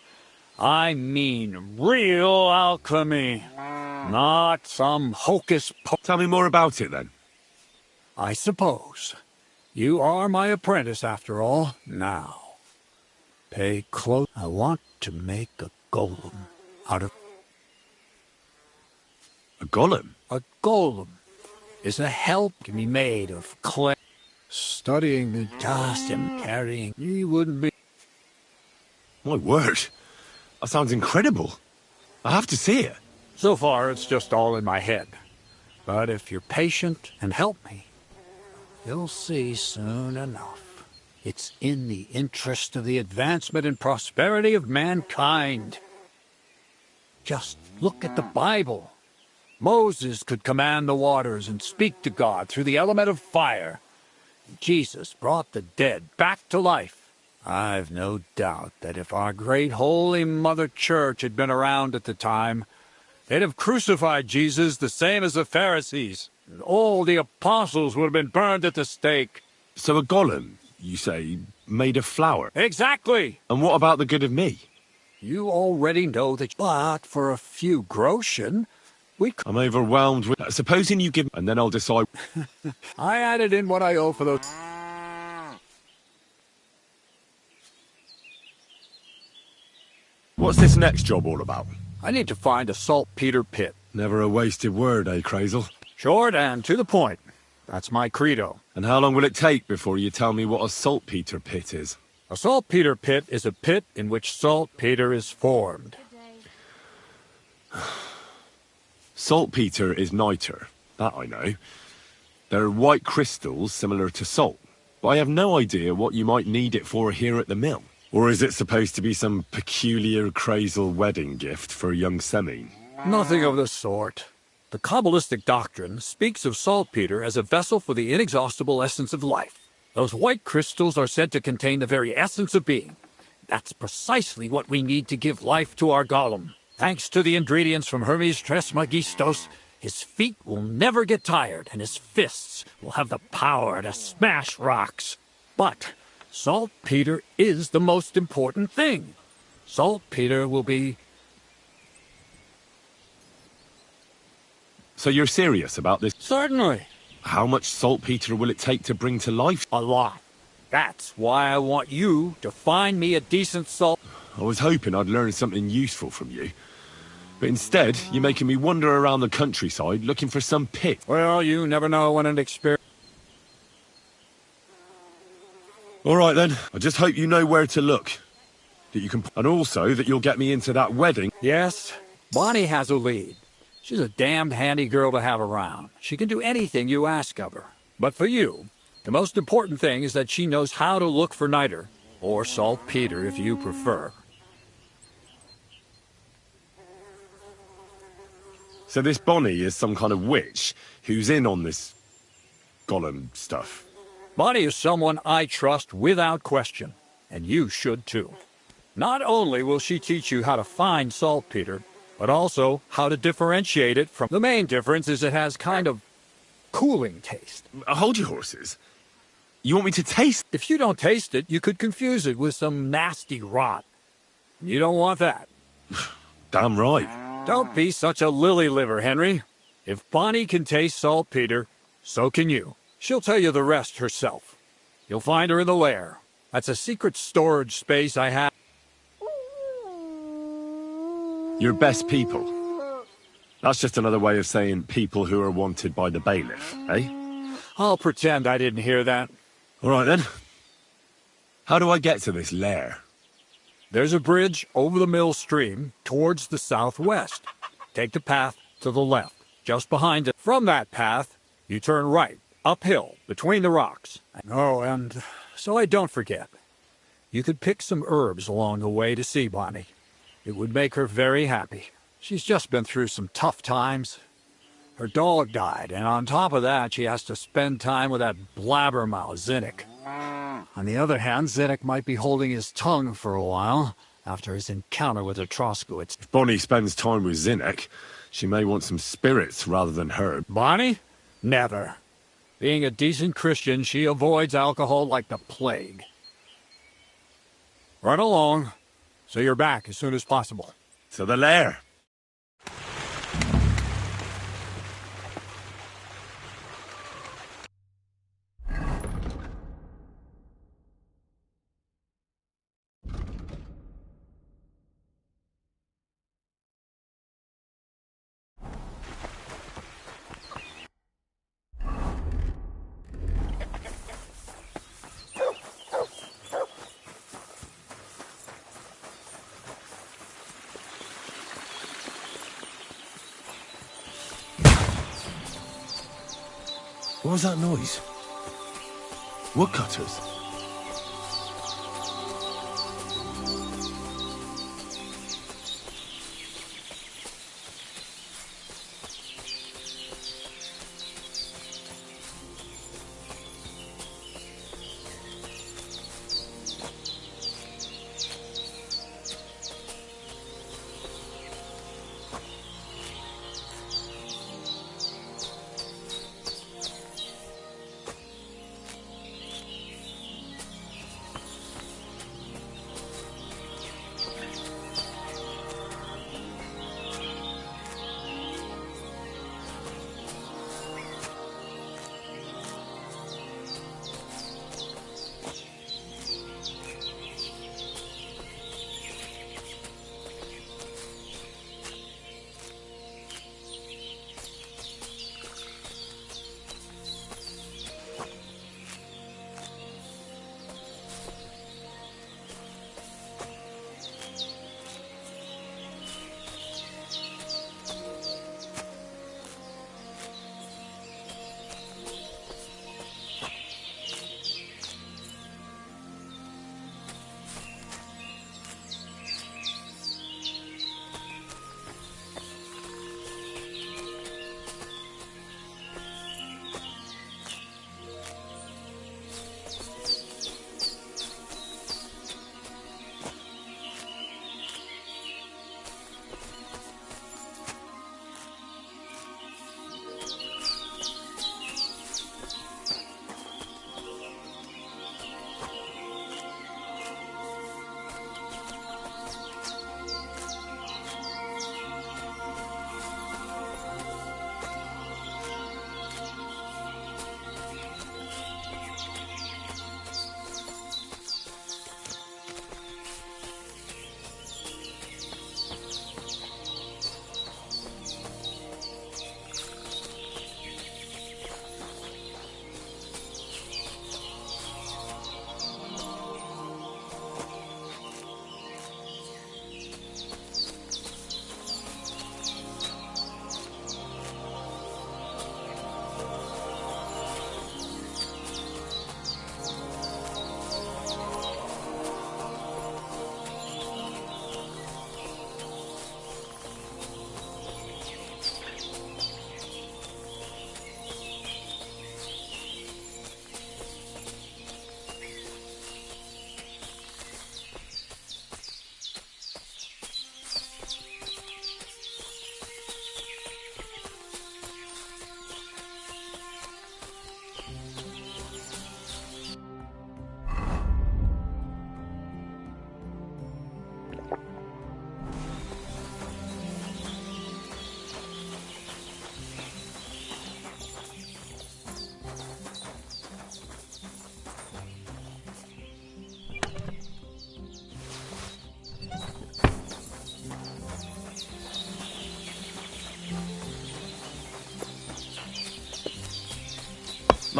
I mean real alchemy. Not some hocus-pocus. Tell me more about it, then. I suppose. You are my apprentice, after all. Now, pay close. I want to make a golem out of... A golem? A golem is a help can be made of clay. Studying the dust and carrying, you wouldn't be... My word. That sounds incredible. I have to see it. So far, it's just all in my head. But if you're patient and help me, you'll see soon enough. It's in the interest of the advancement and prosperity of mankind. Just look at the Bible. Moses could command the waters and speak to God through the element of fire. Jesus brought the dead back to life. I've no doubt that if our great Holy Mother Church had been around at the time, they'd have crucified Jesus the same as the Pharisees. And all the apostles would have been burned at the stake. So a golem, you say, made of flour? Exactly! And what about the good of me? You already know that, but for a few groschen, I'm overwhelmed with... Supposing you give... And then I'll decide... I added in what I owe for those... What's this next job all about? I need to find a saltpeter pit. Never a wasted word, eh, Crazel? Short and to the point. That's my credo. And how long will it take before you tell me what a saltpeter pit is? A saltpeter pit is a pit in which saltpeter is formed. Saltpeter is niter, that I know. They're white crystals similar to salt, but I have no idea what you might need it for here at the mill. Or is it supposed to be some peculiar Crazel wedding gift for young Semine? Nothing of the sort. The Kabbalistic doctrine speaks of saltpeter as a vessel for the inexhaustible essence of life. Those white crystals are said to contain the very essence of being. That's precisely what we need to give life to our golem. Thanks to the ingredients from Hermes Trismegistos, his feet will never get tired, and his fists will have the power to smash rocks. But saltpeter is the most important thing. Saltpeter will be... So you're serious about this? Certainly. How much saltpeter will it take to bring to life? A lot. That's why I want you to find me a decent salt... I was hoping I'd learn something useful from you. But instead, you're making me wander around the countryside looking for some pit. Well, you never know when an experience... All right, then. I just hope you know where to look. That you can... And also that you'll get me into that wedding. Yes. Bonnie has a lead. She's a damned handy girl to have around. She can do anything you ask of her. But for you, the most important thing is that she knows how to look for niter, or saltpeter if you prefer. So this Bonnie is some kind of witch who's in on this golem stuff. Bonnie is someone I trust without question, and you should too. Not only will she teach you how to find saltpeter, but also how to differentiate it from... The main difference is it has kind of cooling taste. Hold your horses. You want me to taste? If you don't taste it, you could confuse it with some nasty rot. You don't want that. Damn right. Don't be such a lily liver, Henry. If Bonnie can taste saltpeter, so can you. She'll tell you the rest herself. You'll find her in the lair. That's a secret storage space I have. Your best people. That's just another way of saying people who are wanted by the bailiff, eh? I'll pretend I didn't hear that. All right, then. How do I get to this lair? There's a bridge over the mill stream towards the southwest. Take the path to the left, just behind it. From that path, you turn right, uphill, between the rocks. Oh, and so I don't forget, you could pick some herbs along the way to see Bonnie. It would make her very happy. She's just been through some tough times. Her dog died, and on top of that, she has to spend time with that blabbermouth, Zinnik. On the other hand, Zinnik might be holding his tongue for a while after his encounter with Otroskowitz. If Bonnie spends time with Zinnik, she may want some spirits rather than herb. Bonnie? Never. Being a decent Christian, she avoids alcohol like the plague. Run along, so you're back as soon as possible. To the lair. What was that noise? Woodcutters?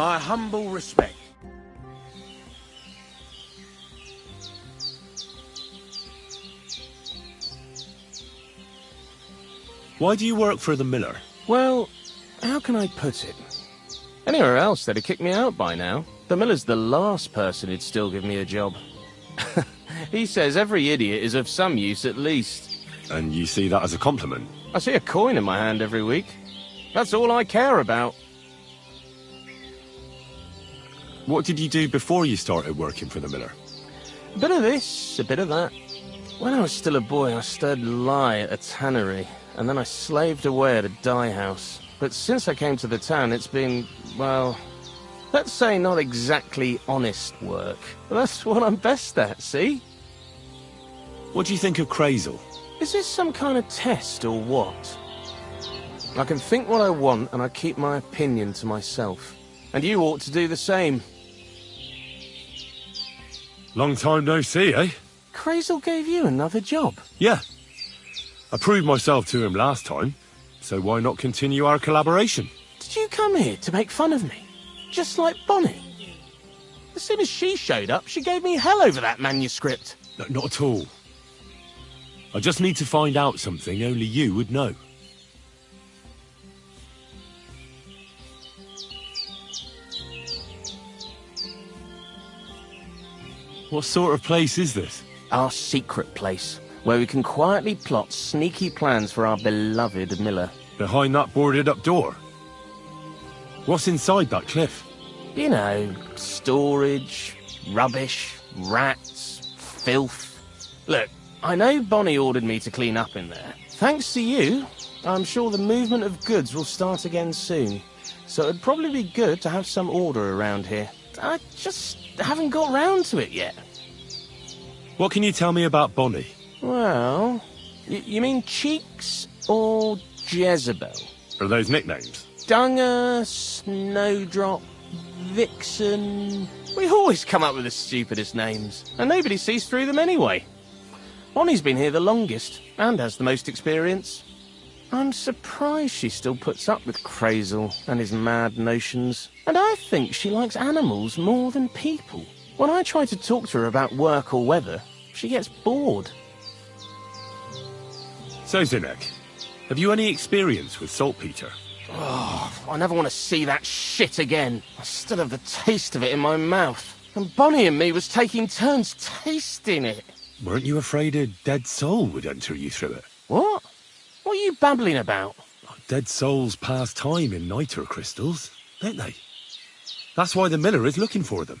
My humble respect. Why do you work for the miller? Well, how can I put it? Anywhere else, they'd have kicked me out by now. The miller's the last person who'd still give me a job. He says every idiot is of some use at least. And you see that as a compliment? I see a coin in my hand every week. That's all I care about. What did you do before you started working for the miller? A bit of this, a bit of that. When I was still a boy, I studied lie at a tannery, and then I slaved away at a dye house. But since I came to the town, it's been, well, let's say not exactly honest work. But that's what I'm best at, see? What do you think of Crazel? Is this some kind of test or what? I can think what I want, and I keep my opinion to myself. And you ought to do the same. Long time no see, eh? Crazel gave you another job? Yeah. I proved myself to him last time, so why not continue our collaboration? Did you come here to make fun of me? Just like Bonnie? As soon as she showed up, she gave me hell over that manuscript. No, not at all. I just need to find out something only you would know. What sort of place is this? Our secret place, where we can quietly plot sneaky plans for our beloved miller. Behind that boarded-up door? What's inside that cliff? You know, storage, rubbish, rats, filth. Look, I know Bonnie ordered me to clean up in there. Thanks to you, I'm sure the movement of goods will start again soon. So it'd probably be good to have some order around here. I just haven't got round to it yet. What can you tell me about Bonnie? Well, you mean Cheeks or Jezebel? Are those nicknames? Dunger, Snowdrop, Vixen... We always come up with the stupidest names, and nobody sees through them anyway. Bonnie's been here the longest, and has the most experience. I'm surprised she still puts up with Crazel and his mad notions. And I think she likes animals more than people. When I try to talk to her about work or weather, she gets bored. So, Zinek, have you any experience with saltpeter? Oh, I never want to see that shit again. I still have the taste of it in my mouth. And Bonnie and me was taking turns tasting it. Weren't you afraid a dead soul would enter you through it? What? What are you babbling about? Dead souls pass time in niter crystals, don't they? That's why the miller is looking for them.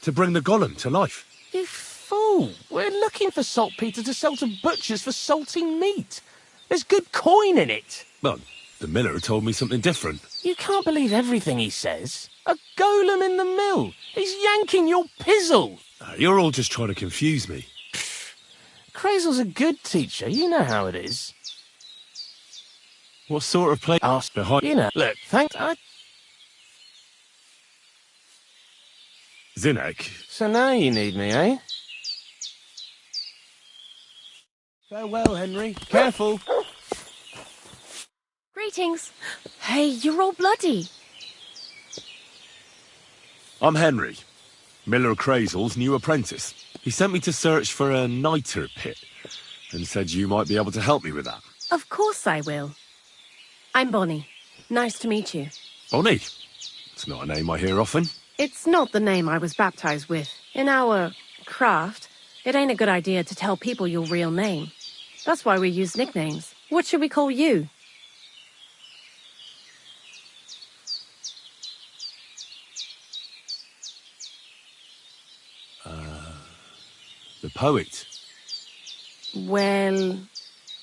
To bring the golem to life. You fool! We're looking for saltpeter to sell to butchers for salting meat. There's good coin in it. Well, the miller told me something different. You can't believe everything he says. A golem in the mill. He's yanking your pizzle. You're all just trying to confuse me. Crazel's a good teacher. You know how it is. What sort of place? Ask behind. You know. Look, thanks. Zinek. So now you need me, eh? Farewell, Henry. Careful. Greetings. Hey, you're all bloody. I'm Henry, Miller Crazel's new apprentice. He sent me to search for a niter pit and said you might be able to help me with that. Of course I will. I'm Bonnie. Nice to meet you. Bonnie? It's not a name I hear often. It's not the name I was baptized with. In our craft, it ain't a good idea to tell people your real name. That's why we use nicknames. What should we call you? The poet. Well,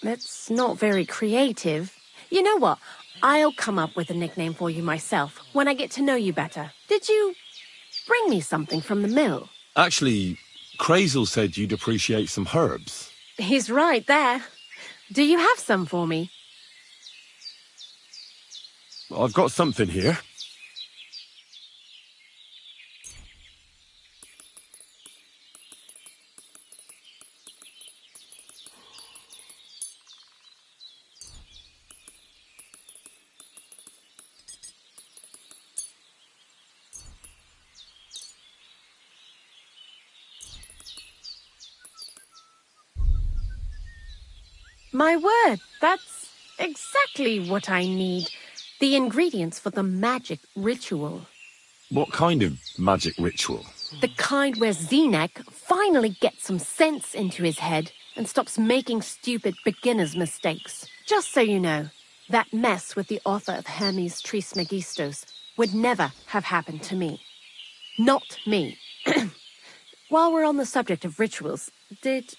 that's not very creative. You know what? I'll come up with a nickname for you myself when I get to know you better. Did you bring me something from the mill? Actually, Crazel said you'd appreciate some herbs. He's right there. Do you have some for me? I've got something here. My word, that's exactly what I need. The ingredients for the magic ritual. What kind of magic ritual? The kind where Zenek finally gets some sense into his head and stops making stupid beginner's mistakes. Just so you know, that mess with the author of Hermes Trismegistos would never have happened to me. Not me. While we're on the subject of rituals, did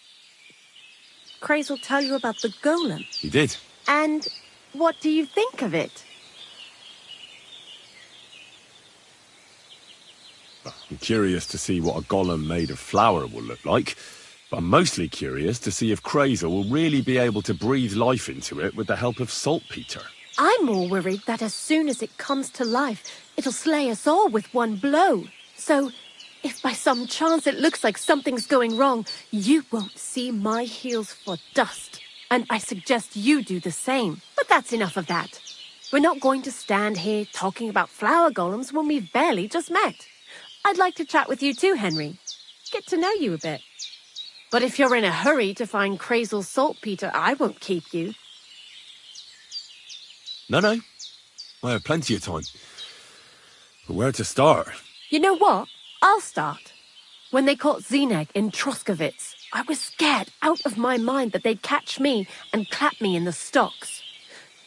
Crazel tell you about the golem? He did. And what do you think of it? I'm curious to see what a golem made of flour will look like, but I'm mostly curious to see if Crazel will really be able to breathe life into it with the help of saltpeter. I'm more worried that as soon as it comes to life, it'll slay us all with one blow. So, if by some chance it looks like something's going wrong, you won't see my heels for dust. And I suggest you do the same. But that's enough of that. We're not going to stand here talking about flower golems when we've barely just met. I'd like to chat with you too, Henry. Get to know you a bit. But if you're in a hurry to find Crazel's saltpeter, I won't keep you. No. I have plenty of time. But where to start? You know what? I'll start. When they caught Zenek in Troskovitz, I was scared out of my mind that they'd catch me and clap me in the stocks.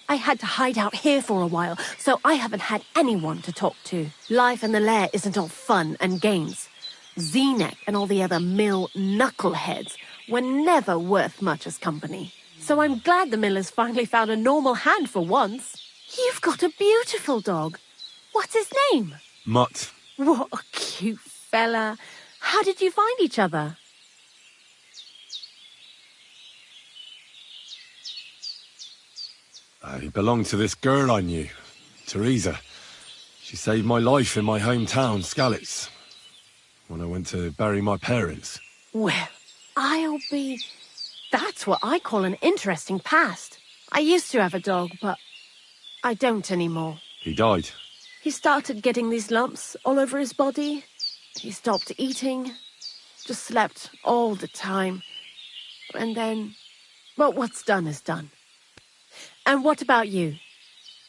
I had to hide out here for a while, so I haven't had anyone to talk to. Life in the lair isn't all fun and games. Zenek and all the other mill knuckleheads were never worth much as company. So I'm glad the miller's finally found a normal hand for once. You've got a beautiful dog. What's his name? Mutt. What a cute fella. How did you find each other? He belonged to this girl I knew, Teresa. She saved my life in my hometown, Skalitz, when I went to bury my parents. Well, that's what I call an interesting past. I used to have a dog, but I don't anymore. He died. He started getting these lumps all over his body. He stopped eating, just slept all the time. And then, well, what's done is done. And what about you?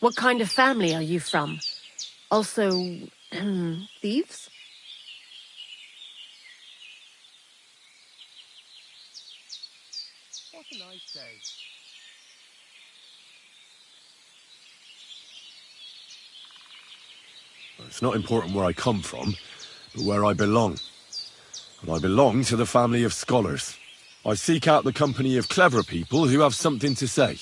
What kind of family are you from? Also, thieves? What a nice day. It's not important where I come from, but where I belong. And I belong to the family of scholars. I seek out the company of clever people who have something to say.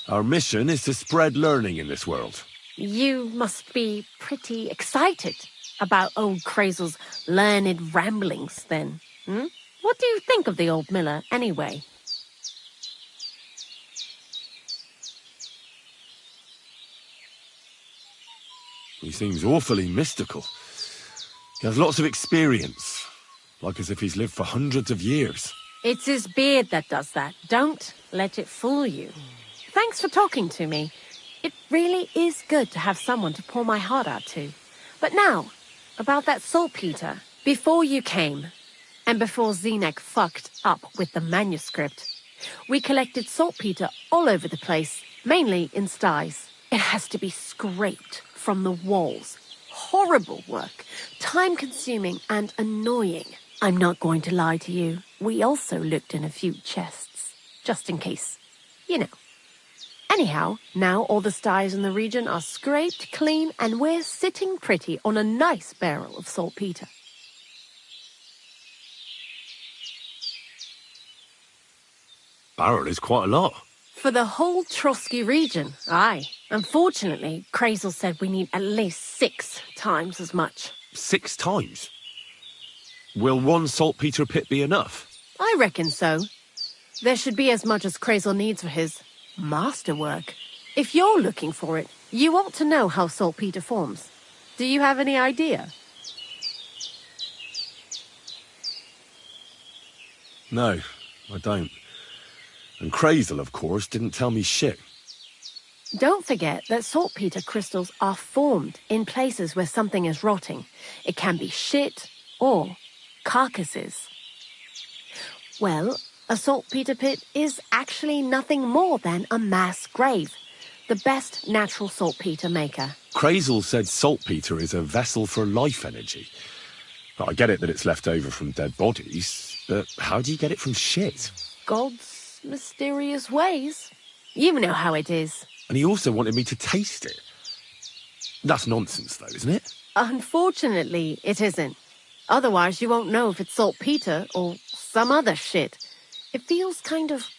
Our mission is to spread learning in this world. You must be pretty excited about old Crazel's learned ramblings, then. What do you think of the old miller, anyway? He seems awfully mystical. He has lots of experience, like as if he's lived for hundreds of years. It's his beard that does that. Don't let it fool you. Thanks for talking to me. It really is good to have someone to pour my heart out to. But now, about that saltpeter. Before you came, and before Zenek fucked up with the manuscript, we collected saltpeter all over the place, mainly in sties. It has to be scraped from the walls. Horrible work, time-consuming and annoying. I'm not going to lie to you. We also looked in a few chests, just in case. You know. Anyhow, now all the sties in the region are scraped clean and we're sitting pretty on a nice barrel of saltpeter. Barrel is quite a lot. For the whole Trotsky region, aye. Unfortunately, Crazel said we need at least 6 times as much. 6 times? Will one saltpeter pit be enough? I reckon so. There should be as much as Crazel needs for his masterwork. If you're looking for it, you ought to know how saltpeter forms. Do you have any idea? No, I don't. And Crazel, of course, didn't tell me shit. Don't forget that saltpeter crystals are formed in places where something is rotting. It can be shit or carcasses. Well, A saltpeter pit is actually nothing more than a mass grave. The best natural saltpeter maker. Crazel said saltpeter is a vessel for life energy. But I get it that it's left over from dead bodies, but how do you get it from shit? God's mysterious ways. You know how it is. And he also wanted me to taste it. That's nonsense, though, isn't it? Unfortunately, it isn't. Otherwise, you won't know if it's saltpeter or some other shit. It feels kind of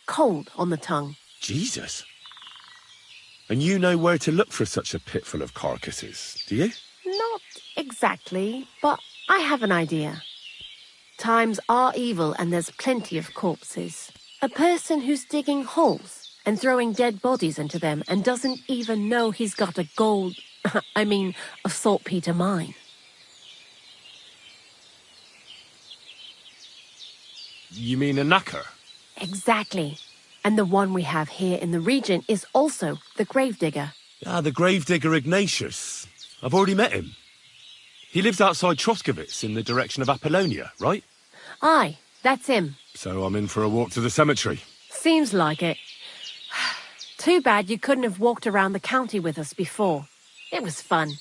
cold on the tongue. Jesus. And you know where to look for such a pit full of carcasses, do you? Not exactly, but I have an idea. Times are evil and there's plenty of corpses. A person who's digging holes and throwing dead bodies into them and doesn't even know he's got a a saltpeter mine. You mean a knacker? Exactly. And the one we have here in the region is also the gravedigger. Ah, the gravedigger Ignatius. I've already met him. He lives outside Troskovitz in the direction of Apollonia, right? Aye, that's him. So I'm in for a walk to the cemetery. Seems like it. Too bad you couldn't have walked around the county with us before. It was fun.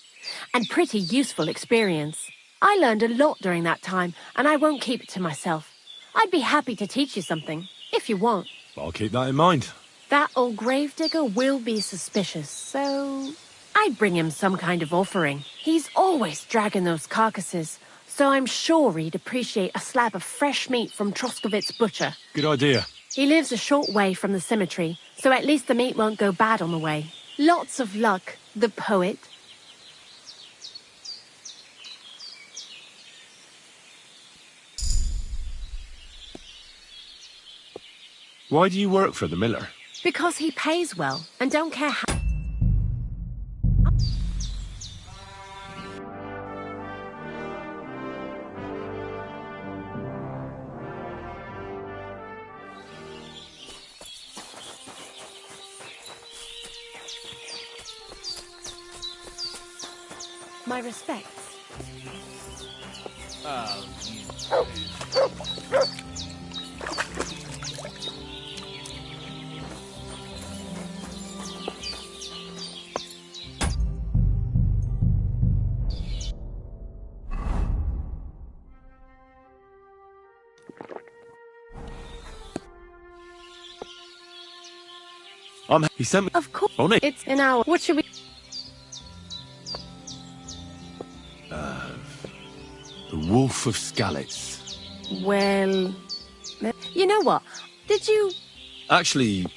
And pretty useful experience. I learned a lot during that time, and I won't keep it to myself. I'd be happy to teach you something, if you want. I'll keep that in mind. That old gravedigger will be suspicious, so I'd bring him some kind of offering. He's always dragging those carcasses, so I'm sure he'd appreciate a slab of fresh meat from Troskovitz butcher. Good idea. He lives a short way from the cemetery, so at least the meat won't go bad on the way. Lots of luck, the poet. Why do you work for the miller? Because he pays well, and don't care how... My respects. He sent me... Of course. On it. It's an hour. What should we... The Wolf of Skalitz. Well... You know what? Did you... Actually,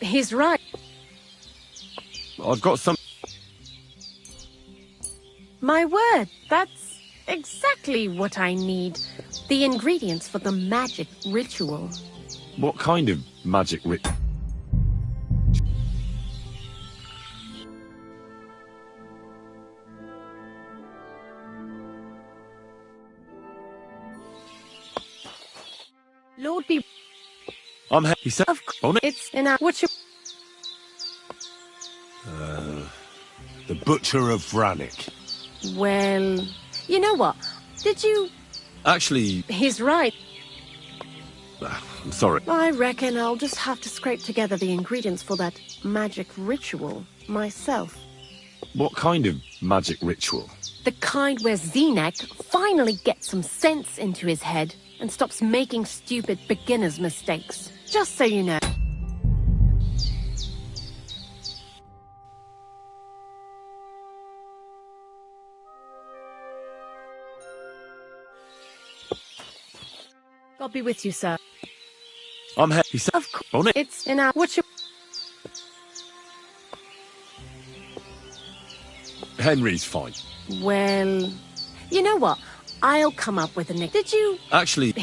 He's right. I've got some... My word, that's exactly what I need. The ingredients for the magic ritual. What kind of magic Lord be... He said... On it. It's in our... What should... The Butcher of Vranik. Well... You know what? Did you... Actually, He's right. I'm sorry. I reckon I'll just have to scrape together the ingredients for that magic ritual myself. What kind of magic ritual? The kind where Zenek finally gets some sense into his head and stops making stupid beginner's mistakes. Just so you know. God be with you, sir. He said... Of course. On it. It's in our... What should... Henry's fine. Well... You know what? I'll come up with a nick. Did you... Actually,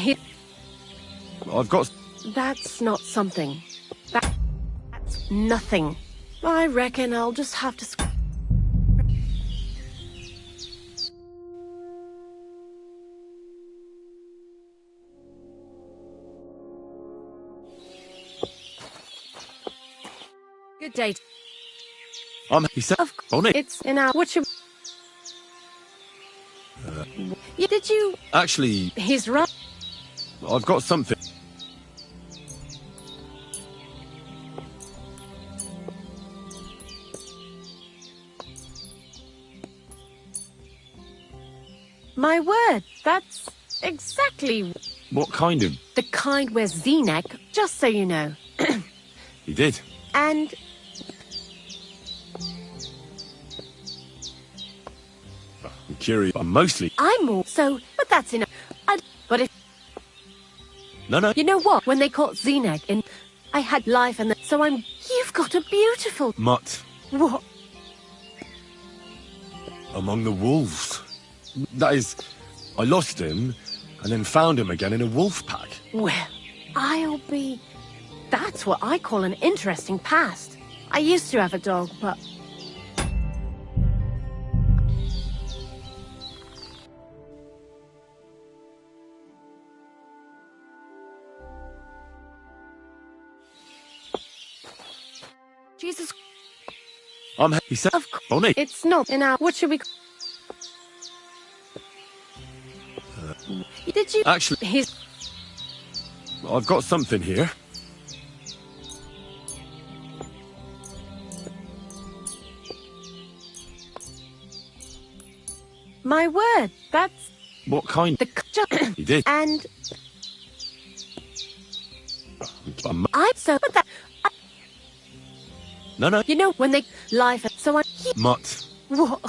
I've got... That's not something. That's nothing. I reckon I'll just have to... Good day. He said... On it. It's in our... What should... Did you... Actually, He's right. I've got something. My word, that's exactly What kind of... the kind where Zenek, just so you know. He did. And I'm curious. I'm mostly... I'm more so, but that's enough. But if... No. You know what? When they caught Zenek in... I had life and so I'm... You've got a beautiful... Mutt. What? Among the wolves. That is, I lost him and then found him again in a wolf pack. Well, I'll be... That's what I call an interesting past. I used to have a dog, but... Jesus... He said... Of course. Bonnie. It's not in our... What should we... Did you... Actually... I've got something here. My word, that's... What kind? He did. And... I'm so... But that... No. You know, when they... Life... So I... Mutt. What?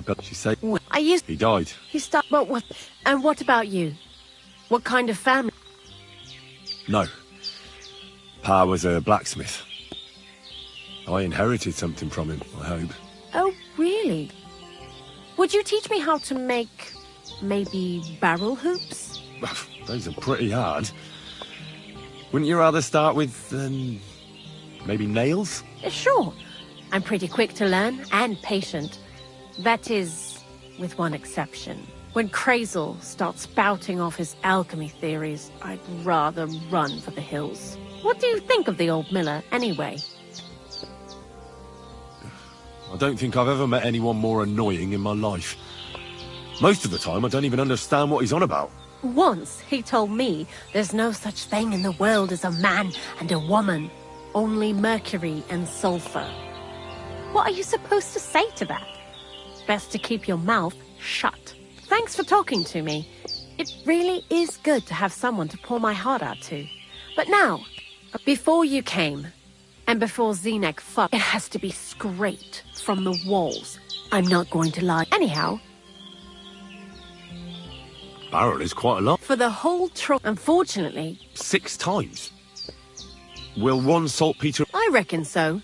But she said... I used... He died. He stopped... But what... And what about you? What kind of family? No. Pa was a blacksmith. I inherited something from him, I hope. Oh, really? Would you teach me how to make... maybe barrel hoops? Those are pretty hard. Wouldn't you rather start with, maybe nails? Sure. I'm pretty quick to learn and patient. That is, with one exception. When Crazel starts spouting off his alchemy theories, I'd rather run for the hills. What do you think of the old miller, anyway? I don't think I've ever met anyone more annoying in my life. Most of the time, I don't even understand what he's on about. Once he told me there's no such thing in the world as a man and a woman. Only mercury and sulfur. What are you supposed to say to that? Best to keep your mouth shut. Thanks for talking to me. It really is good to have someone to pour my heart out to. But now, before you came, and before Zenek fucked, it has to be scraped from the walls. I'm not going to lie. Anyhow... Barrel is quite a lot. For the whole unfortunately... 6 times. Will one saltpeter... I reckon so.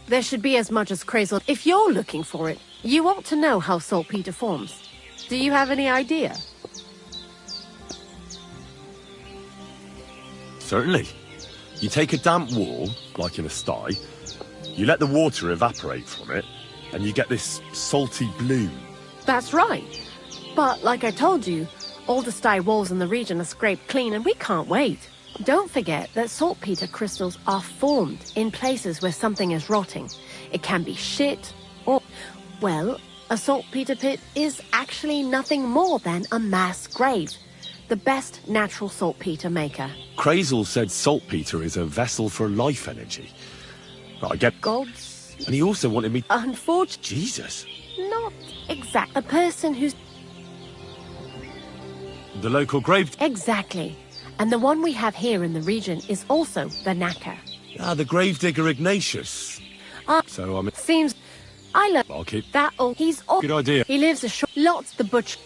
There should be as much as Crazel. If you're looking for it, you ought to know how saltpeter forms. Do you have any idea? Certainly. You take a damp wall, like in a sty, you let the water evaporate from it, and you get this salty bloom. That's right. But, like I told you, all the sty walls in the region are scraped clean and we can't wait. Don't forget that saltpeter crystals are formed in places where something is rotting. It can be shit or... Well, a saltpeter pit is actually nothing more than a mass grave. The best natural saltpeter maker. Crazel said saltpeter is a vessel for life energy. I get... Gods... And he also wanted me... Unfortunately... Jesus. Not exact. A person who's... The local grave... Exactly. And the one we have here in the region is also the knacker. Ah, the gravedigger Ignatius. So, I mean... Seems... I love... I'll keep... That all... He's all... Good idea. He lives a short... Lots the butcher...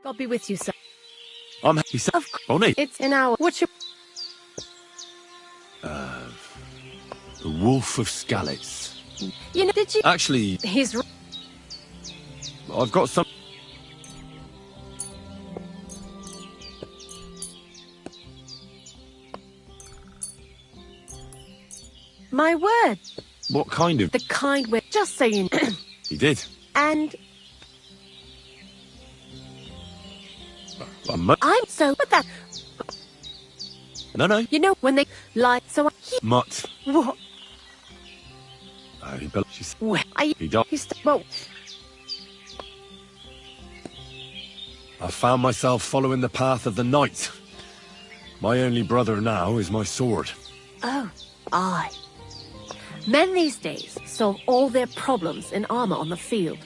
I'll be with you, sir. He said... Bonnie. It's in our... What's your... The Wolf of Skalitz. You know, did you... Actually... He's... I've got some... My word. What kind of... The kind where... Just so you know... He did. And... I'm so... But that... No. You know, when they... Lie... So... Mutt. What? She said... Well, He died. Well... I found myself following the path of the knight. My only brother now is my sword. Oh, aye. Men these days solve all their problems in armor on the field,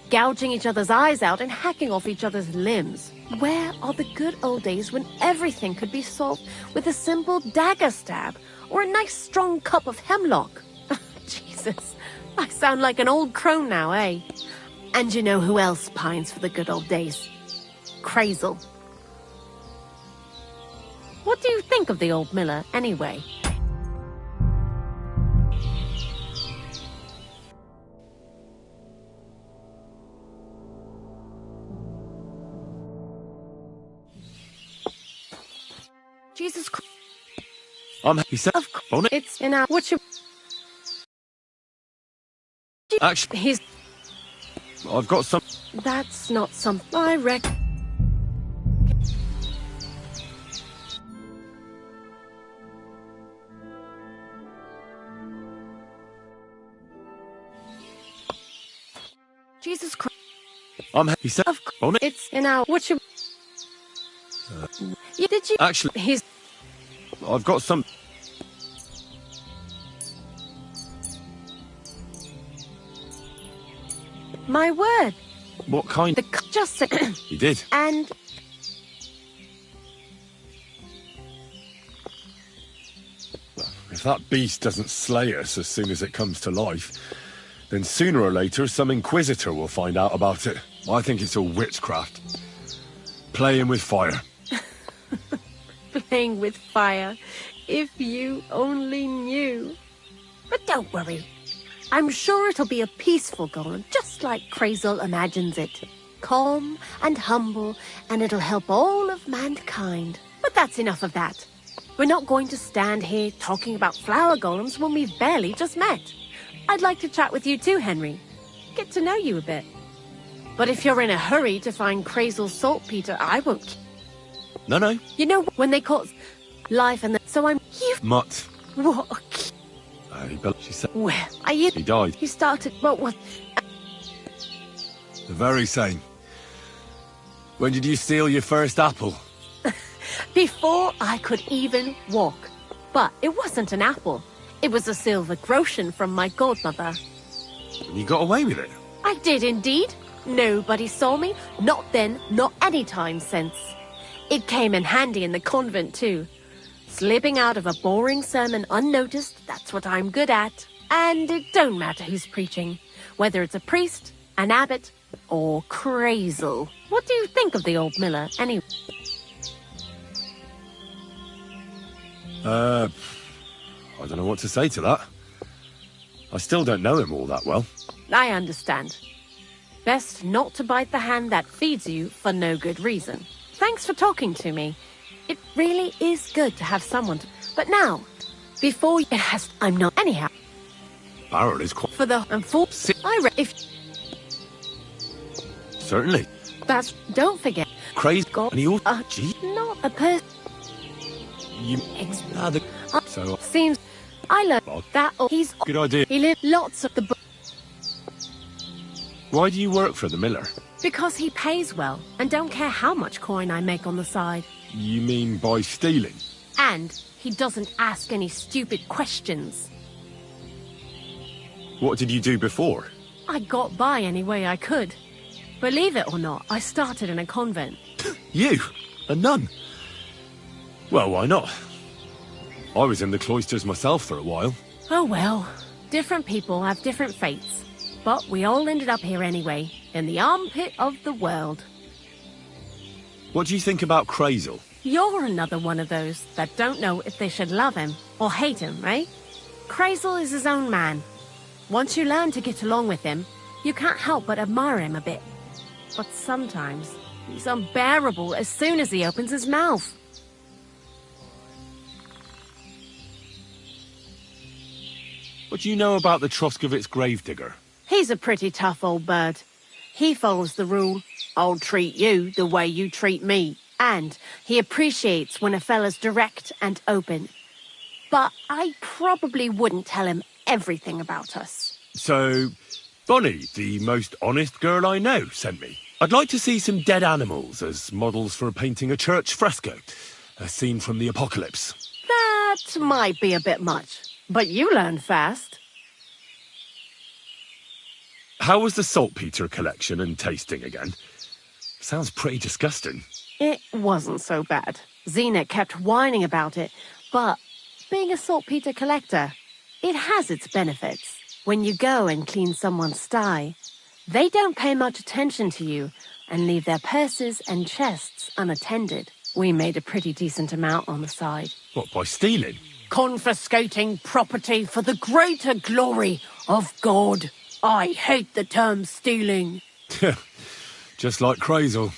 gouging each other's eyes out and hacking off each other's limbs. Where are the good old days when everything could be solved with a simple dagger stab or a nice strong cup of hemlock? Jesus, I sound like an old crone now, eh? And you know who else pines for the good old days? Crazel. What do you think of the old miller, anyway? Jesus Christ. He said, It's in our... What you... Actually, He's... I've got some... That's not something I reckon. Jesus Christ. He said, It's in our... What you... Did you... Actually, He's... I've got some... My word. What kind? Just a... He did. And... If that beast doesn't slay us as soon as it comes to life, then sooner or later some inquisitor will find out about it. I think it's all witchcraft. Playing with fire. Playing with fire. If you only knew. But don't worry. I'm sure it'll be a peaceful golem, just like Crazel imagines it. Calm and humble, and it'll help all of mankind. But that's enough of that. We're not going to stand here talking about flower golems when we've barely just met. I'd like to chat with you too, Henry. Get to know you a bit. But if you're in a hurry to find Crazel's saltpeter, I won't. No. You know, when they caught life and so I'm... You... Mutt. What? She said... Where are you? He died. He started... What? The very same. When did you steal your first apple? Before I could even walk. But it wasn't an apple. It was a silver groschen from my godmother. And you got away with it? I did indeed. Nobody saw me. Not then, not any time since. It came in handy in the convent too. Slipping out of a boring sermon unnoticed, that's what I'm good at. And it don't matter who's preaching. Whether it's a priest, an abbot, or Crazel. What do you think of the old miller, anyway? I don't know what to say to that. I still don't know him all that well. I understand. Best not to bite the hand that feeds you for no good reason. Thanks for talking to me. It really is good to have someone to... But now, before it has... I'm not... Anyhow. Barrel is quite... For the... And for... If... Certainly. That's... Don't forget... Crazy... God... And he also... Gee. Not a person... You... So... Seems... I learned that... Or he's... Good idea. He lived lots of the... Why do you work for the miller? Because he pays well, and don't care how much coin I make on the side. You mean by stealing? And he doesn't ask any stupid questions. What did you do before? I got by any way I could. Believe it or not, I started in a convent. You? A nun? Well, why not? I was in the cloisters myself for a while. Oh well, different people have different fates. But we all ended up here anyway, in the armpit of the world. What do you think about Crazel? You're another one of those that don't know if they should love him or hate him, right? Crazel is his own man. Once you learn to get along with him, you can't help but admire him a bit. But sometimes, he's unbearable as soon as he opens his mouth. What do you know about the Troskovitz gravedigger? He's a pretty tough old bird. He follows the rule, I'll treat you the way you treat me. And he appreciates when a fella's direct and open. But I probably wouldn't tell him everything about us. So, Bonnie, the most honest girl I know, sent me. I'd like to see some dead animals as models for painting a church fresco. A scene from the apocalypse. That might be a bit much, but you learn fast. How was the saltpeter collection and tasting again? Sounds pretty disgusting. It wasn't so bad. Xena kept whining about it, but being a saltpeter collector, it has its benefits. When you go and clean someone's sty, they don't pay much attention to you and leave their purses and chests unattended. We made a pretty decent amount on the side. What, by stealing? Confiscating property for the greater glory of God. I hate the term stealing. Just like Crazel.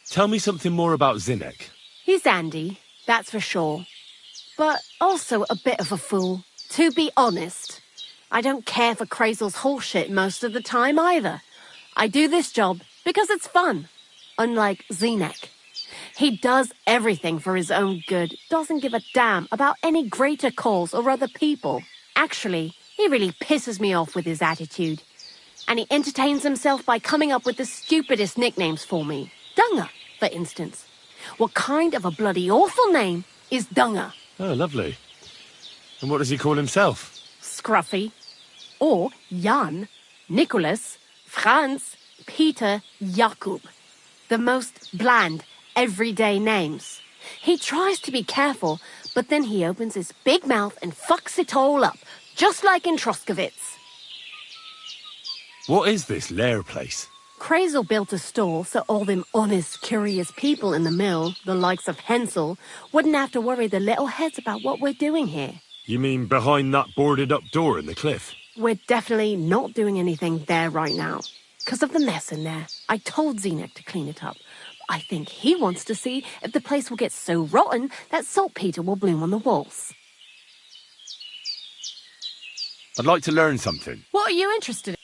Tell me something more about Zinnek. He's Andy, that's for sure. But also a bit of a fool. To be honest, I don't care for Crazel's horseshit most of the time either. I do this job because it's fun. Unlike Zinnek. He does everything for his own good, doesn't give a damn about any greater cause or other people. Actually, he really pisses me off with his attitude. And he entertains himself by coming up with the stupidest nicknames for me. Dunga, for instance. What kind of a bloody awful name is Dunga? Oh, lovely. And what does he call himself? Scruffy. Or Jan, Nicholas, Franz, Peter, Jakub. The most bland, everyday names. He tries to be careful, but then he opens his big mouth and fucks it all up, just like in Troskowitz. What is this lair place? Crazel built a store so all them honest, curious people in the mill, the likes of Hensel, wouldn't have to worry their little heads about what we're doing here. You mean behind that boarded-up door in the cliff? We're definitely not doing anything there right now. Because of the mess in there. I told Zinnek to clean it up. I think he wants to see if the place will get so rotten that saltpeter will bloom on the walls. I'd like to learn something. What are you interested in?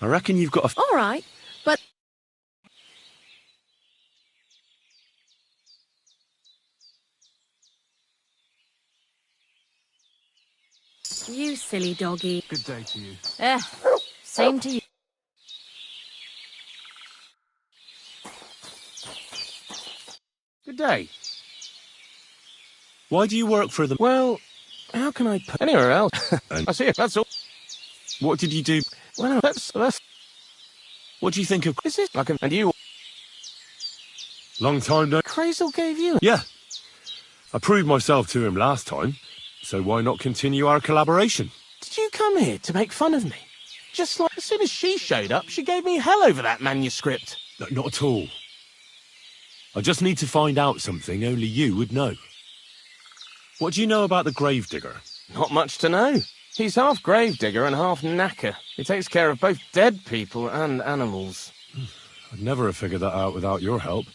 I reckon you've got a... All right, but... You silly doggy. Good day to you. Same to you. Good day. Why do you work for the... Well, how can I put... Anywhere else. I see it, that's all. What did you do? Well, that's... What do you think of... Is this... And you... Long time no... Crazel gave you... Yeah. I proved myself to him last time, so why not continue our collaboration? Did you come here to make fun of me? Just like as soon as she showed up, she gave me hell over that manuscript. No, not at all. I just need to find out something only you would know. What do you know about the gravedigger? Not much to know. He's half gravedigger and half knacker. He takes care of both dead people and animals. I'd never have figured that out without your help.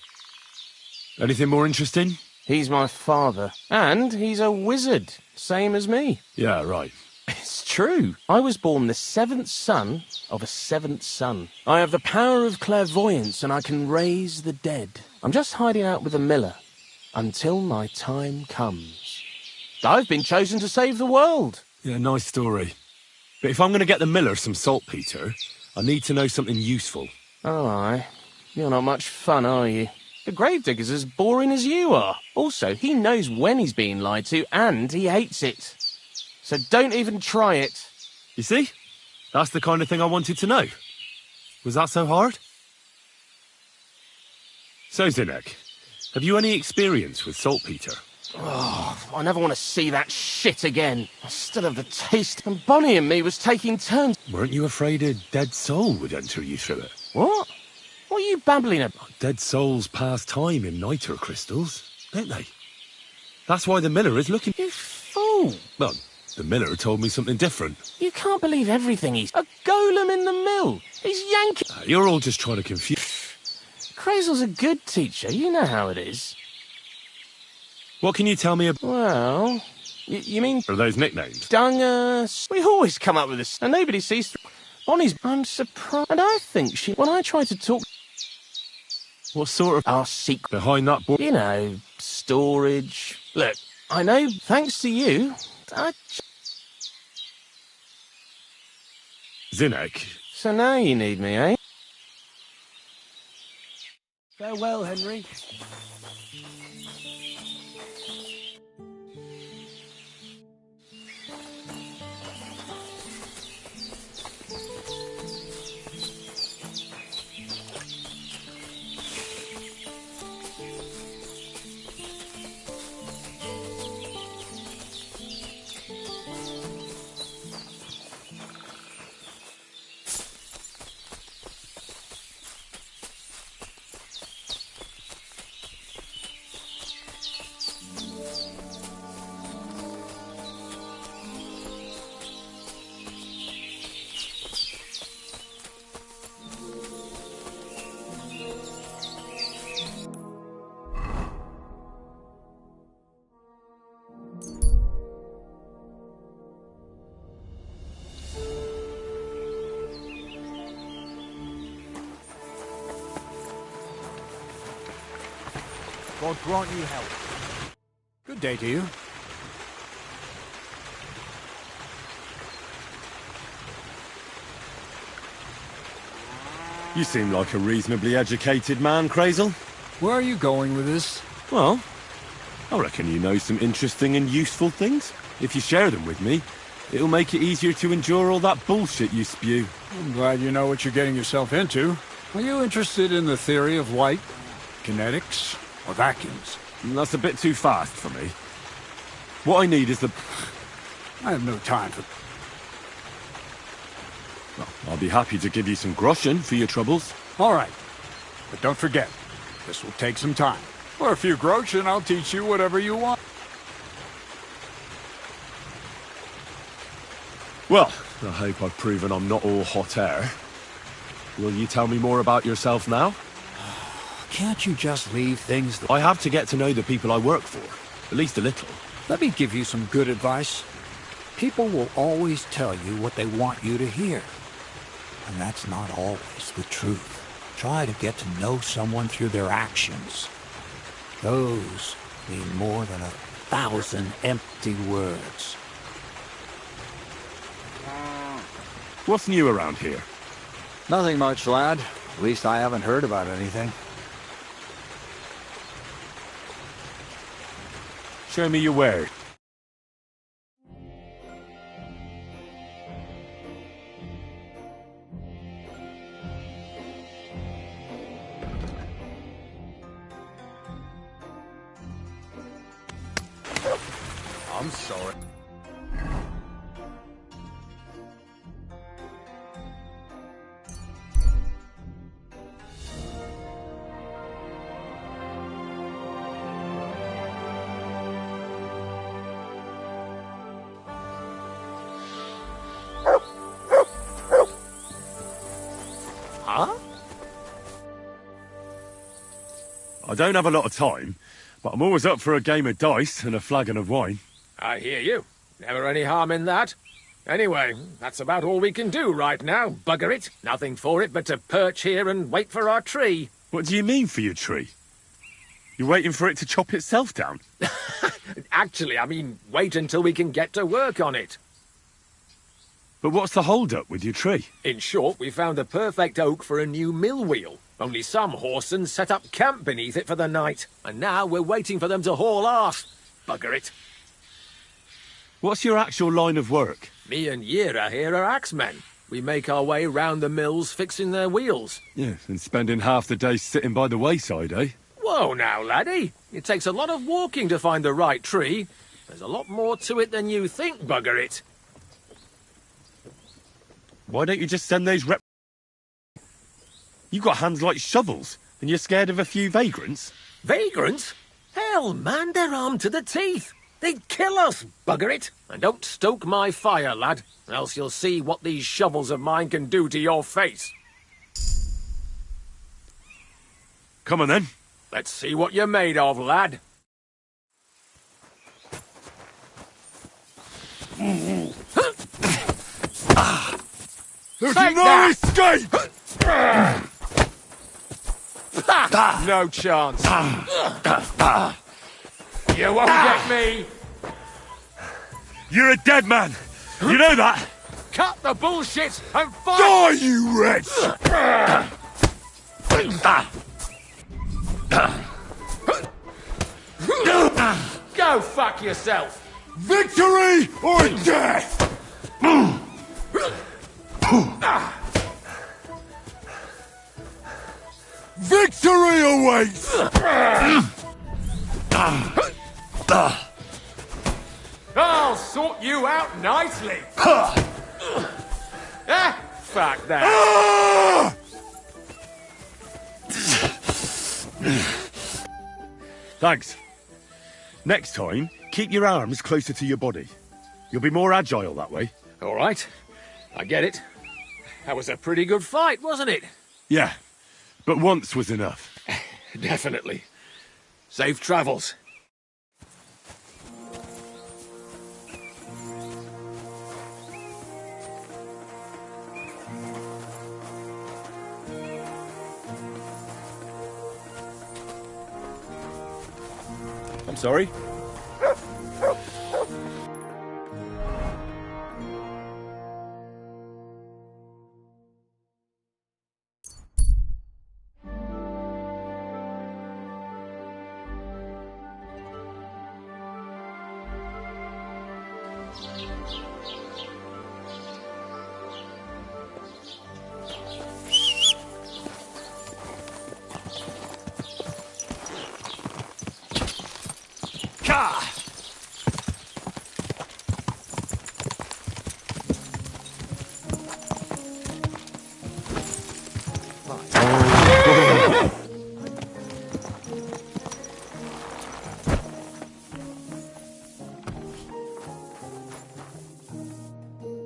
Anything more interesting? He's my father. And he's a wizard, same as me. Yeah, right. It's true. I was born the seventh son of a seventh son. I have the power of clairvoyance and I can raise the dead. I'm just hiding out with the miller until my time comes. I've been chosen to save the world. Yeah, nice story. But if I'm going to get the miller some saltpeter, I need to know something useful. Oh, aye. You're not much fun, are you? The gravedigger's as boring as you are. Also, he knows when he's being lied to, and he hates it. So don't even try it. You see? That's the kind of thing I wanted to know. Was that so hard? So, Zinnek, have you any experience with saltpeter? Oh, I never want to see that shit again. I still have the taste. And Bonnie and me was taking turns. Weren't you afraid a dead soul would enter you through it? What? What are you babbling about? Dead souls pass time in niter crystals, don't they? That's why the miller is looking... You fool! Well, the miller told me something different. You can't believe everything he's... A golem in the mill! He's yanking... You're all just trying to confuse... Crazel's a good teacher, you know how it is. What can you tell me about... Well... You mean... Are those nicknames? Dunga... We always come up with this, and nobody sees... Bonnie's... I'm surprised... And I think she... When I try to talk... What sort of... Our secret... Behind that board? You know, storage... Look, I know, thanks to you, Zinnek? So now you need me, eh? Farewell, Henry. God grant you help. Good day to you. You seem like a reasonably educated man, Crazel. Where are you going with this? Well, I reckon you know some interesting and useful things. If you share them with me, it'll make it easier to endure all that bullshit you spew. I'm glad you know what you're getting yourself into. Are you interested in the theory of light, kinetics, or vacuums? That's a bit too fast for me. What I need is the... I have no time for... Well, I'll be happy to give you some groschen for your troubles. All right. But don't forget, this will take some time. For a few groschen, I'll teach you whatever you want. Well, I hope I've proven I'm not all hot air. Will you tell me more about yourself now? Can't you just leave things... I have to get to know the people I work for. At least a little. Let me give you some good advice. People will always tell you what they want you to hear. And that's not always the truth. Try to get to know someone through their actions. Those mean more than 1,000 empty words. What's new around here? Nothing much, lad. At least I haven't heard about anything. Show me your word. I'm sorry. Huh? I don't have a lot of time, but I'm always up for a game of dice and a flagon of wine. I hear you. Never any harm in that. Anyway, that's about all we can do right now. Bugger it. Nothing for it but to perch here and wait for our tree. What do you mean for your tree? You're waiting for it to chop itself down? Actually, I mean, wait until we can get to work on it. But what's the hold-up with your tree? In short, we found the perfect oak for a new mill wheel. Only some horsens set up camp beneath it for the night. And now we're waiting for them to haul off. Bugger it. What's your actual line of work? Me and Yera here are axemen. We make our way round the mills fixing their wheels. Yeah, and spending half the day sitting by the wayside, eh? Whoa now, laddie. It takes a lot of walking to find the right tree. There's a lot more to it than you think, bugger it. Why don't you just send those rep... You got hands like shovels, and you're scared of a few vagrants? Vagrants? Hell, man, they're armed to the teeth. They'd kill us, bugger it. And don't stoke my fire, lad, else you'll see what these shovels of mine can do to your face. Come on, then. Let's see what you're made of, lad. There's no escape! No chance. You won't get me. You're a dead man. You know that? Cut the bullshit and fight! Die, you wretch! Go fuck yourself! Victory or death! Victory awaits! I'll sort you out nicely! Fuck that! Thanks. Next time, keep your arms closer to your body. You'll be more agile that way. All right. I get it. That was a pretty good fight, wasn't it? Yeah, but once was enough. Definitely. Safe travels. I'm sorry.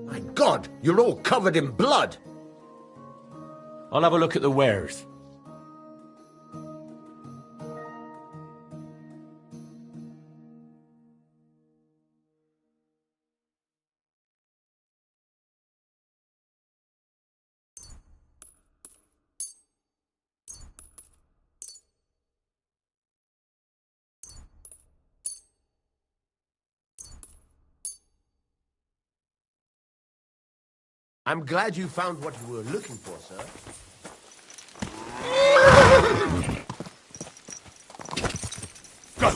My God, you're all covered in blood. I'll have a look at the wares. I'm glad you found what you were looking for, sir. Go!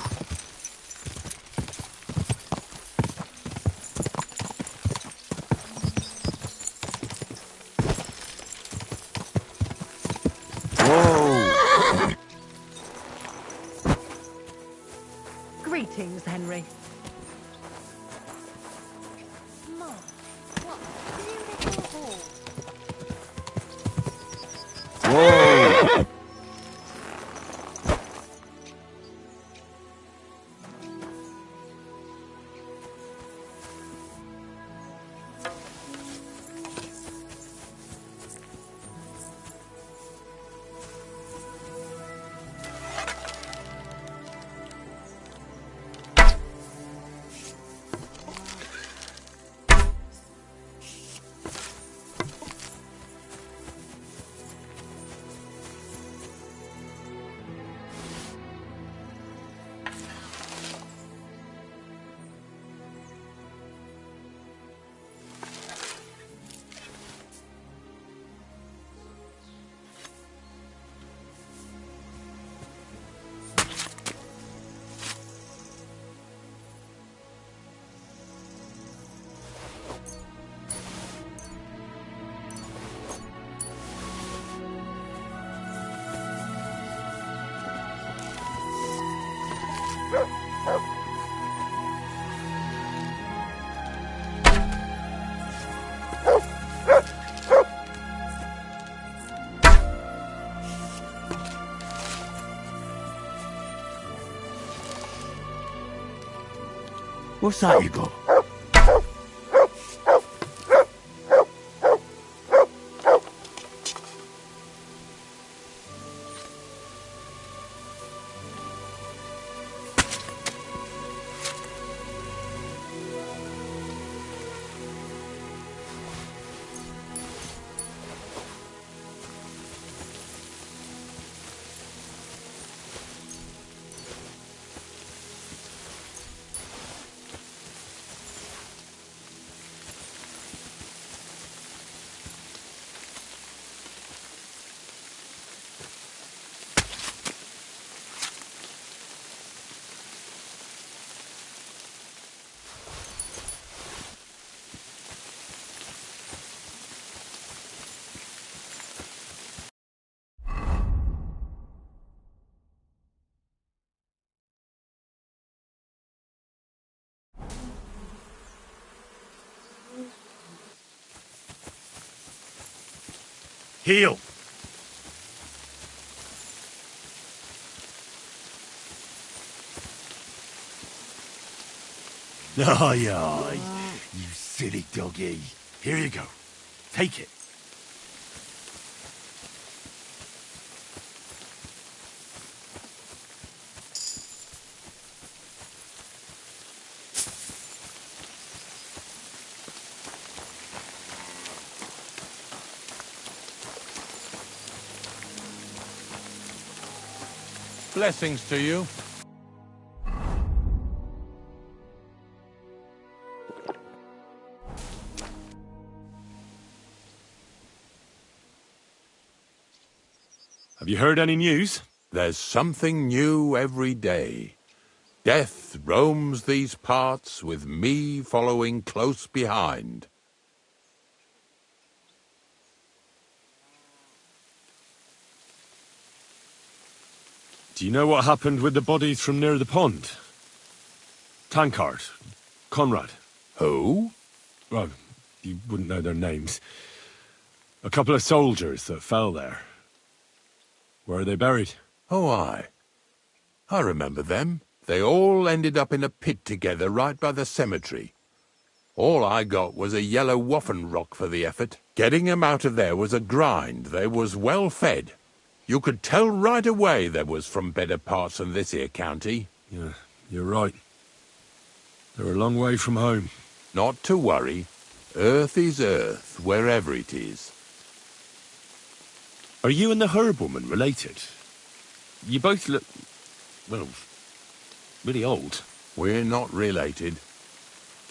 Whoa! Greetings, Henry. Whoa! What's that you got? Heal! Aye, aye. You silly doggy. Here you go. Take it. Blessings to you. Have you heard any news? There's something new every day. Death roams these parts with me following close behind. Do you know what happened with the bodies from near the pond? Tankard, Conrad. Who? Well, you wouldn't know their names. A couple of soldiers that fell there. Where are they buried? Oh, aye. I remember them. They all ended up in a pit together right by the cemetery. All I got was a yellow waffen rock for the effort. Getting 'em out of there was a grind. They was well fed. You could tell right away they was from better parts than this here county. Yeah, you're right. They're a long way from home. Not to worry. Earth is earth, wherever it is. Are you and the herb woman related? You both look, well, really old. We're not related.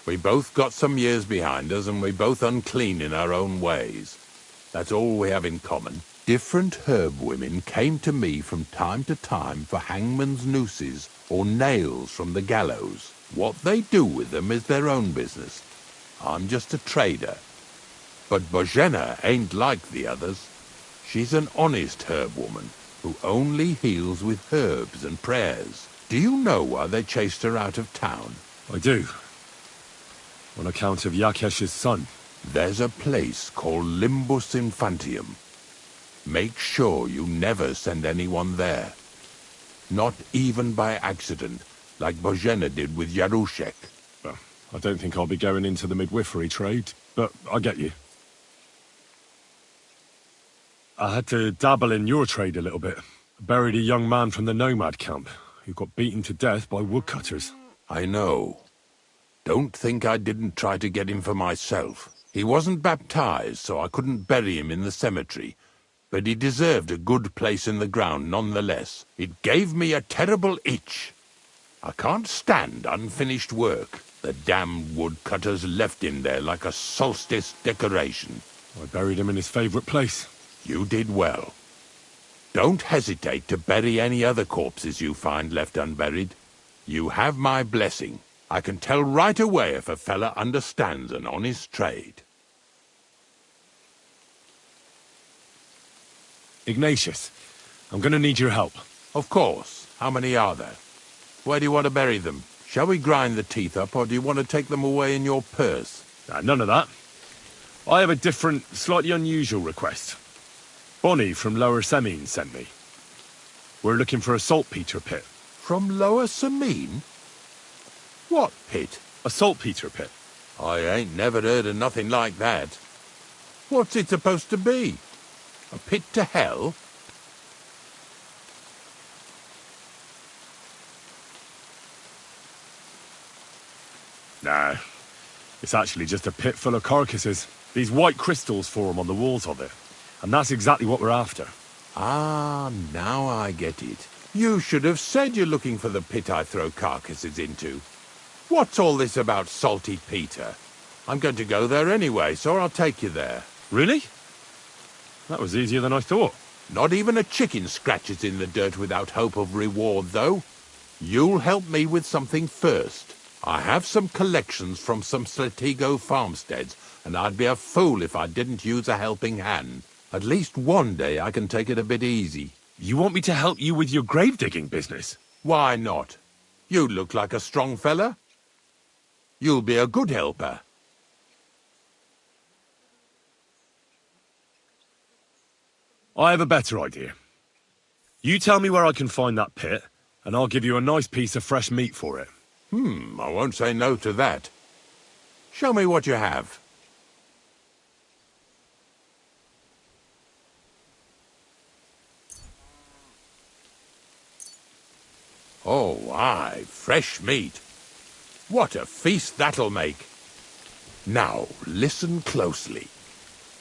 We both got some years behind us, and we both unclean in our own ways. That's all we have in common. Different herb women came to me from time to time for hangman's nooses or nails from the gallows. What they do with them is their own business. I'm just a trader. But Bozhena ain't like the others. She's an honest herb woman who only heals with herbs and prayers. Do you know why they chased her out of town? I do. On account of Yakesh's son. There's a place called Limbus Infantium. Make sure you never send anyone there. Not even by accident, like Bozhena did with Yarushek. Well, I don't think I'll be going into the midwifery trade, but I get you. I had to dabble in your trade a little bit. Buried a young man from the nomad camp who got beaten to death by woodcutters. I know. Don't think I didn't try to get him for myself. He wasn't baptized, so I couldn't bury him in the cemetery. But he deserved a good place in the ground nonetheless. It gave me a terrible itch. I can't stand unfinished work. The damned woodcutters left him there like a solstice decoration. I buried him in his favourite place. You did well. Don't hesitate to bury any other corpses you find left unburied. You have my blessing. I can tell right away if a fella understands an honest trade. Ignatius, I'm going to need your help. Of course. How many are there? Where do you want to bury them? Shall we grind the teeth up, or do you want to take them away in your purse? None of that. I have a different, slightly unusual request. Bonnie from Lower Semine sent me. We're looking for a saltpeter pit. From Lower Semine? What pit? A saltpeter pit. I ain't never heard of nothing like that. What's it supposed to be? A pit to hell? Nah. It's actually just a pit full of carcasses. These white crystals form on the walls of it. And that's exactly what we're after. Ah, now I get it. You should have said you're looking for the pit I throw carcasses into. What's all this about Salty Peter? I'm going to go there anyway, so I'll take you there. Really? That was easier than I thought. Not even a chicken scratches in the dirt without hope of reward, though. You'll help me with something first. I have some collections from some Sletigo farmsteads, and I'd be a fool if I didn't use a helping hand. At least one day I can take it a bit easy. You want me to help you with your grave-digging business? Why not? You look like a strong fella. You'll be a good helper. I have a better idea. You tell me where I can find that pit, and I'll give you a nice piece of fresh meat for it. I won't say no to that. Show me what you have. Oh, aye, fresh meat. What a feast that'll make. Now, listen closely.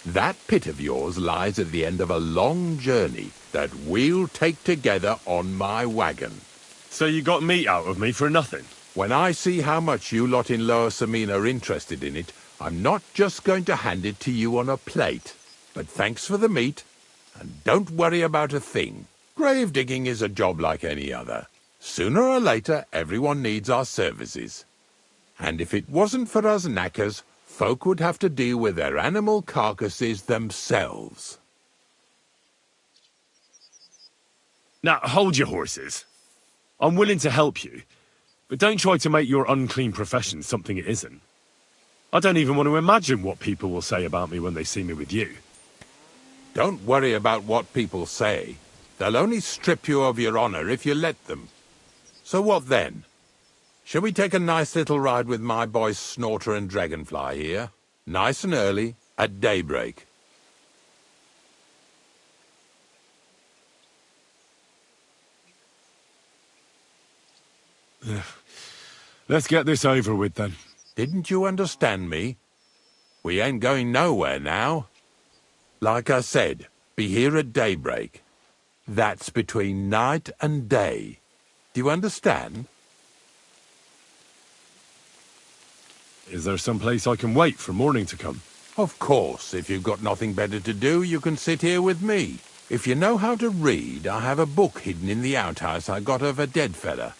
That pit of yours lies at the end of a long journey that we'll take together on my wagon. So you got meat out of me for nothing? When I see how much you lot in Lower Samine are interested in it, I'm not just going to hand it to you on a plate. But thanks for the meat, and don't worry about a thing. Grave digging is a job like any other. Sooner or later, everyone needs our services. And if it wasn't for us knackers, folk would have to deal with their animal carcasses themselves. Now, hold your horses. I'm willing to help you, but don't try to make your unclean profession something it isn't. I don't even want to imagine what people will say about me when they see me with you. Don't worry about what people say. They'll only strip you of your honor if you let them. So what then? Shall we take a nice little ride with my boys Snorter and Dragonfly here? Nice and early, at daybreak. Let's get this over with then. Didn't you understand me? We ain't going nowhere now. Like I said, be here at daybreak. That's between night and day. Do you understand? Is there some place I can wait for morning to come? Of course, if you've got nothing better to do, you can sit here with me. If you know how to read, I have a book hidden in the outhouse I got of a dead fella.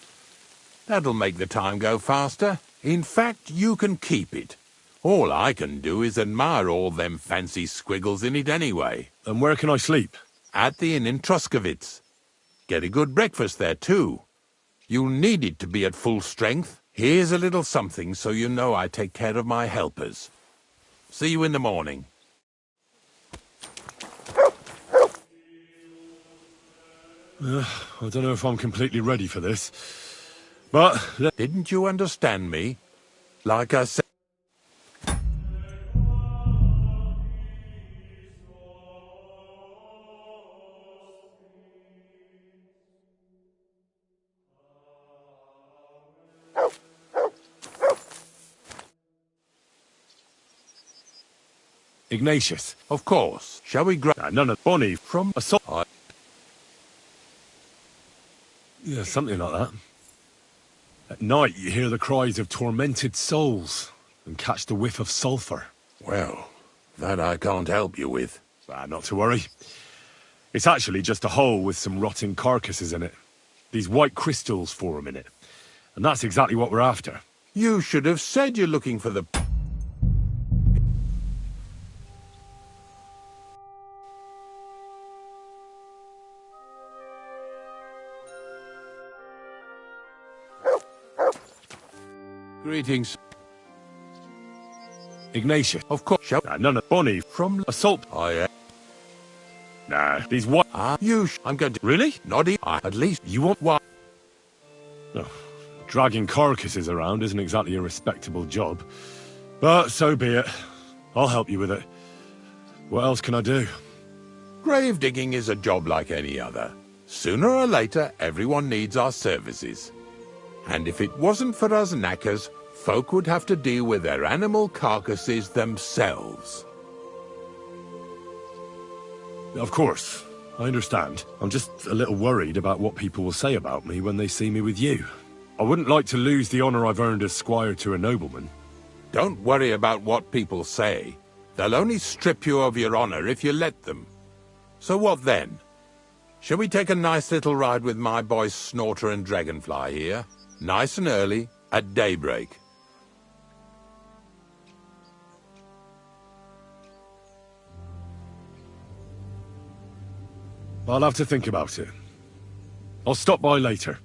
That'll make the time go faster. In fact, you can keep it. All I can do is admire all them fancy squiggles in it anyway. And where can I sleep? At the inn in Truskovitz. Get a good breakfast there, too. You'll need it to be at full strength. Here's a little something so you know I take care of my helpers. See you in the morning. I don't know if I'm completely ready for this, but... Didn't you understand me? Like I said... Ignatius. Of course. Shall we grab... None of Bonnie from assault. Yeah, something like that. At night, you hear the cries of tormented souls and catch the whiff of sulphur. Well, that I can't help you with. Not to worry. It's actually just a hole with some rotting carcasses in it. These white crystals form in it. And that's exactly what we're after. You should have said you're looking for the... Greetings. Ignatius. Of course. None of Bonnie from assault. Nah, these what? I'm going to... Really? Noddy. At least you want what? Oh, dragging carcasses around isn't exactly a respectable job. But so be it. I'll help you with it. What else can I do? Grave digging is a job like any other. Sooner or later, everyone needs our services. And if it wasn't for us knackers, folk would have to deal with their animal carcasses themselves. Of course, I understand. I'm just a little worried about what people will say about me when they see me with you. I wouldn't like to lose the honor I've earned as squire to a nobleman. Don't worry about what people say. They'll only strip you of your honor if you let them. So what then? Shall we take a nice little ride with my boys Snorter and Dragonfly here? Nice and early, at daybreak. I'll have to think about it. I'll stop by later.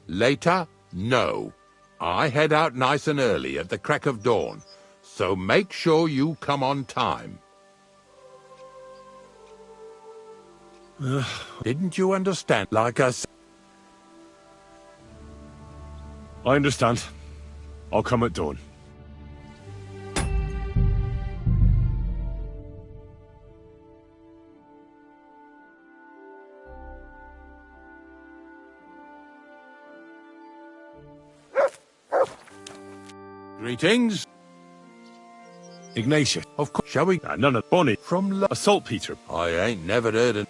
Later? No. I head out nice and early at the crack of dawn, so make sure you come on time. Didn't you understand? Like I said. I understand. I'll come at dawn. Greetings. Ignatius. Of course. Shall we? None of Bonnie. From a saltpeter. I ain't never heard of.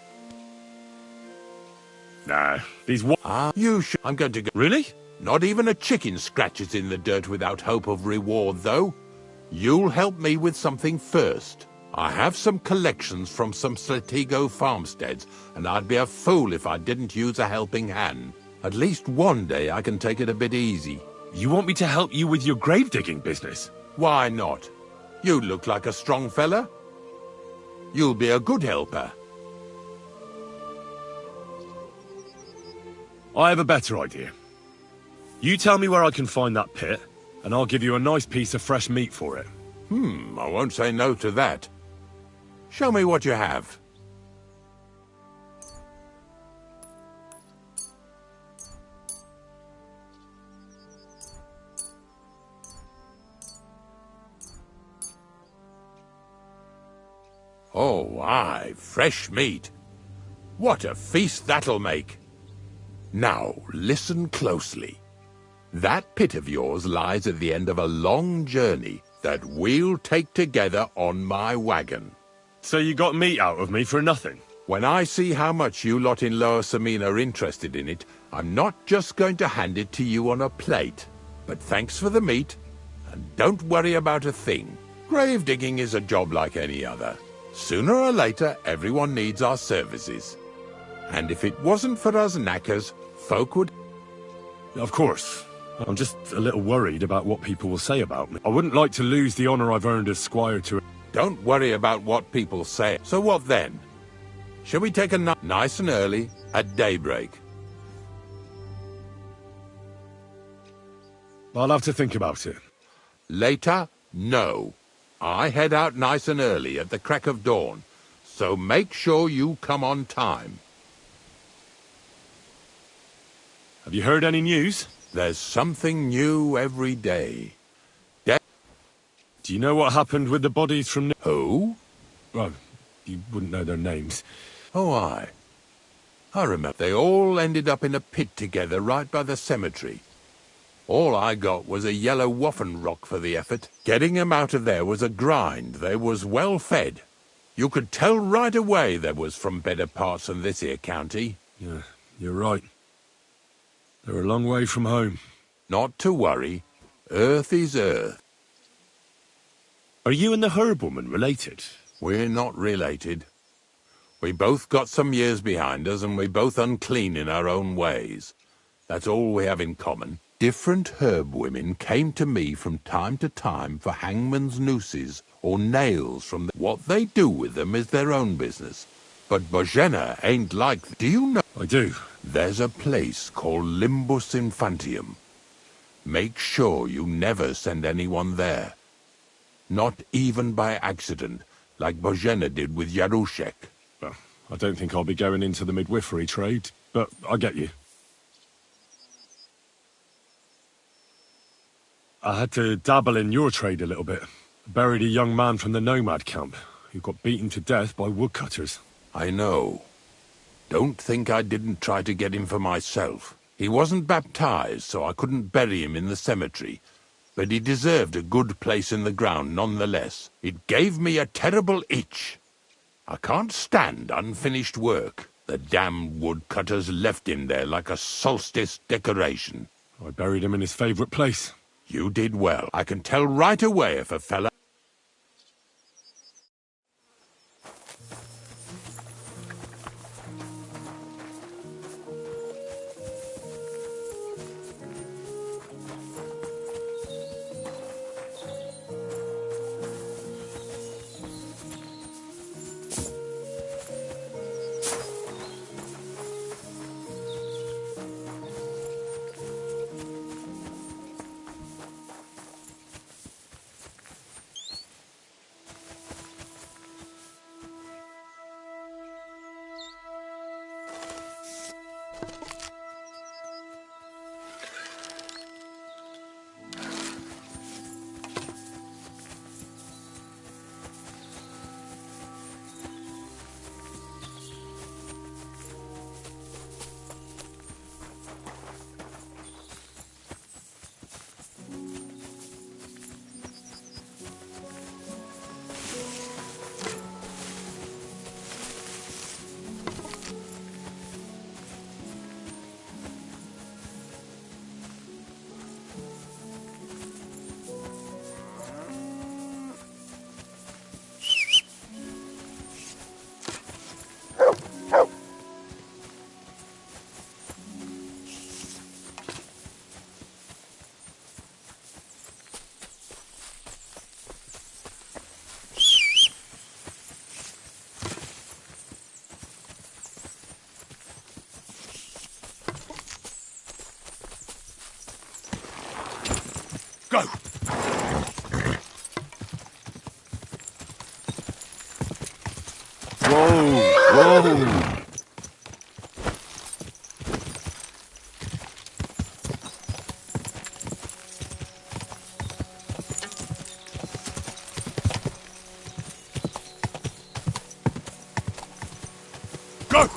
Nah, these what? You should. I'm going to go. Really? Not even a chicken scratches in the dirt without hope of reward, though. You'll help me with something first. I have some collections from some Slatigo farmsteads, and I'd be a fool if I didn't use a helping hand. At least one day I can take it a bit easy. You want me to help you with your grave digging business? Why not? You look like a strong fella. You'll be a good helper. I have a better idea. You tell me where I can find that pit, and I'll give you a nice piece of fresh meat for it. I won't say no to that. Show me what you have. Oh, aye, fresh meat. What a feast that'll make. Now, listen closely. That pit of yours lies at the end of a long journey that we'll take together on my wagon. So you got meat out of me for nothing? When I see how much you lot in Lower Samine are interested in it, I'm not just going to hand it to you on a plate. But thanks for the meat, and don't worry about a thing. Grave digging is a job like any other. Sooner or later, everyone needs our services. And if it wasn't for us knackers, folk would... Of course. I'm just a little worried about what people will say about me. I wouldn't like to lose the honor I've earned as squire to... Don't worry about what people say. So what then? Shall we take a nice and early at daybreak? I'll have to think about it. Later? No. I head out nice and early at the crack of dawn, so make sure you come on time. Have you heard any news? There's something new every day. Do you know what happened with the bodies from... Who? Well, you wouldn't know their names. Oh, I remember. They all ended up in a pit together right by the cemetery. All I got was a yellow waffen rock for the effort. Getting them out of there was a grind. They was well fed. You could tell right away they was from better parts than this here county. Yeah, you're right. They're a long way from home. Not to worry. Earth is earth. Are you and the herb woman related? We're not related. We both got some years behind us, and we both unclean in our own ways. That's all we have in common. Different herb women came to me from time to time for hangman's nooses or nails from what they do with them is their own business. But Bojena ain't like... Do you know? I do. There's a place called Limbus Infantium. Make sure you never send anyone there. Not even by accident, like Bojena did with Yarushek. Well, I don't think I'll be going into the midwifery trade, but I get you. I had to dabble in your trade a little bit. Buried a young man from the nomad camp who got beaten to death by woodcutters. I know. Don't think I didn't try to get him for myself. He wasn't baptized, so I couldn't bury him in the cemetery. But he deserved a good place in the ground nonetheless. It gave me a terrible itch. I can't stand unfinished work. The damned woodcutters left him there like a solstice decoration. I buried him in his favourite place. You did well. I can tell right away if a fella... Whoa! Go!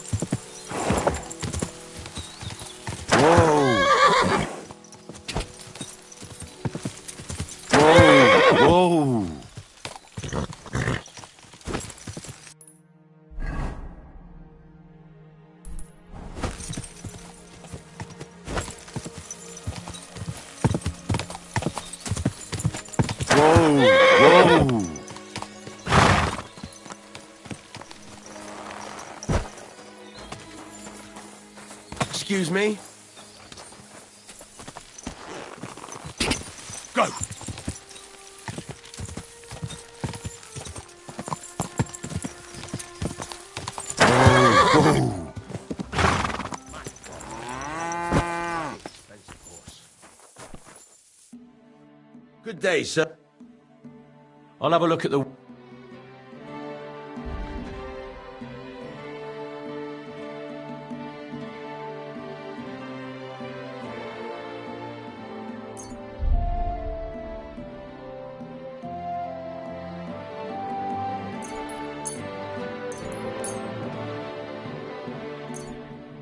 Whoa! Whoa! Excuse me? Go! Whoa! Good day, sir. I'll have a look at the...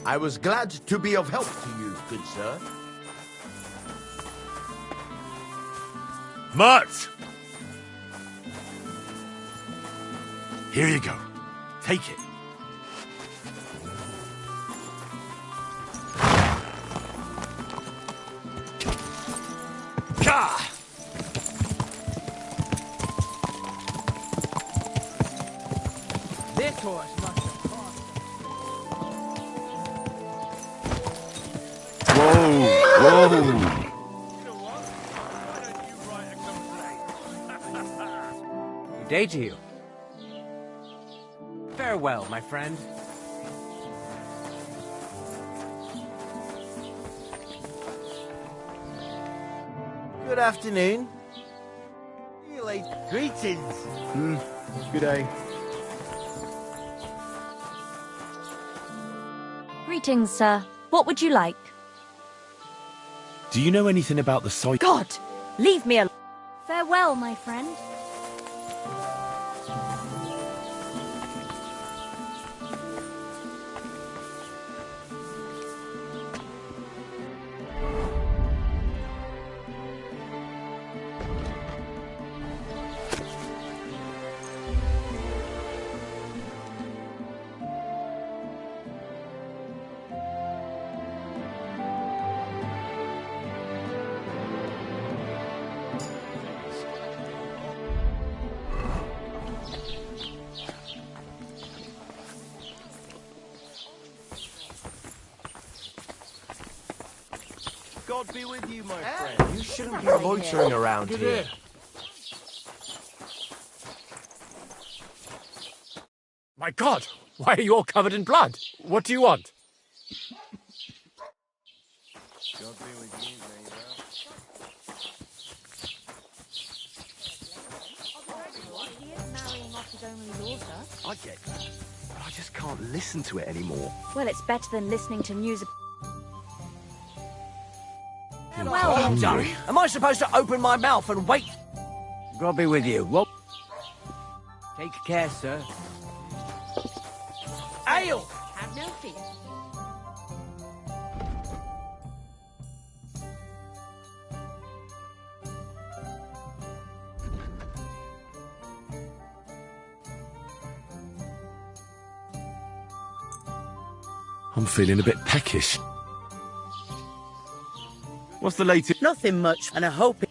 I was glad to be of help to you, good sir. Mutt! Here you go. Take it. Gah! This horse must have Whoa! Good day to you. Farewell, my friend. Good afternoon. See you later. Greetings. Good day. Greetings, sir. What would you like? Do you know anything about the site? God! Leave me alone. Farewell, my friend. God be with you, my friend. You shouldn't be loitering around here. My God! Why are you all covered in blood? What do you want? God be with you, neighbor. I get that, but I just can't listen to it anymore. Well, it's better than listening to music. Well done. Am I supposed to open my mouth and wait? God be with you. Well, take care, sir. Ale! Have no fear. I'm feeling a bit peckish. What's the latest? Nothing much, and I hope it...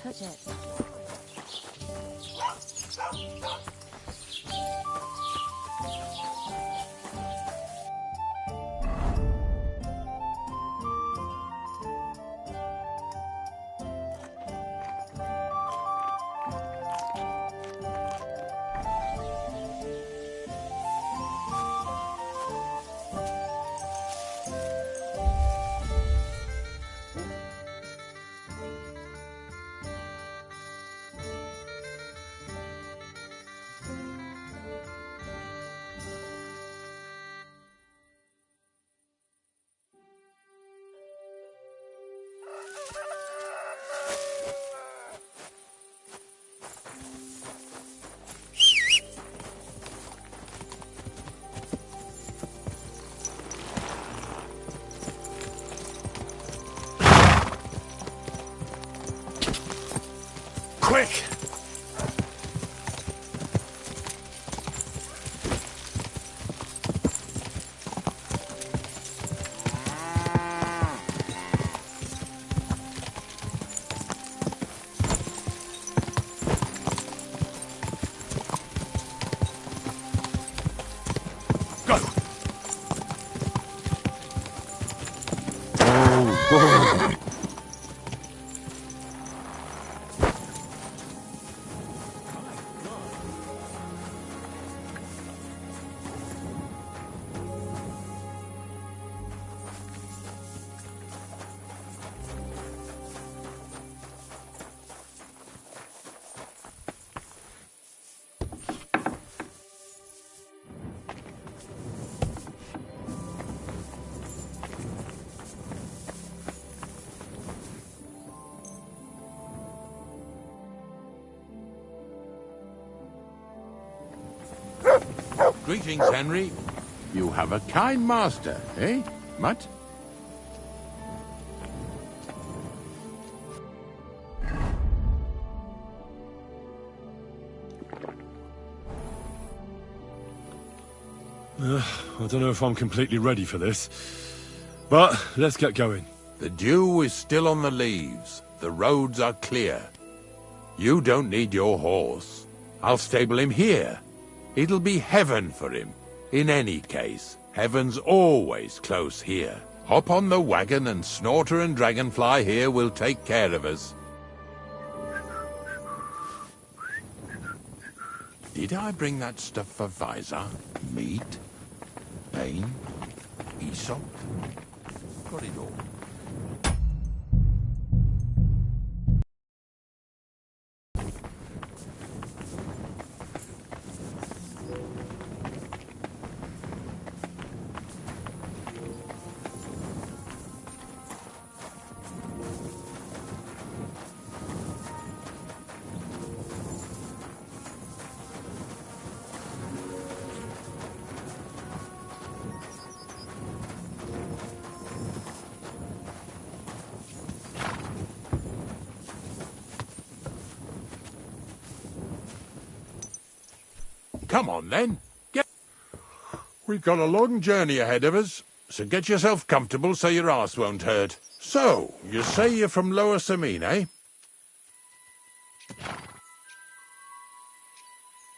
touch it. Quick! Go! Oh, Greetings, Henry. You have a kind master, eh, Mutt? I don't know if I'm completely ready for this, but let's get going. The dew is still on the leaves. The roads are clear. You don't need your horse. I'll stable him here. It'll be heaven for him. In any case, heaven's always close here. Hop on the wagon and Snorter and Dragonfly here will take care of us. Did I bring that stuff for Visor? Meat? Pain? Aesop? Got it all. Come on, then. We've got a long journey ahead of us, so get yourself comfortable so your arse won't hurt. So, you say you're from Lower Samine, eh?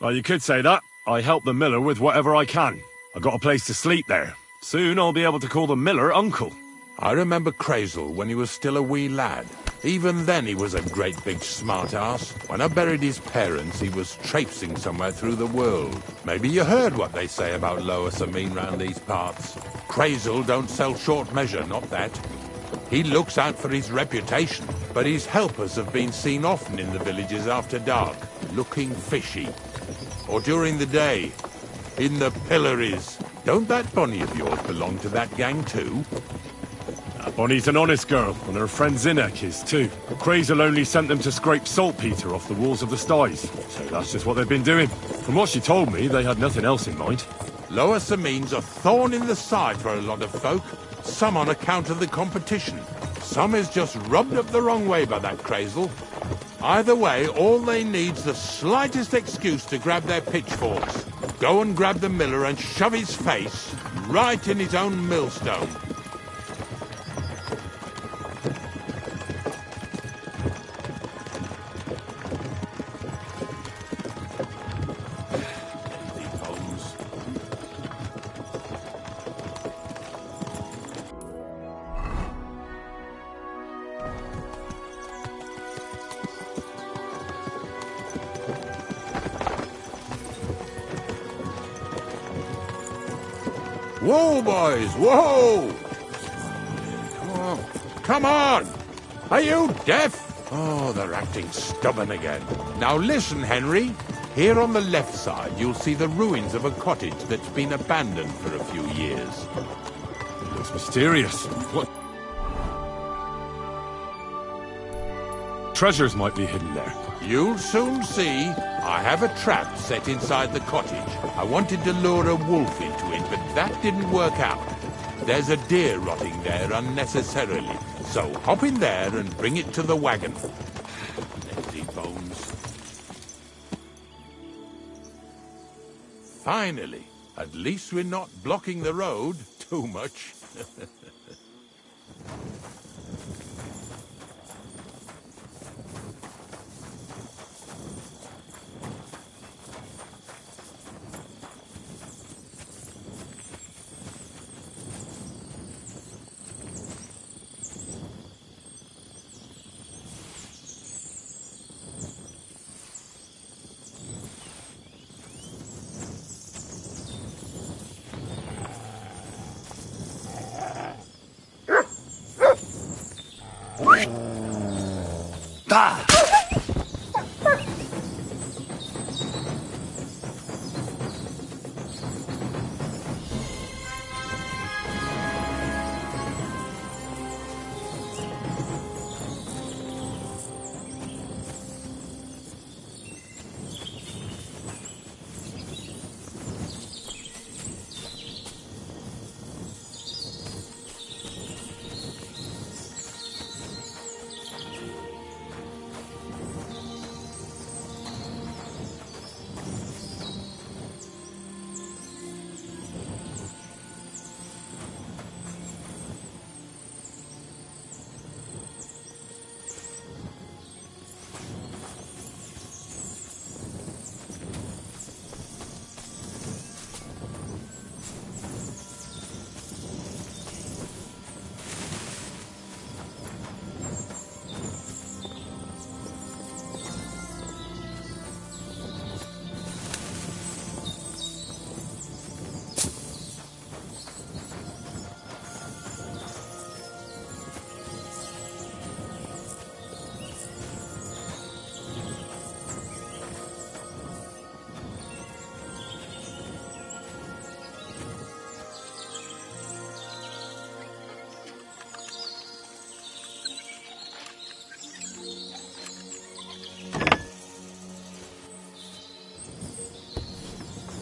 Well, you could say that. I help the miller with whatever I can. I got a place to sleep there. Soon I'll be able to call the miller uncle. I remember Crazel when he was still a wee lad. Even then he was a great big smart-ass. When I buried his parents, he was traipsing somewhere through the world. Maybe you heard what they say about Lower Samine round these parts. Crazel don't sell short measure, not that. He looks out for his reputation, but his helpers have been seen often in the villages after dark, looking fishy. Or during the day, in the pillories. Don't that Bonnie of yours belong to that gang too? Bonnie's an honest girl, and her friend Zinnek is too. Crazel only sent them to scrape saltpeter off the walls of the sties, so that's just what they've been doing. From what she told me, they had nothing else in mind. Lower Samine's a thorn in the side for a lot of folk. Some on account of the competition. Some is just rubbed up the wrong way by that Crazel. Either way, all they need's the slightest excuse to grab their pitchforks. Go and grab the miller and shove his face right in his own millstone. Whoa, boys, whoa! Come on! Are you deaf? Oh, they're acting stubborn again. Now listen, Henry. Here on the left side, you'll see the ruins of a cottage that's been abandoned for a few years. It looks mysterious. What? Treasures might be hidden there. You'll soon see. I have a trap set inside the cottage. I wanted to lure a wolf into it, but that didn't work out. There's a deer rotting there unnecessarily, so hop in there and bring it to the wagon. Lazy bones. Finally, at least we're not blocking the road too much. Ah!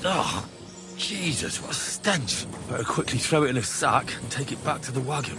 Oh, Jesus, what a stench. Better quickly throw it in a sack and take it back to the wagon.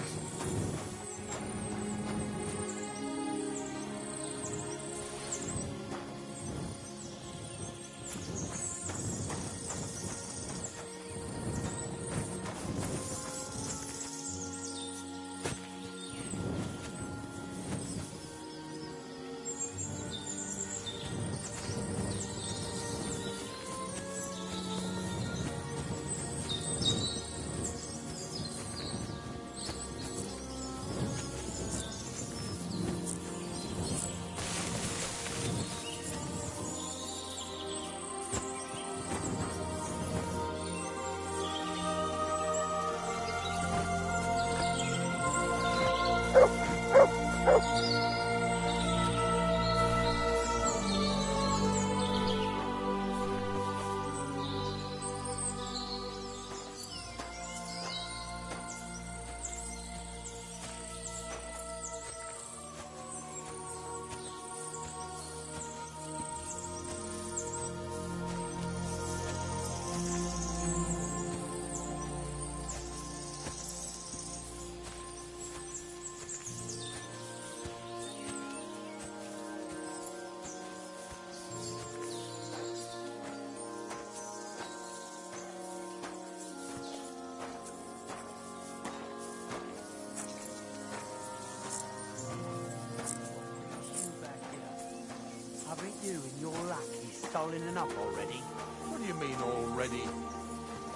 Haven't you and your lackeys stolen enough already? What do you mean already?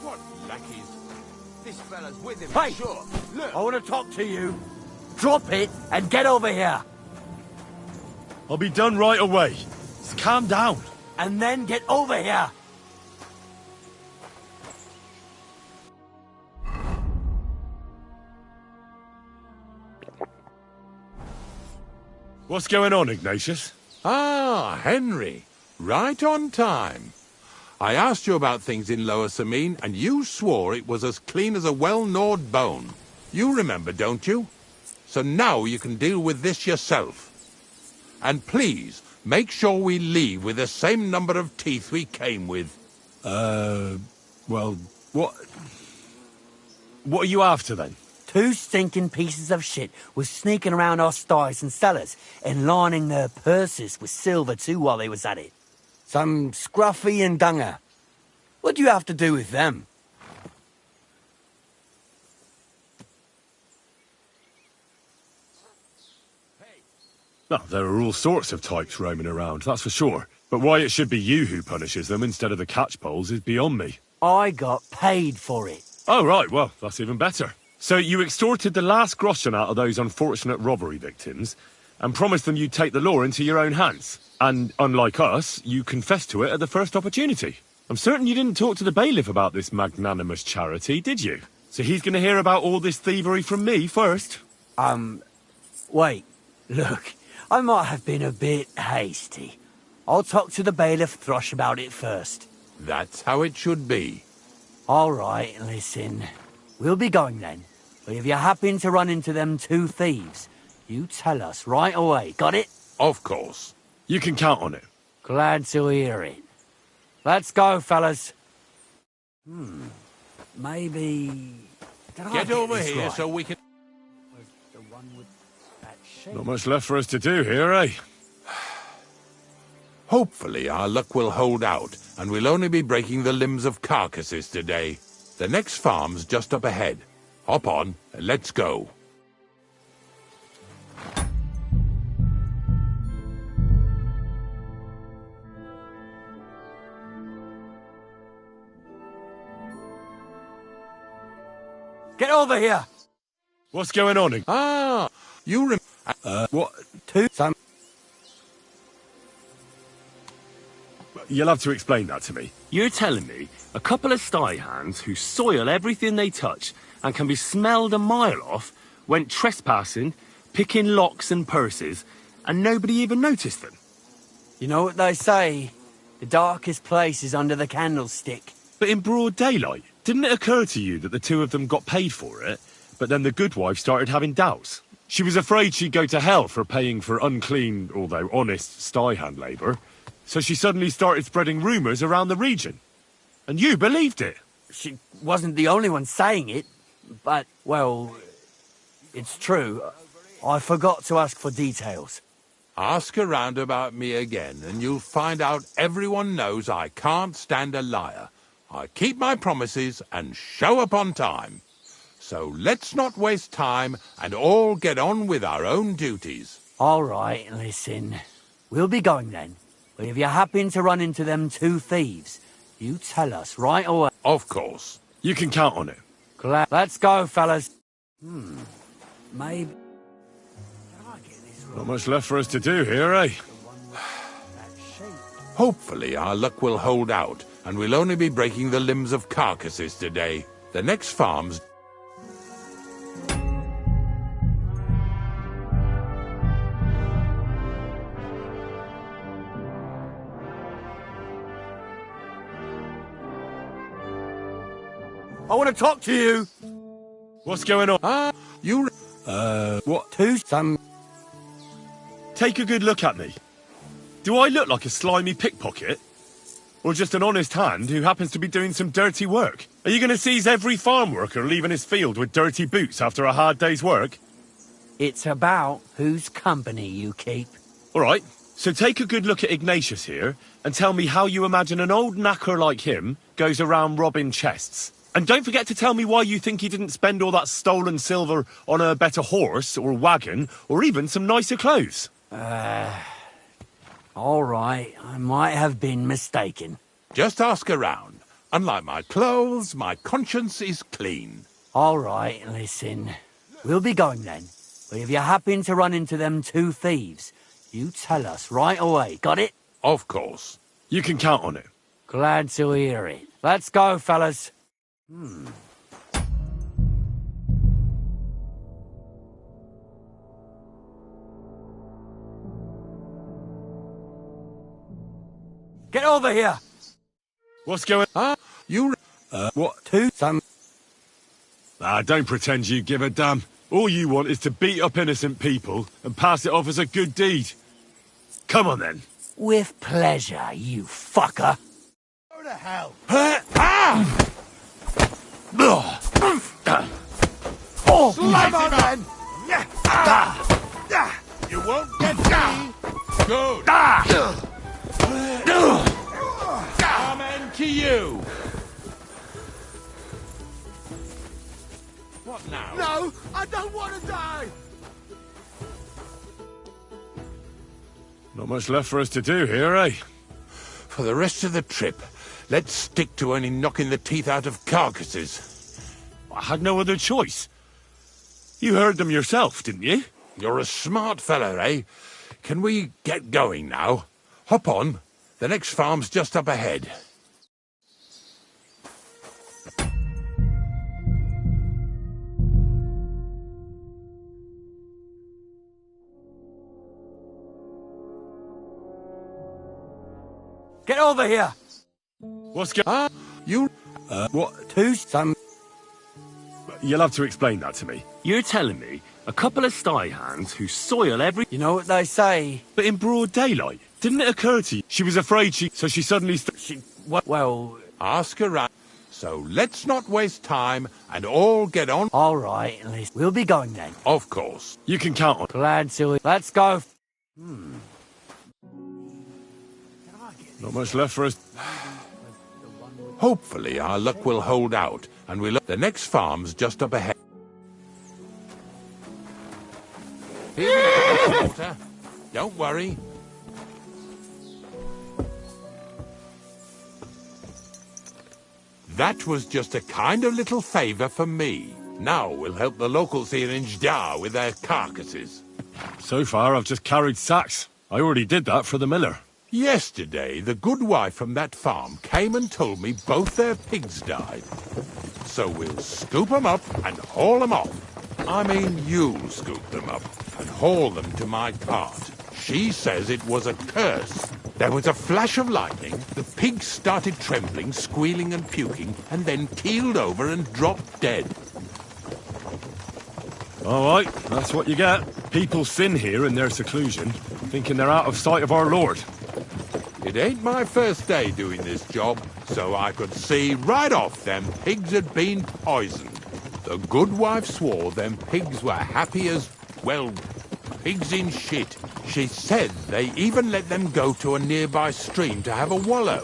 What lackeys? This fella's with him, Hey! sure. Look! I want to talk to you. Drop it and get over here. I'll be done right away. Just calm down. And then get over here. What's going on, Ignatius? Ah, Henry. Right on time. I asked you about things in Lower Samine, and you swore it was as clean as a well-gnawed bone. You remember, don't you? So now you can deal with this yourself. And please, make sure we leave with the same number of teeth we came with. Well, what are you after, then? 2 stinking pieces of shit was sneaking around our sties and cellars and lining their purses with silver too while they was at it. Some scruffy and dunger. What do you have to do with them? No, there are all sorts of types roaming around, that's for sure. But why it should be you who punishes them instead of the catchpoles is beyond me. I got paid for it. Oh, right, well, that's even better. So you extorted the last groschen out of those unfortunate robbery victims and promised them you'd take the law into your own hands. And unlike us, you confessed to it at the first opportunity. I'm certain you didn't talk to the bailiff about this magnanimous charity, did you? So he's going to hear about all this thievery from me first? Wait. Look, I might have been a bit hasty. I'll talk to the bailiff Thrush about it first. That's how it should be. All right, listen. We'll be going then. But if you happen to run into them 2 thieves, you tell us right away. Got it? Of course. You can count on it. Glad to hear it. Let's go, fellas. Maybe... Get over here right? so we can... The one with that shape. Not much left for us to do here, eh? Hopefully our luck will hold out, and we'll only be breaking the limbs of carcasses today. The next farm's just up ahead. Hop on, and let's go. Get over here! What's going on? Ah, you what? 2 some... You'll have to explain that to me. You're telling me a couple of sty hands who soil everything they touch and can be smelled a mile off went trespassing, picking locks and purses, and nobody even noticed them? You know what they say? The darkest place is under the candlestick. But in broad daylight, didn't it occur to you that the 2 of them got paid for it, but then the good wife started having doubts? She was afraid she'd go to hell for paying for unclean, although honest, sty hand labour, so she suddenly started spreading rumours around the region. And you believed it. She wasn't the only one saying it, but, well, it's true. I forgot to ask for details. Ask around about me again, and you'll find out everyone knows I can't stand a liar. I keep my promises and show up on time. So let's not waste time and all get on with our own duties. All right, listen. We'll be going then. But if you happen to run into them 2 thieves, you tell us right away. Of course. You can count on it. Let's go, fellas. Maybe... Not much left for us to do here, eh? Hopefully our luck will hold out, and we'll only be breaking the limbs of carcasses today. The next farm's... I want to talk to you. What's going on? You... what? 2 some... Take a good look at me. Do I look like a slimy pickpocket? Or just an honest hand who happens to be doing some dirty work? Are you going to seize every farm worker leaving his field with dirty boots after a hard day's work? It's about whose company you keep. All right, so take a good look at Ignatius here and tell me how you imagine an old knacker like him goes around robbing chests. And don't forget to tell me why you think he didn't spend all that stolen silver on a better horse or wagon or even some nicer clothes. All right, I might have been mistaken. Just ask around. Unlike my clothes, my conscience is clean. All right, listen. We'll be going then. But if you happen to run into them 2 thieves, you tell us right away. Got it? Of course. You can count on it. Glad to hear it. Let's go, fellas. over here! What's going on? You... what? Two? Some... Don't pretend you give a damn. All you want is to beat up innocent people and pass it off as a good deed. Come on, then. With pleasure, you fucker. Go to hell! Oh, Slam on then! You won't get me! Good! Amen to you! What now? No! I don't want to die! Not much left for us to do here, eh? For the rest of the trip, let's stick to only knocking the teeth out of carcasses. I had no other choice. You heard them yourself, didn't you? You're a smart fella, eh? Can we get going now? Hop on. The next farm's just up ahead. Get over here! What's going... You... what? Two? Some... You'll have to explain that to me. You're telling me a couple of sty hands who soil every... You know what they say? But in broad daylight. Didn't it occur to you? She was afraid so she suddenly... Well... Ask around. So let's not waste time and all get on. All right, we'll be going then. Of course. You can count on... Glad to... Let's go. Not much left for us. Hopefully our luck will hold out and we'll... The next farm's just up ahead. Here's water. Don't worry. That was just a kind of little favour for me. Now we'll help the locals here in Jdar with their carcasses. So far, I've just carried sacks. I already did that for the miller. Yesterday, the good wife from that farm came and told me both their pigs died. So we'll scoop them up and haul them off. I mean, you'll scoop them up and haul them to my cart. She says it was a curse. There was a flash of lightning, the pigs started trembling, squealing and puking, and then keeled over and dropped dead. All right, that's what you get. People sin here in their seclusion, thinking they're out of sight of our Lord. It ain't my first day doing this job, so I could see right off them pigs had been poisoned. The good wife swore them pigs were happy as, well, pigs in shit. She said they even let them go to a nearby stream to have a wallow.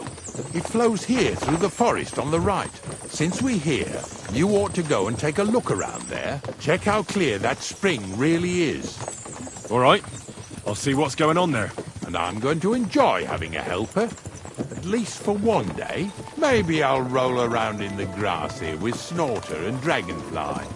It flows here through the forest on the right. Since we're here, you ought to go and take a look around there. Check how clear that spring really is. All right, I'll see what's going on there. And I'm going to enjoy having a helper. At least for one day. Maybe I'll roll around in the grass here with Snorter and Dragonfly.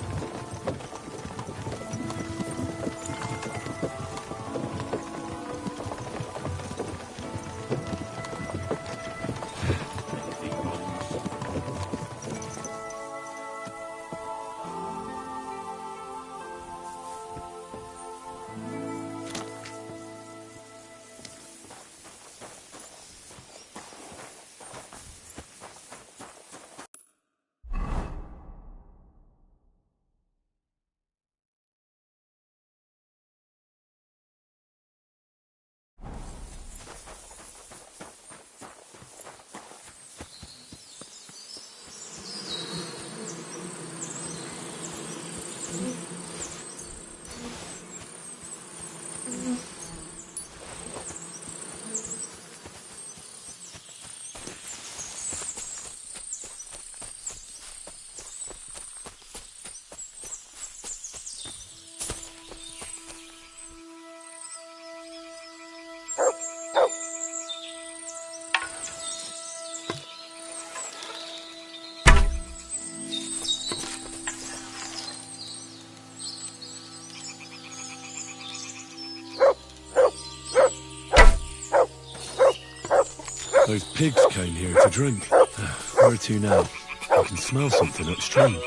Those pigs came here to drink. Where to now? I can smell something upstream.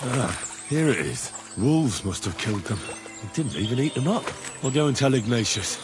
Ah, here it is. Wolves must have killed them. They didn't even eat them up. I'll go and tell Ignatius.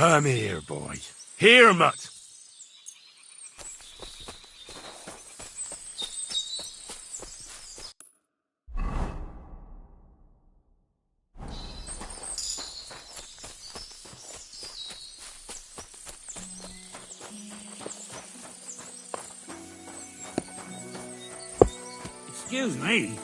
Come here, boy. Here, mutt. Excuse me.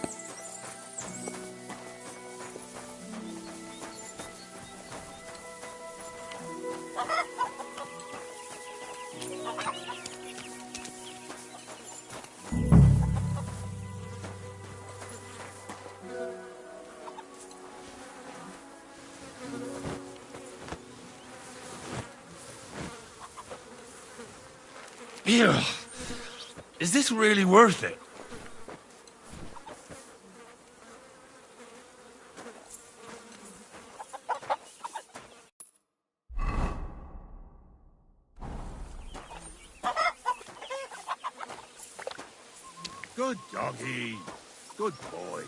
Ew. Is this really worth it? Good doggy. Good boy.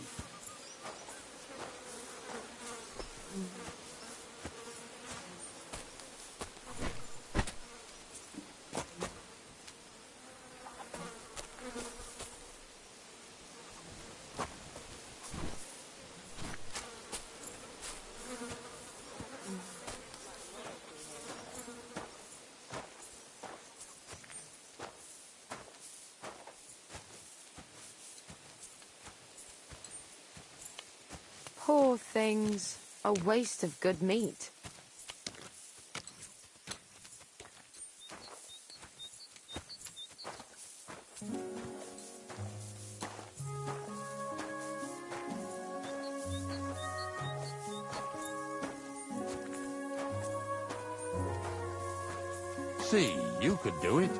Poor things. A waste of good meat. See, you could do it.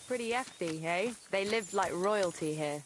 Pretty hefty, hey? They lived like royalty here.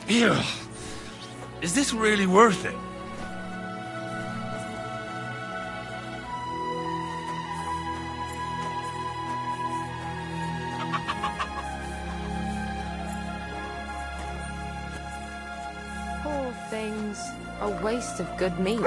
Ew. Is this really worth it? Poor things. A waste of good meat.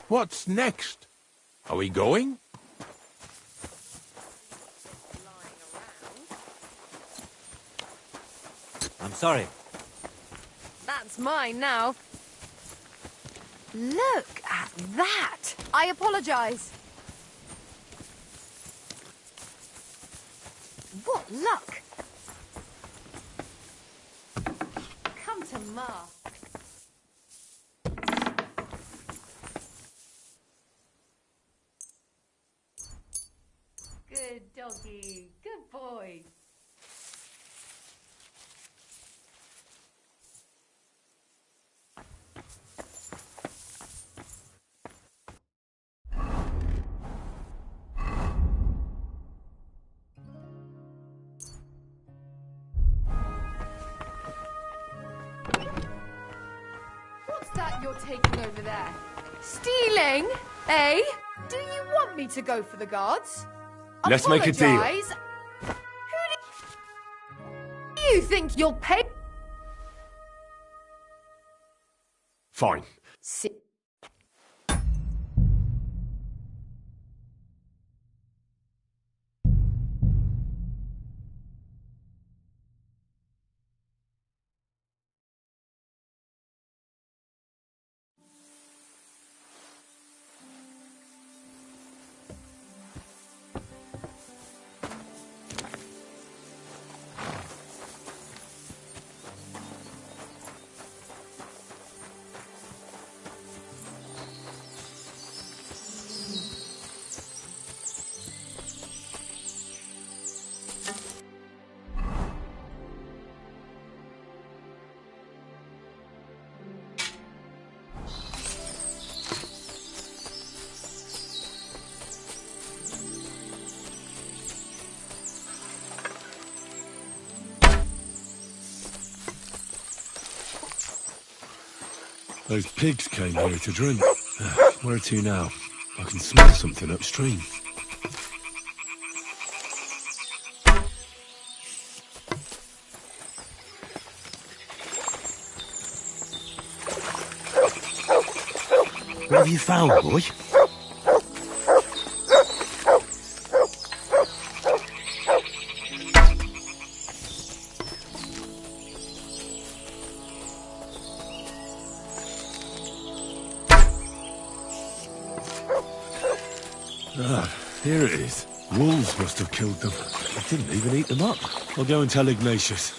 What's next? Are we going? I'm sorry. That's mine now. Look at that! I apologize. What luck! Come to Ma. Good doggy. Good boy. What's that you're taking over there? Stealing? Eh? Do you want me to go for the guards? Let's make a deal. Apologise? Who do you think you'll pay? Fine. Those pigs came here to drink. Where to now? I can smell something upstream. What have you found, boy? Ah, here it is. Wolves must have killed them. I didn't even eat them up. I'll go and tell Ignatius.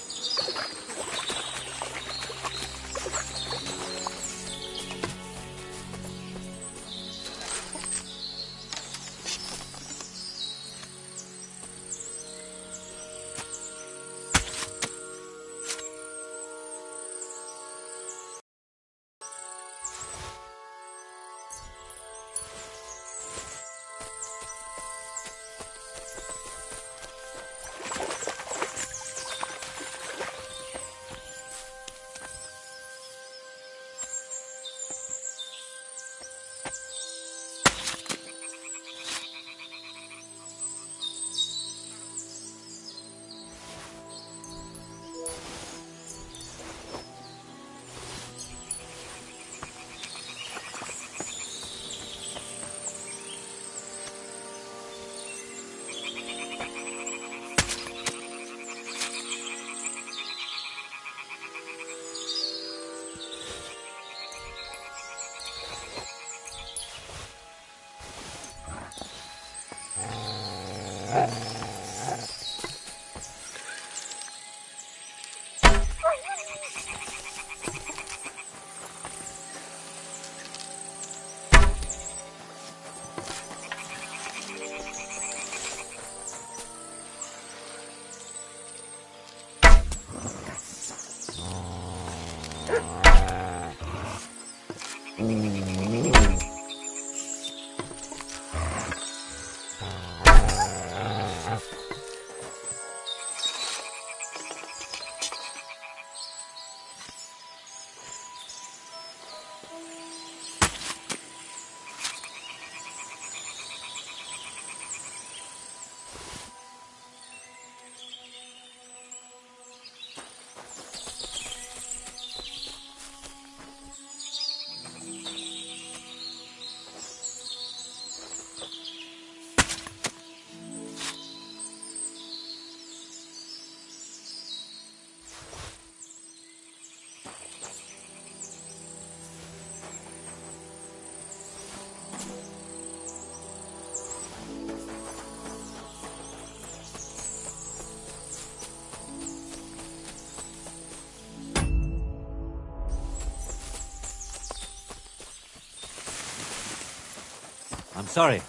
I'm sorry.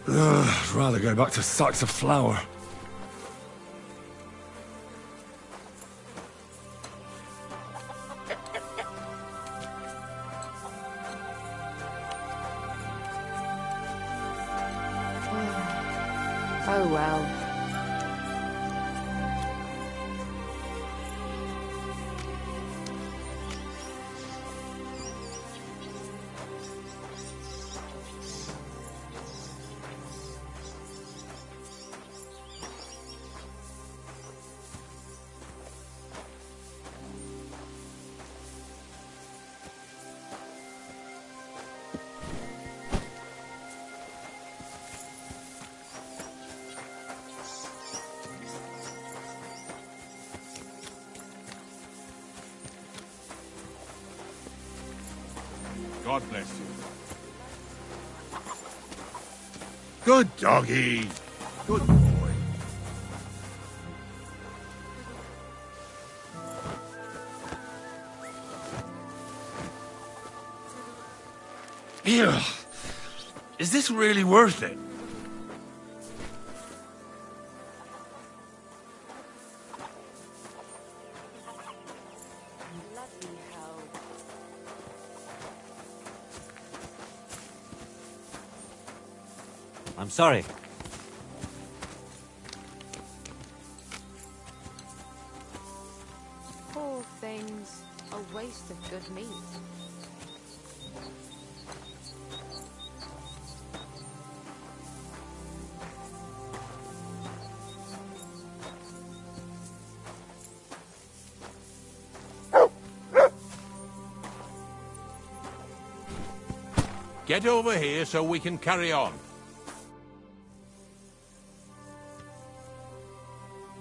I'd rather go back to sacks of flour. Oh well. God bless you. Good doggy. Good boy. Ew. Is this really worth it? I'm sorry. Poor things. A waste of good meat. Get over here so we can carry on.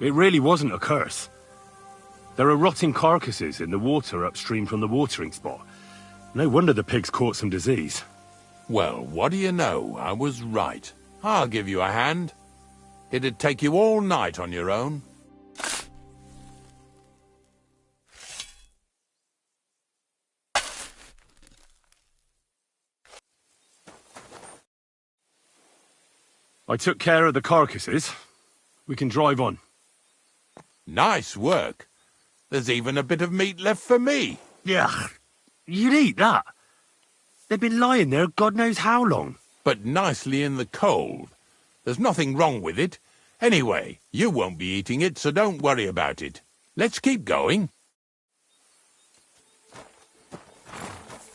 It really wasn't a curse. There are rotting carcasses in the water upstream from the watering spot. No wonder the pigs caught some disease. Well, what do you know? I was right. I'll give you a hand. It'd take you all night on your own. I took care of the carcasses. We can drive on. Nice work. There's even a bit of meat left for me. Yeah, you'd eat that. They've been lying there God knows how long. But nicely in the cold. There's nothing wrong with it. Anyway, you won't be eating it, so don't worry about it. Let's keep going.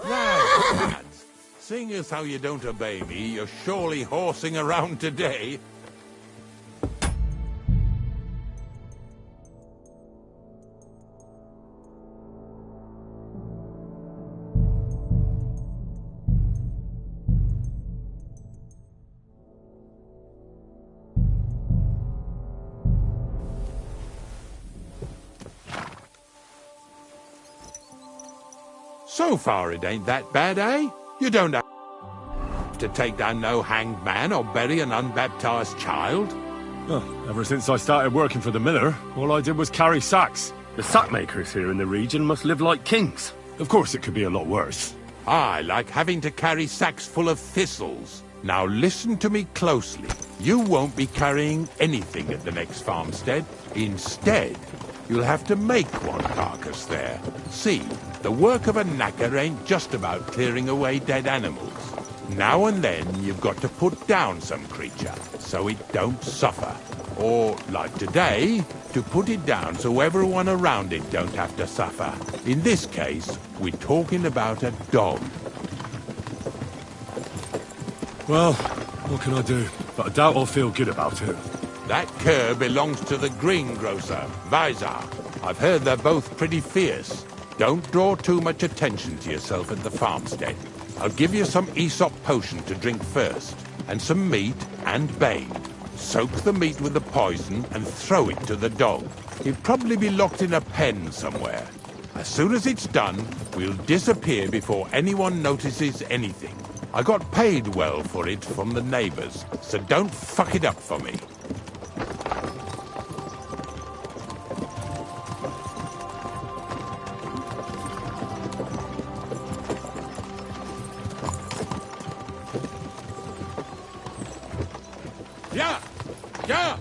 Now, lads, seeing as how you don't obey me, you're surely horsing around today. So far it ain't that bad, eh? You don't have to take down no hanged man or bury an unbaptized child. Oh, ever since I started working for the miller, all I did was carry sacks. The sack makers here in the region must live like kings. Of course it could be a lot worse. I like having to carry sacks full of thistles. Now listen to me closely. You won't be carrying anything at the next farmstead. Instead, you'll have to make one carcass there. See, the work of a knacker ain't just about clearing away dead animals. Now and then you've got to put down some creature, so it don't suffer. Or, like today, to put it down so everyone around it don't have to suffer. In this case, we're talking about a dog. Well, what can I do? But I doubt I'll feel good about it. That cur belongs to the greengrocer, Vizar. I've heard they're both pretty fierce. Don't draw too much attention to yourself at the farmstead. I'll give you some Aesop potion to drink first, and some meat and bane. Soak the meat with the poison and throw it to the dog. He'll probably be locked in a pen somewhere. As soon as it's done, we'll disappear before anyone notices anything. I got paid well for it from the neighbors, so don't fuck it up for me. Yeah! Yeah!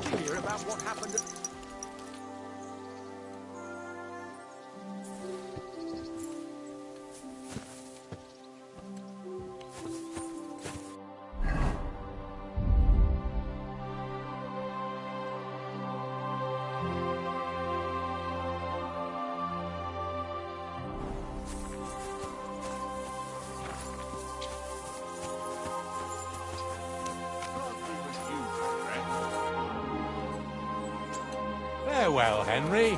Did you hear about what happened at... Farewell, Henry.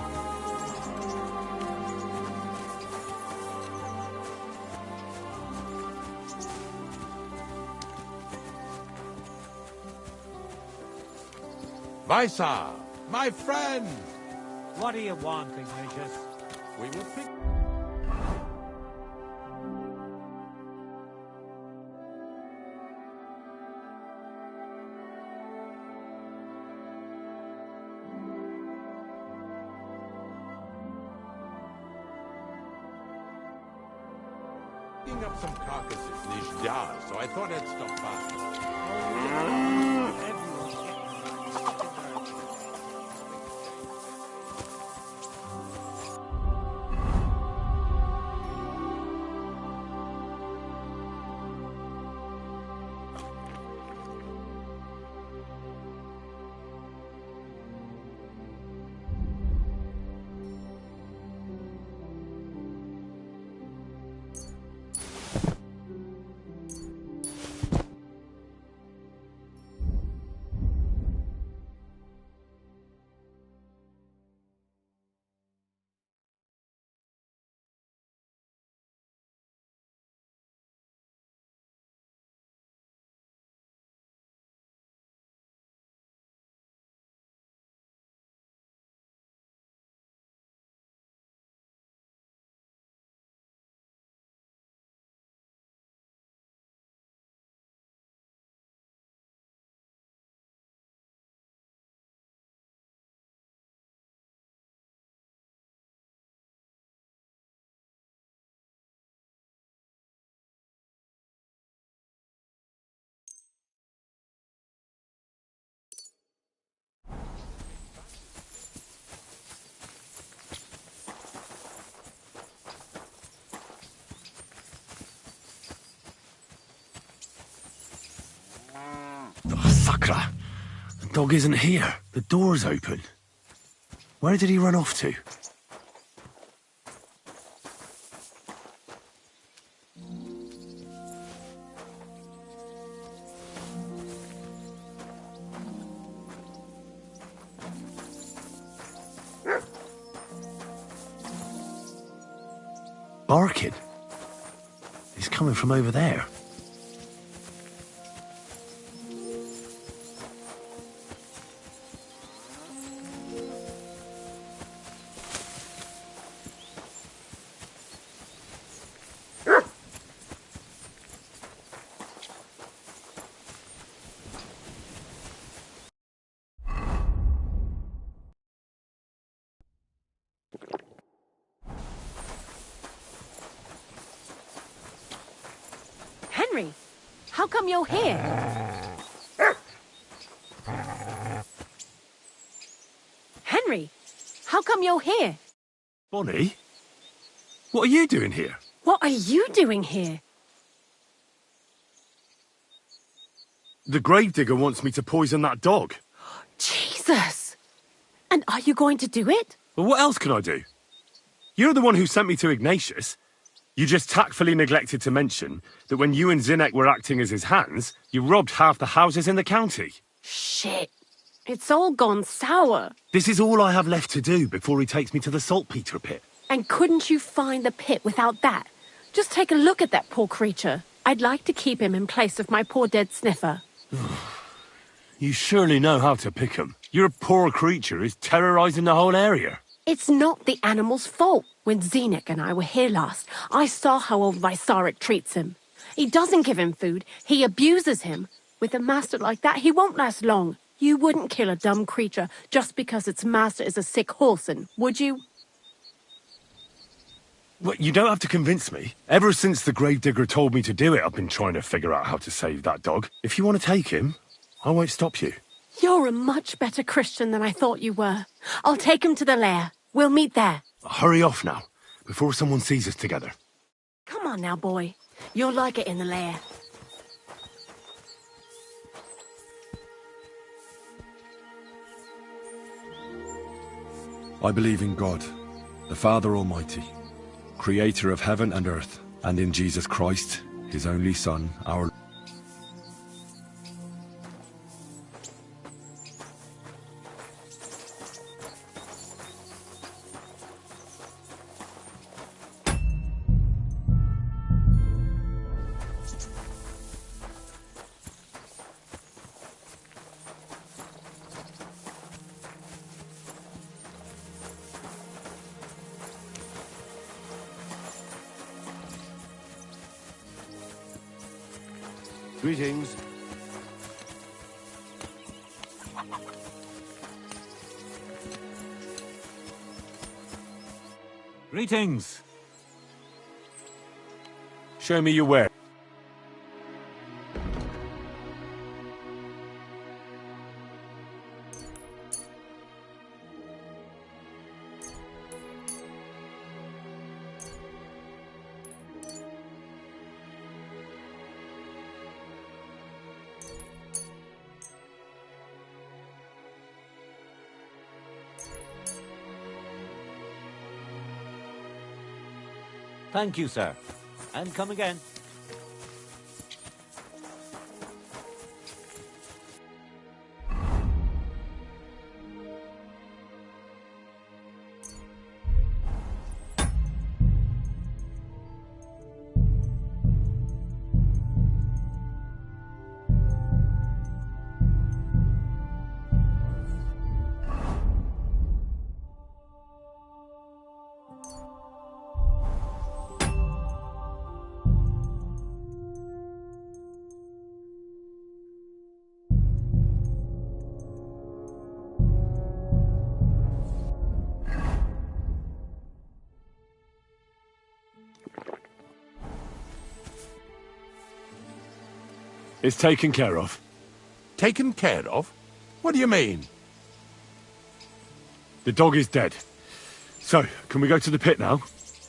Vizar, my friend! What do you want, Ignatius? We will pick... Picking up some carcasses in this jar, so I thought I'd stop by. Oh, Sakra! The dog isn't here. The door's open. Where did he run off to? Barking. He's coming from over there. Henry, how come you're here? Henry, how come you're here? Bonnie? What are you doing here? What are you doing here? The gravedigger wants me to poison that dog. Jesus! And are you going to do it? Well, what else can I do? You're the one who sent me to Ignatius. You just tactfully neglected to mention that when you and Zinnek were acting as his hands, you robbed half the houses in the county. Shit. It's all gone sour. This is all I have left to do before he takes me to the saltpeter pit. And couldn't you find the pit without that? Just take a look at that poor creature. I'd like to keep him in place of my poor dead sniffer. You surely know how to pick 'em. Your poor creature is terrorizing the whole area. It's not the animal's fault. When Zinnek and I were here last, I saw how old Vysarik treats him. He doesn't give him food. He abuses him. With a master like that, he won't last long. You wouldn't kill a dumb creature just because its master is a sick horseman, would you? Well, you don't have to convince me. Ever since the gravedigger told me to do it, I've been trying to figure out how to save that dog. If you want to take him, I won't stop you. You're a much better Christian than I thought you were. I'll take him to the lair. We'll meet there. Hurry off now, before someone sees us together. Come on now, boy. You'll like it in the lair. I believe in God, the Father Almighty, creator of heaven and earth, and in Jesus Christ, his only Son, our Lord. Greetings. Greetings. Show me your ware. Thank you, sir. And come again. It's taken care of. Taken care of? What do you mean? The dog is dead. So, can we go to the pit now?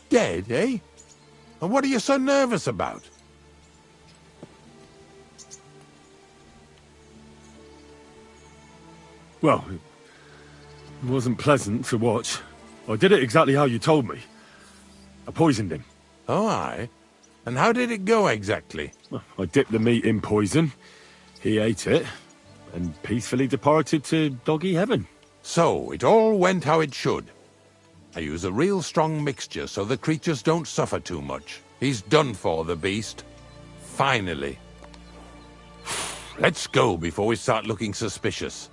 Dead, eh? And what are you so nervous about? Well, it wasn't pleasant to watch. I did it exactly how you told me. I poisoned him. Oh, aye? And how did it go exactly? Well, I dipped the meat in poison. He ate it, and peacefully departed to doggy heaven. So, it all went how it should. I use a real strong mixture so the creatures don't suffer too much. He's done for, the beast. Finally. Let's go before we start looking suspicious.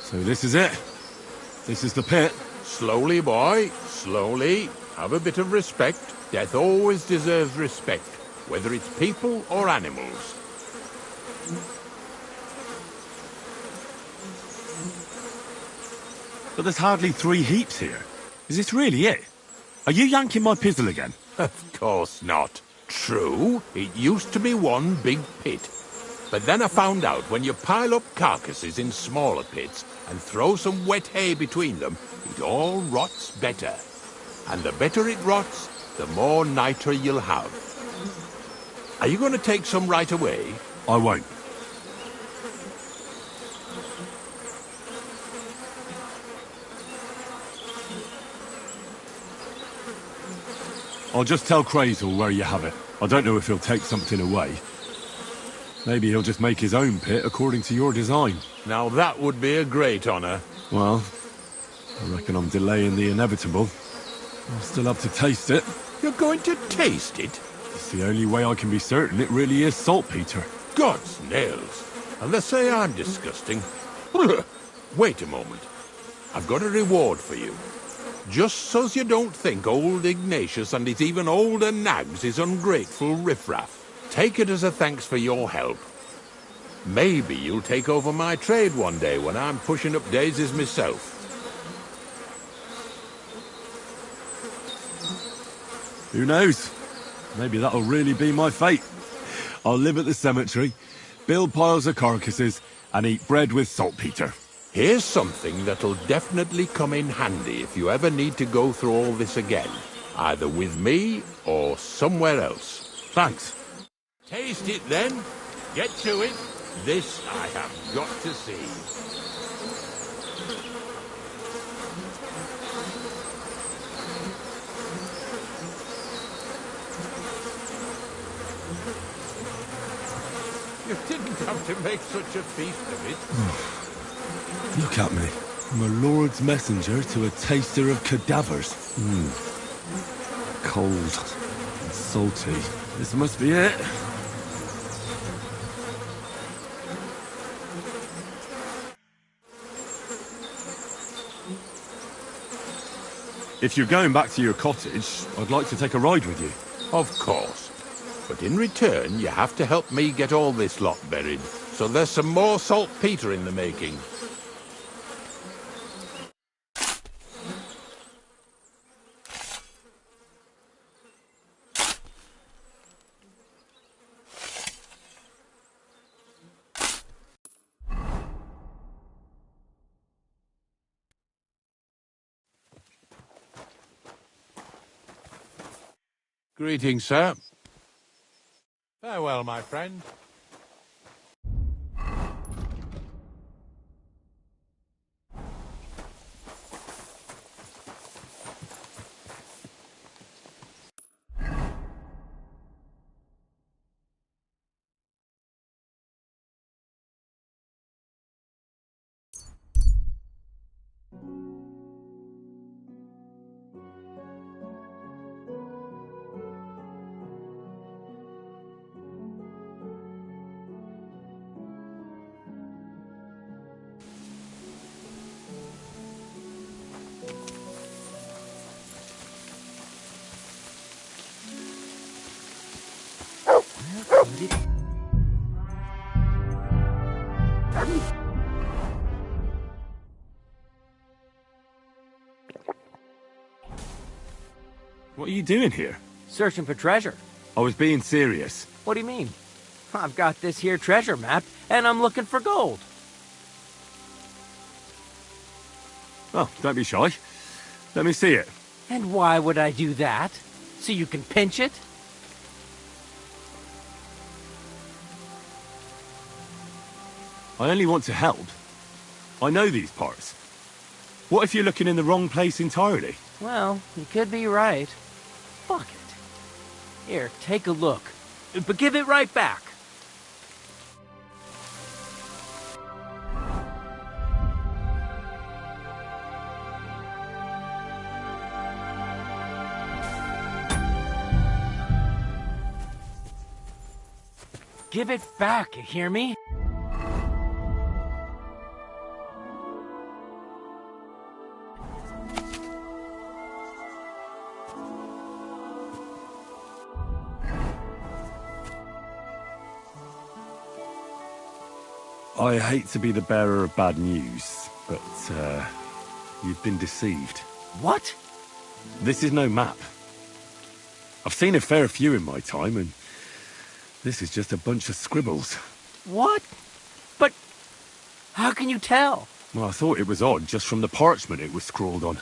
So this is it. This is the pit. Slowly, boy. Slowly. Have a bit of respect. Death always deserves respect, whether it's people or animals. But there's hardly 3 heaps here. Is this really it? Are you yanking my pizzle again? Of course not. True, it used to be one big pit. But then I found out when you pile up carcasses in smaller pits and throw some wet hay between them, it all rots better. And the better it rots, the more nitre you'll have. Are you going to take some right away? I won't. I'll just tell Crazel where you have it. I don't know if he'll take something away. Maybe he'll just make his own pit according to your design. Now that would be a great honour. Well, I reckon I'm delaying the inevitable. I'll still have to taste it. You're going to taste it? It's the only way I can be certain it really is saltpeter. God's nails. And they say I'm disgusting. Wait a moment. I've got a reward for you. Just so's you don't think old Ignatius and his even older nags is ungrateful riffraff. Take it as a thanks for your help. Maybe you'll take over my trade one day when I'm pushing up daisies myself. Who knows? Maybe that'll really be my fate. I'll live at the cemetery, build piles of carcasses, and eat bread with saltpeter. Here's something that'll definitely come in handy if you ever need to go through all this again. Either with me or somewhere else. Thanks. Taste it then. Get to it. This I have got to see. You didn't have to make such a feast of it. Look at me. I'm a lord's messenger to a taster of cadavers. Cold and salty. This must be it. If you're going back to your cottage, I'd like to take a ride with you. Of course. But in return, you have to help me get all this lot buried. So there's some more saltpeter in the making. Greetings, sir. Farewell, my friend. What are you doing here? Searching for treasure. I was being serious. What do you mean? I've got this here treasure map, and I'm looking for gold. Oh, don't be shy. Let me see it. And why would I do that? So you can pinch it? I only want to help. I know these parts. What if you're looking in the wrong place entirely? Well, you could be right. Fuck it. Here, take a look. But give it right back. Give it back, you hear me? I hate to be the bearer of bad news, but, you've been deceived. What? This is no map. I've seen a fair few in my time, and this is just a bunch of scribbles. What? But how can you tell? Well, I thought it was odd just from the parchment it was scrawled on.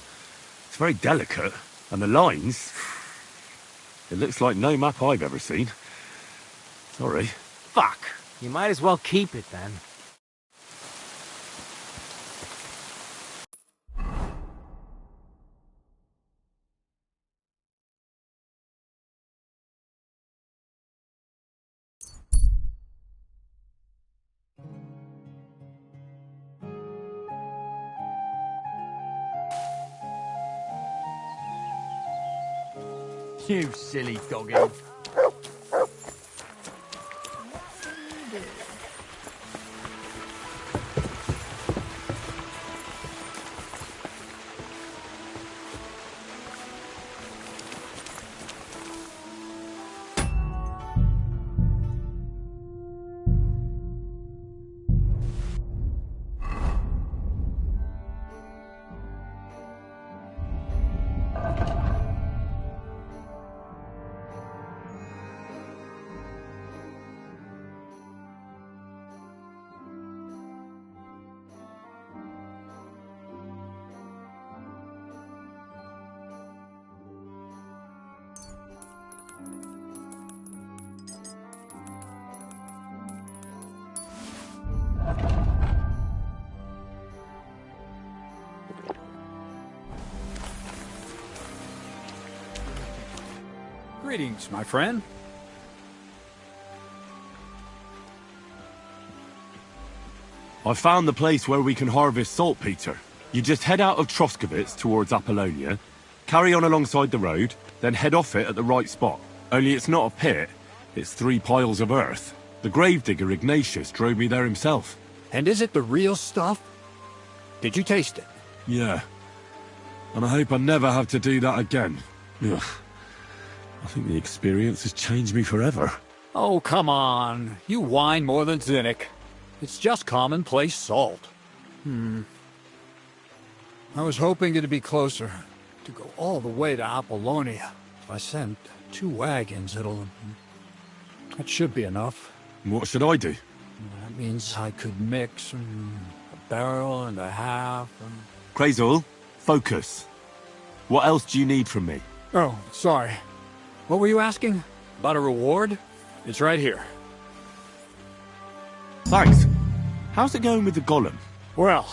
It's very delicate, and the lines... It looks like no map I've ever seen. Sorry. Fuck. You might as well keep it then. You silly doggy. Greetings, my friend. I found the place where we can harvest saltpeter. You just head out of Troskovitz towards Apollonia, carry on alongside the road, then head off it at the right spot. Only it's not a pit, it's 3 piles of earth. The gravedigger Ignatius drove me there himself. And is it the real stuff? Did you taste it? Yeah. And I hope I never have to do that again. Ugh. I think the experience has changed me forever. Oh, come on. You whine more than Zinnik. It's just commonplace salt. I was hoping it'd be closer. To go all the way to Apollonia. If I send 2 wagons, that should be enough. What should I do? That means I could mix a barrel and a half. Crazel, focus. What else do you need from me? Oh, sorry. What were you asking? About a reward? It's right here. Thanks. How's it going with the golem? Well,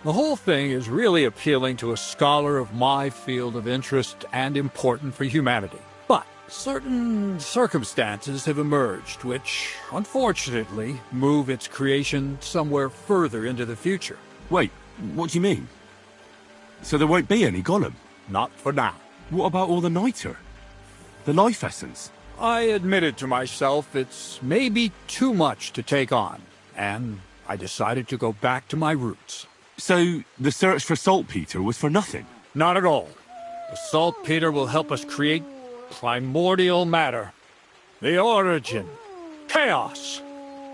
the whole thing is really appealing to a scholar of my field of interest and important for humanity. But certain circumstances have emerged which, unfortunately, move its creation somewhere further into the future. Wait, what do you mean? So there won't be any golem? Not for now. What about all the niter? The life essence? I admitted to myself it's maybe too much to take on, and I decided to go back to my roots. So the search for saltpeter was for nothing? Not at all. The saltpeter will help us create primordial matter. The origin. Chaos.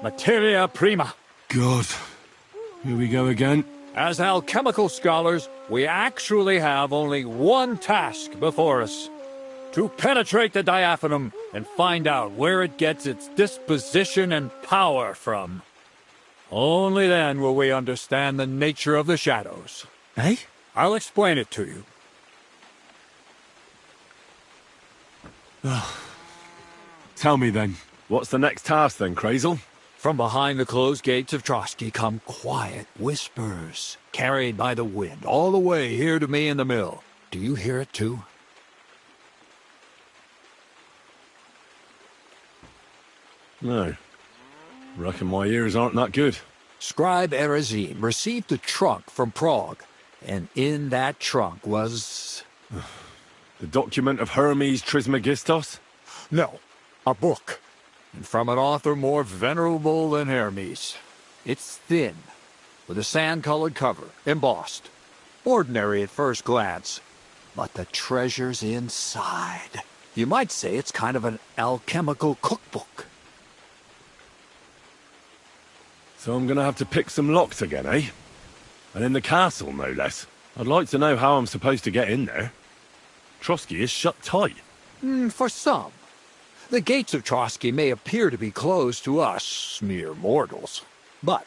Materia prima. God. Here we go again. As alchemical scholars, we actually have only one task before us. To penetrate the diaphanum and find out where it gets its disposition and power from. Only then will we understand the nature of the shadows. Eh? I'll explain it to you. Tell me then, what's the next task then, Crazel? From behind the closed gates of Trotsky come quiet whispers, carried by the wind, all the way here to me in the mill. Do you hear it too? No. Reckon my ears aren't that good. Scribe Erezim received a trunk from Prague, and in that trunk was... The document of Hermes Trismegistos? No, a book. And from an author more venerable than Hermes. It's thin, with a sand-colored cover, embossed. Ordinary at first glance, but the treasure's inside. You might say it's kind of an alchemical cookbook. So I'm gonna have to pick some locks again, eh? And in the castle, no less. I'd like to know how I'm supposed to get in there. Trotsky is shut tight. For some. The gates of Trotsky may appear to be closed to us, mere mortals. But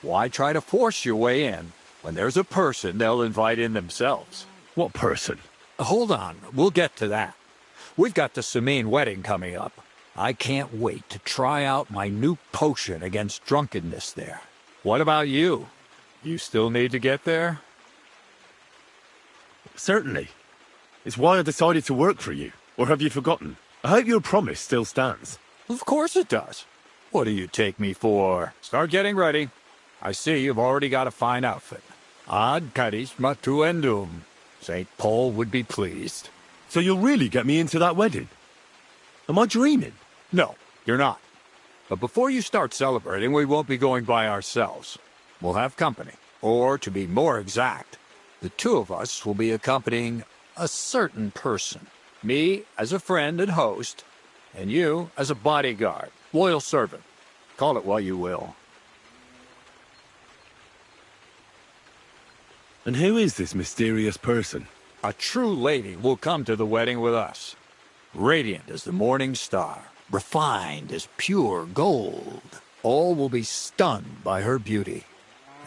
why try to force your way in when there's a person they'll invite in themselves? What person? Hold on, we'll get to that. We've got the Samine wedding coming up. I can't wait to try out my new potion against drunkenness there. What about you? You still need to get there? Certainly. It's why I decided to work for you. Or have you forgotten? I hope your promise still stands. Of course it does. What do you take me for? Start getting ready. I see you've already got a fine outfit. Ad charisma tuendum. St. Paul would be pleased. So you'll really get me into that wedding? Am I dreaming? No, you're not. But before you start celebrating, we won't be going by ourselves. We'll have company. Or, to be more exact, the two of us will be accompanying a certain person. Me as a friend and host, and you as a bodyguard, loyal servant. Call it what you will. And who is this mysterious person? A true lady will come to the wedding with us. Radiant as the morning star, refined as pure gold. All will be stunned by her beauty.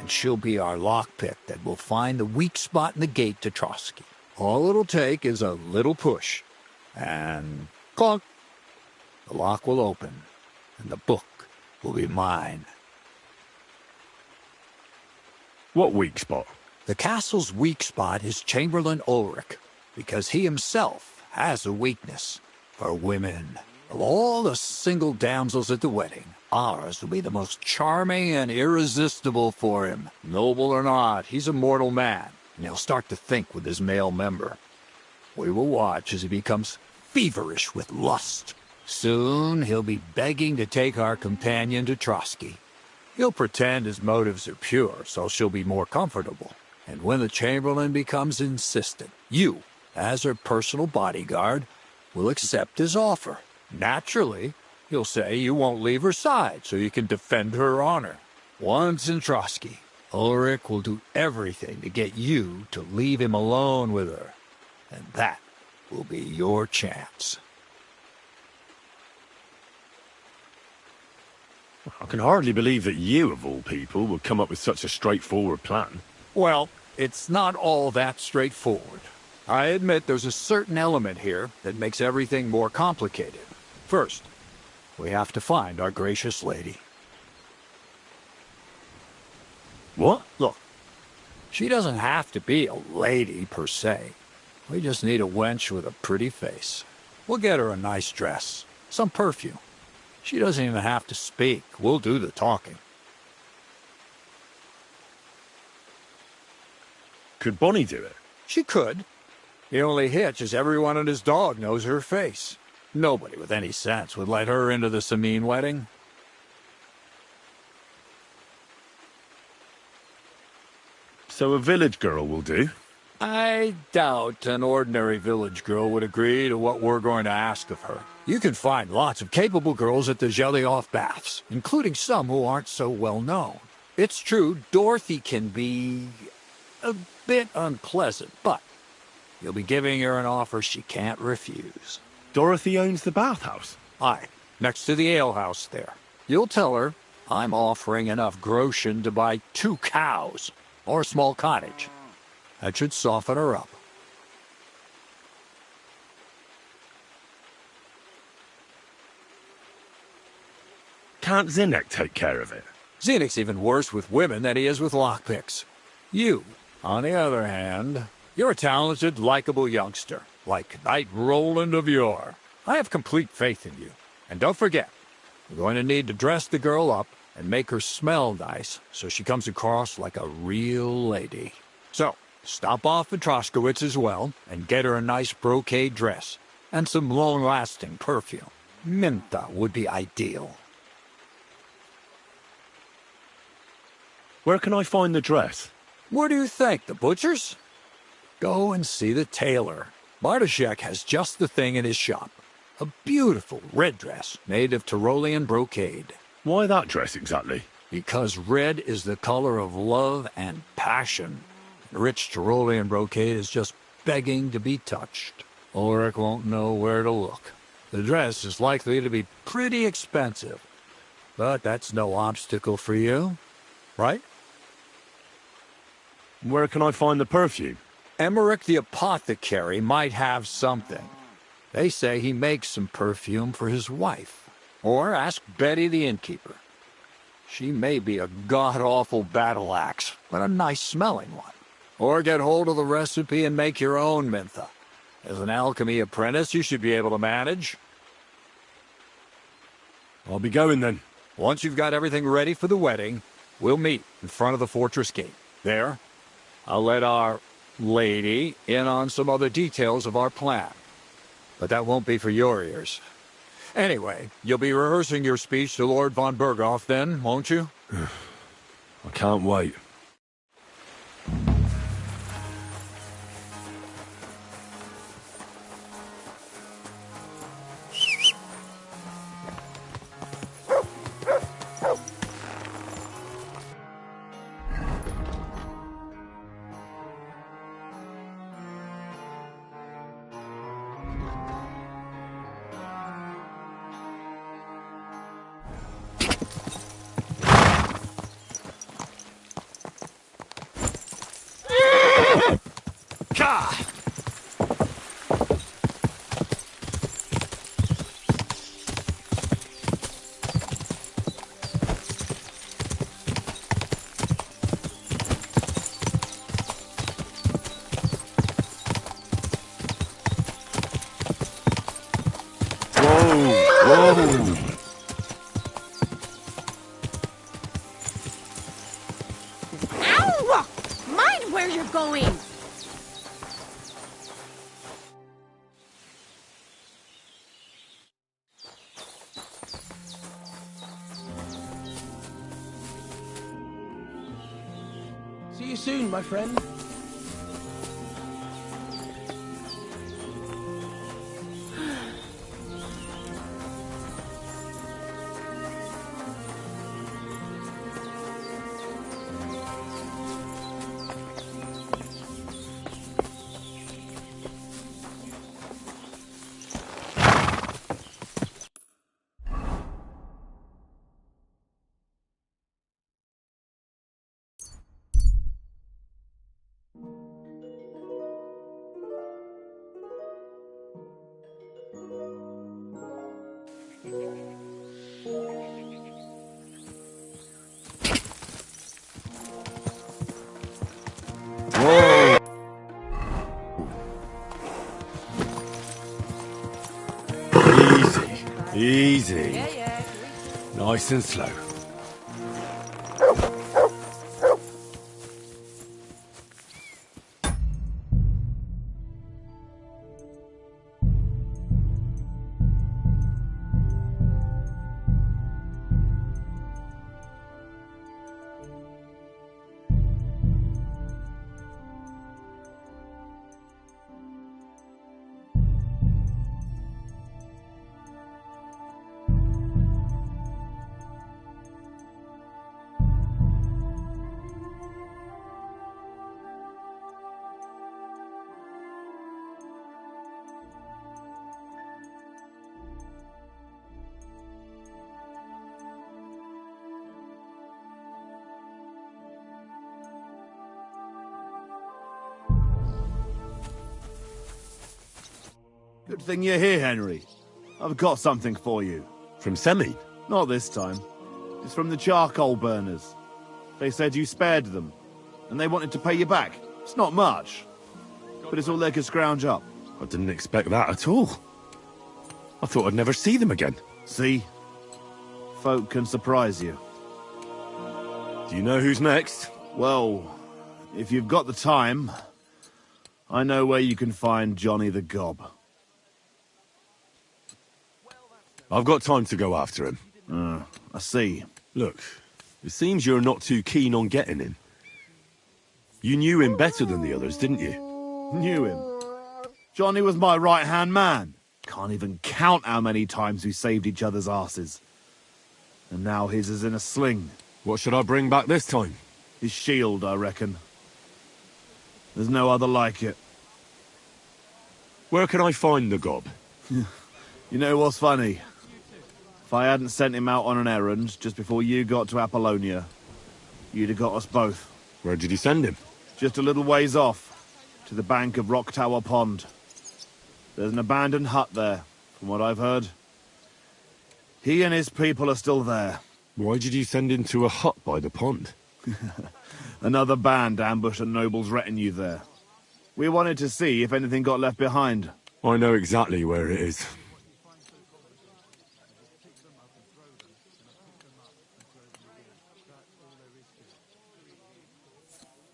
And she'll be our lockpick that will find the weak spot in the gate to Trotsky. All it'll take is a little push. And clunk. The lock will open, and the book will be mine. What weak spot? The castle's weak spot is Chamberlain Ulrich, because he himself has a weakness for women. Of all the single damsels at the wedding, ours will be the most charming and irresistible for him. Noble or not, he's a mortal man, and he'll start to think with his male member. We will watch as he becomes feverish with lust. Soon he'll be begging to take our companion to Trotsky. He'll pretend his motives are pure, so she'll be more comfortable. And when the Chamberlain becomes insistent, you, as her personal bodyguard, will accept his offer. Naturally, you'll say you won't leave her side so you can defend her honor. Once in Trotsky, Ulrich will do everything to get you to leave him alone with her. And that will be your chance. I can hardly believe that you, of all people, would come up with such a straightforward plan. Well, it's not all that straightforward. I admit there's a certain element here that makes everything more complicated. First, we have to find our gracious lady. What? Look, she doesn't have to be a lady per se. We just need a wench with a pretty face. We'll get her a nice dress, some perfume. She doesn't even have to speak. We'll do the talking. Could Bonnie do it? She could. The only hitch is everyone and his dog knows her face. Nobody with any sense would let her into the Samin wedding. So a village girl will do? I doubt an ordinary village girl would agree to what we're going to ask of her. You can find lots of capable girls at the Gelioff Baths, including some who aren't so well known. It's true, Dorothy can be a bit unpleasant, but you'll be giving her an offer she can't refuse. Dorothy owns the bathhouse? Aye, next to the alehouse there. You'll tell her I'm offering enough groschen to buy 2 cows or a small cottage. That should soften her up. Can't Zinnek take care of it? Zinek's even worse with women than he is with lockpicks. You, on the other hand, you're a talented, likable youngster, like Knight Roland of yore. I have complete faith in you. And don't forget, we're going to need to dress the girl up and make her smell nice so she comes across like a real lady. So, stop off at Troskowitz as well and get her a nice brocade dress and some long-lasting perfume. Minta would be ideal. Where can I find the dress? Where do you think? The butcher's? Go and see the tailor. Bartoszek has just the thing in his shop. A beautiful red dress made of Tyrolean brocade. Why that dress exactly? Because red is the color of love and passion. Rich Tyrolean brocade is just begging to be touched. Ulrich won't know where to look. The dress is likely to be pretty expensive. But that's no obstacle for you, right? Where can I find the perfume? Emmerich the apothecary might have something. They say he makes some perfume for his wife. Or ask Betty the innkeeper. She may be a god-awful battle axe, but a nice-smelling one. Or get hold of the recipe and make your own Mintha. As an alchemy apprentice, you should be able to manage. I'll be going then. Once you've got everything ready for the wedding, we'll meet in front of the fortress gate. There, I'll let our lady in on some other details of our plan. But that won't be for your ears. Anyway, you'll be rehearsing your speech to Lord von Berghoff then, won't you? I can't wait. Ow! Mind where you're going! See you soon, my friend. Whoa! Easy, easy. Nice and slow. Good thing you're here, Henry. I've got something for you. From Semi? Not this time. It's from the charcoal burners. They said you spared them, and they wanted to pay you back. It's not much, but it's all they could scrounge up. I didn't expect that at all. I thought I'd never see them again. See? Folk can surprise you. Do you know who's next? Well, if you've got the time, I know where you can find Johnny the Gob. I've got time to go after him. I see. Look, it seems you're not too keen on getting him. You knew him better than the others, didn't you? Knew him? Johnny was my right-hand man. Can't even count how many times we saved each other's asses. And now his is in a sling. What should I bring back this time? His shield, I reckon. There's no other like it. Where can I find the Gob? You know what's funny? If I hadn't sent him out on an errand just before you got to Apollonia, you'd have got us both. Where did you send him? Just a little ways off, to the bank of Rock Tower Pond. There's an abandoned hut there, from what I've heard. He and his people are still there. Why did you send him to a hut by the pond? Another band ambushed a noble's retinue there. We wanted to see if anything got left behind. I know exactly where it is.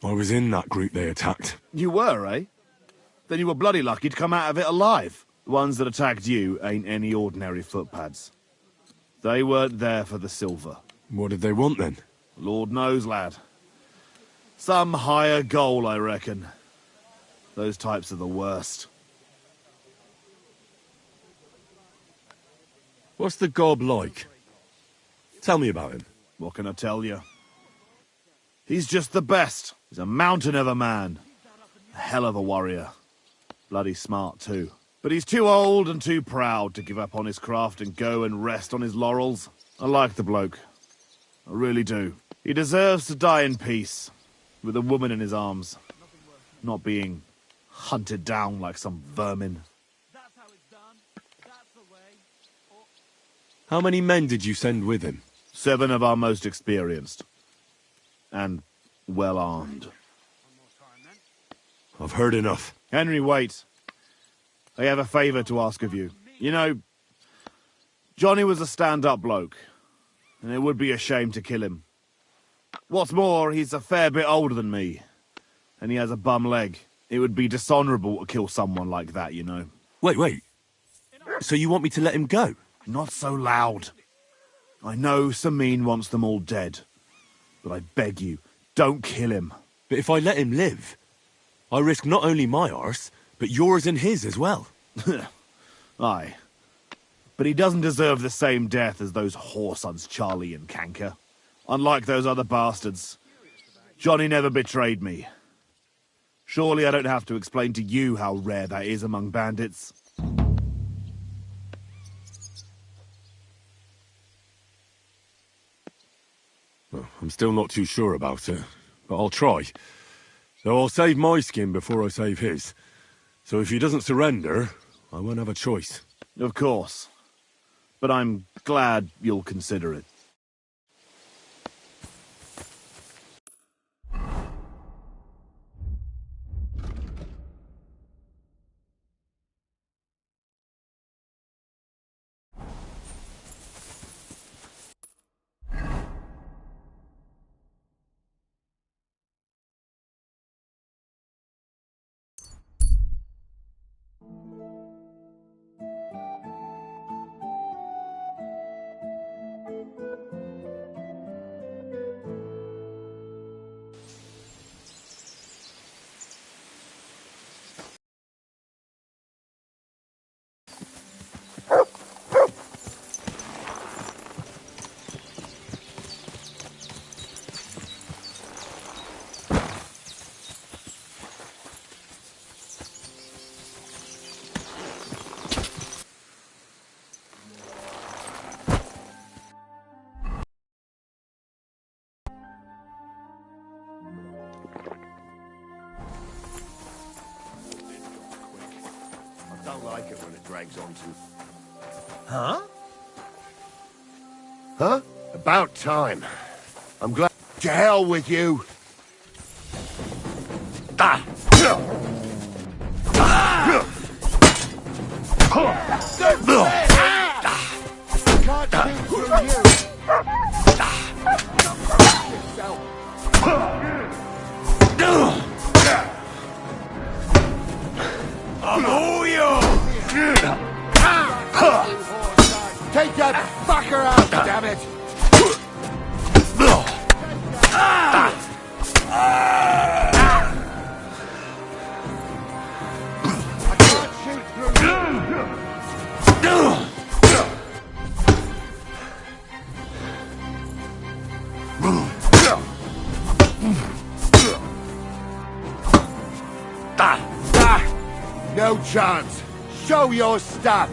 I was in that group they attacked. You were, eh? Then you were bloody lucky to come out of it alive. The ones that attacked you ain't any ordinary footpads. They weren't there for the silver. What did they want then? Lord knows, lad. Some higher goal, I reckon. Those types are the worst. What's the Gob like? Tell me about him. What can I tell you? He's just the best. He's a mountain of a man. A hell of a warrior. Bloody smart, too. But he's too old and too proud to give up on his craft and go and rest on his laurels. I like the bloke. I really do. He deserves to die in peace, with a woman in his arms. Not being hunted down like some vermin. How many men did you send with him? 7 of our most experienced. And well-armed. I've heard enough. Henry, wait. I have a favour to ask of you. You know, Johnny was a stand-up bloke, and it would be a shame to kill him. What's more, he's a fair bit older than me, and he has a bum leg. It would be dishonourable to kill someone like that, you know. Wait. So you want me to let him go? Not so loud. I know Samin wants them all dead, but I beg you, don't kill him. But if I let him live, I risk not only my arse, but yours and his as well. Aye. But he doesn't deserve the same death as those whoresons Charlie and Canker. Unlike those other bastards, Johnny never betrayed me. Surely I don't have to explain to you how rare that is among bandits. Well, I'm still not too sure about it, but I'll try. So I'll save my skin before I save his. So if he doesn't surrender, I won't have a choice. Of course. but I'm glad you'll consider it. I don't like it when it drags on too. Huh? Huh? About time. I'm glad. To hell with you. Take that fucker out, damn it! I can't shoot through you. No chance. Show your stuff.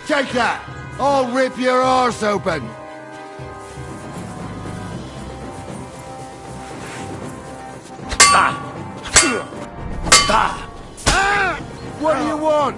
Take that! I'll rip your arse open! What do you want?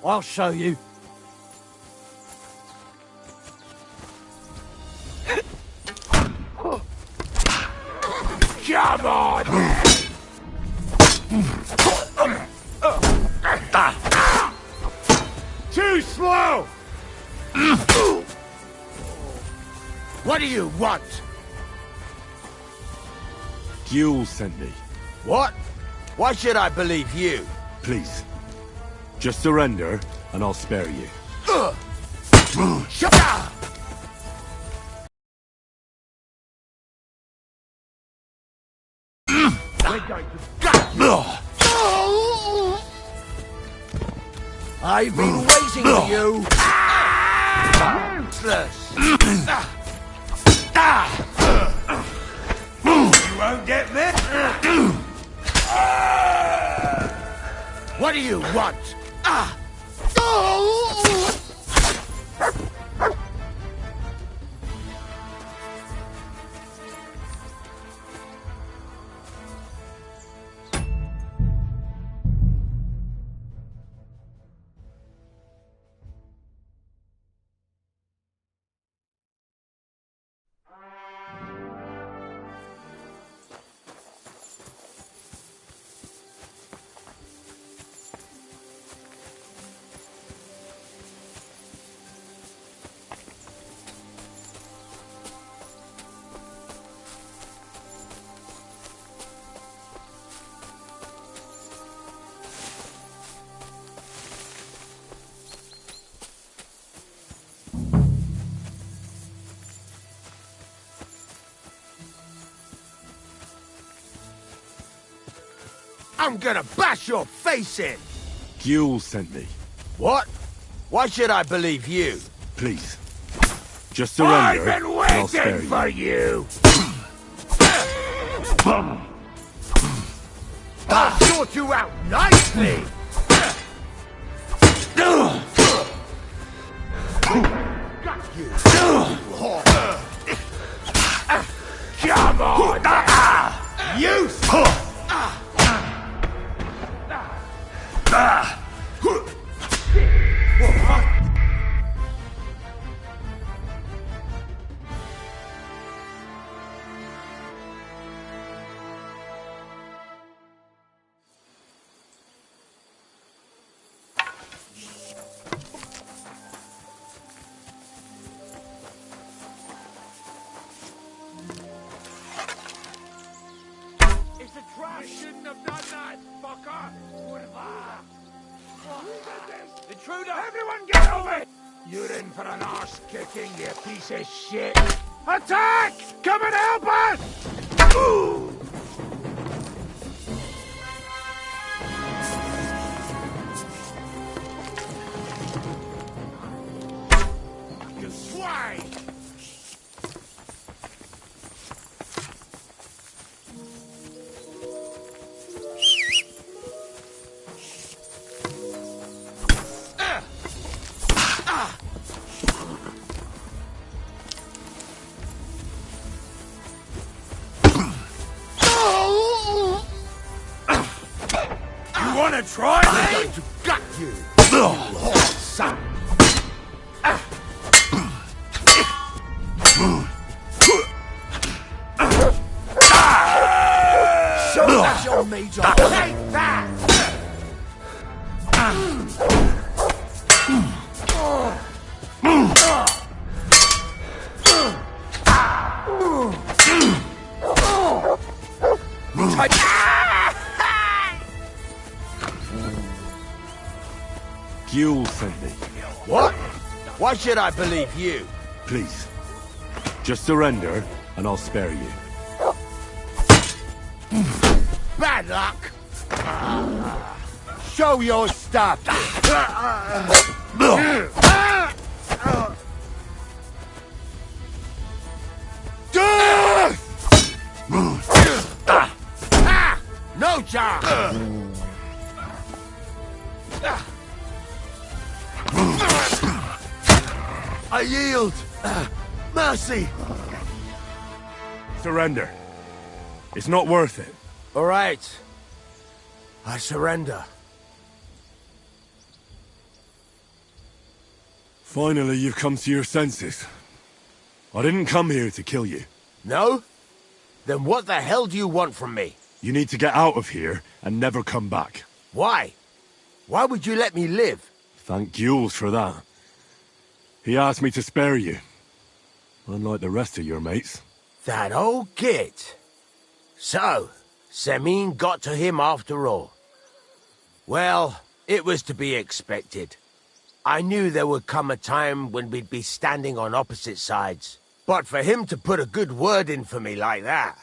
I'll show you. Come on! Too slow! What do you want? Guel sent me. What? Why should I believe you? Please. Just surrender, and I'll spare you. Shut up! We're going to gut you! I've been waiting for you! Useless! You won't get me! What do you want? I'm gonna bash your face in! Guel sent me. What? Why should I believe you? Please. Just surrender, I've been and I'll spare waiting you. for you! I'll sort you out nicely! Got you! Come on! You! It's a trap! You shouldn't have done that, fucker! Intruder! Everyone get over! You're in for an arse kicking, you piece of shit! Attack! Come and help us! Ooh. You swine! You wanna try me? I'm going to gut you! You whore son! Show that your major! Take that! Guel sent me. What? Why should I believe you? Please. Just surrender, and I'll spare you. Bad luck! Show your stuff! No chance! I yield! Mercy! Surrender. It's not worth it. All right. I surrender. Finally, you've come to your senses. I didn't come here to kill you. No? Then what the hell do you want from me? You need to get out of here and never come back. Why? Why would you let me live? Thank Jules for that. He asked me to spare you. Unlike the rest of your mates. That old git. So, Semin got to him after all. Well, it was to be expected. I knew there would come a time when we'd be standing on opposite sides. But for him to put a good word in for me like that...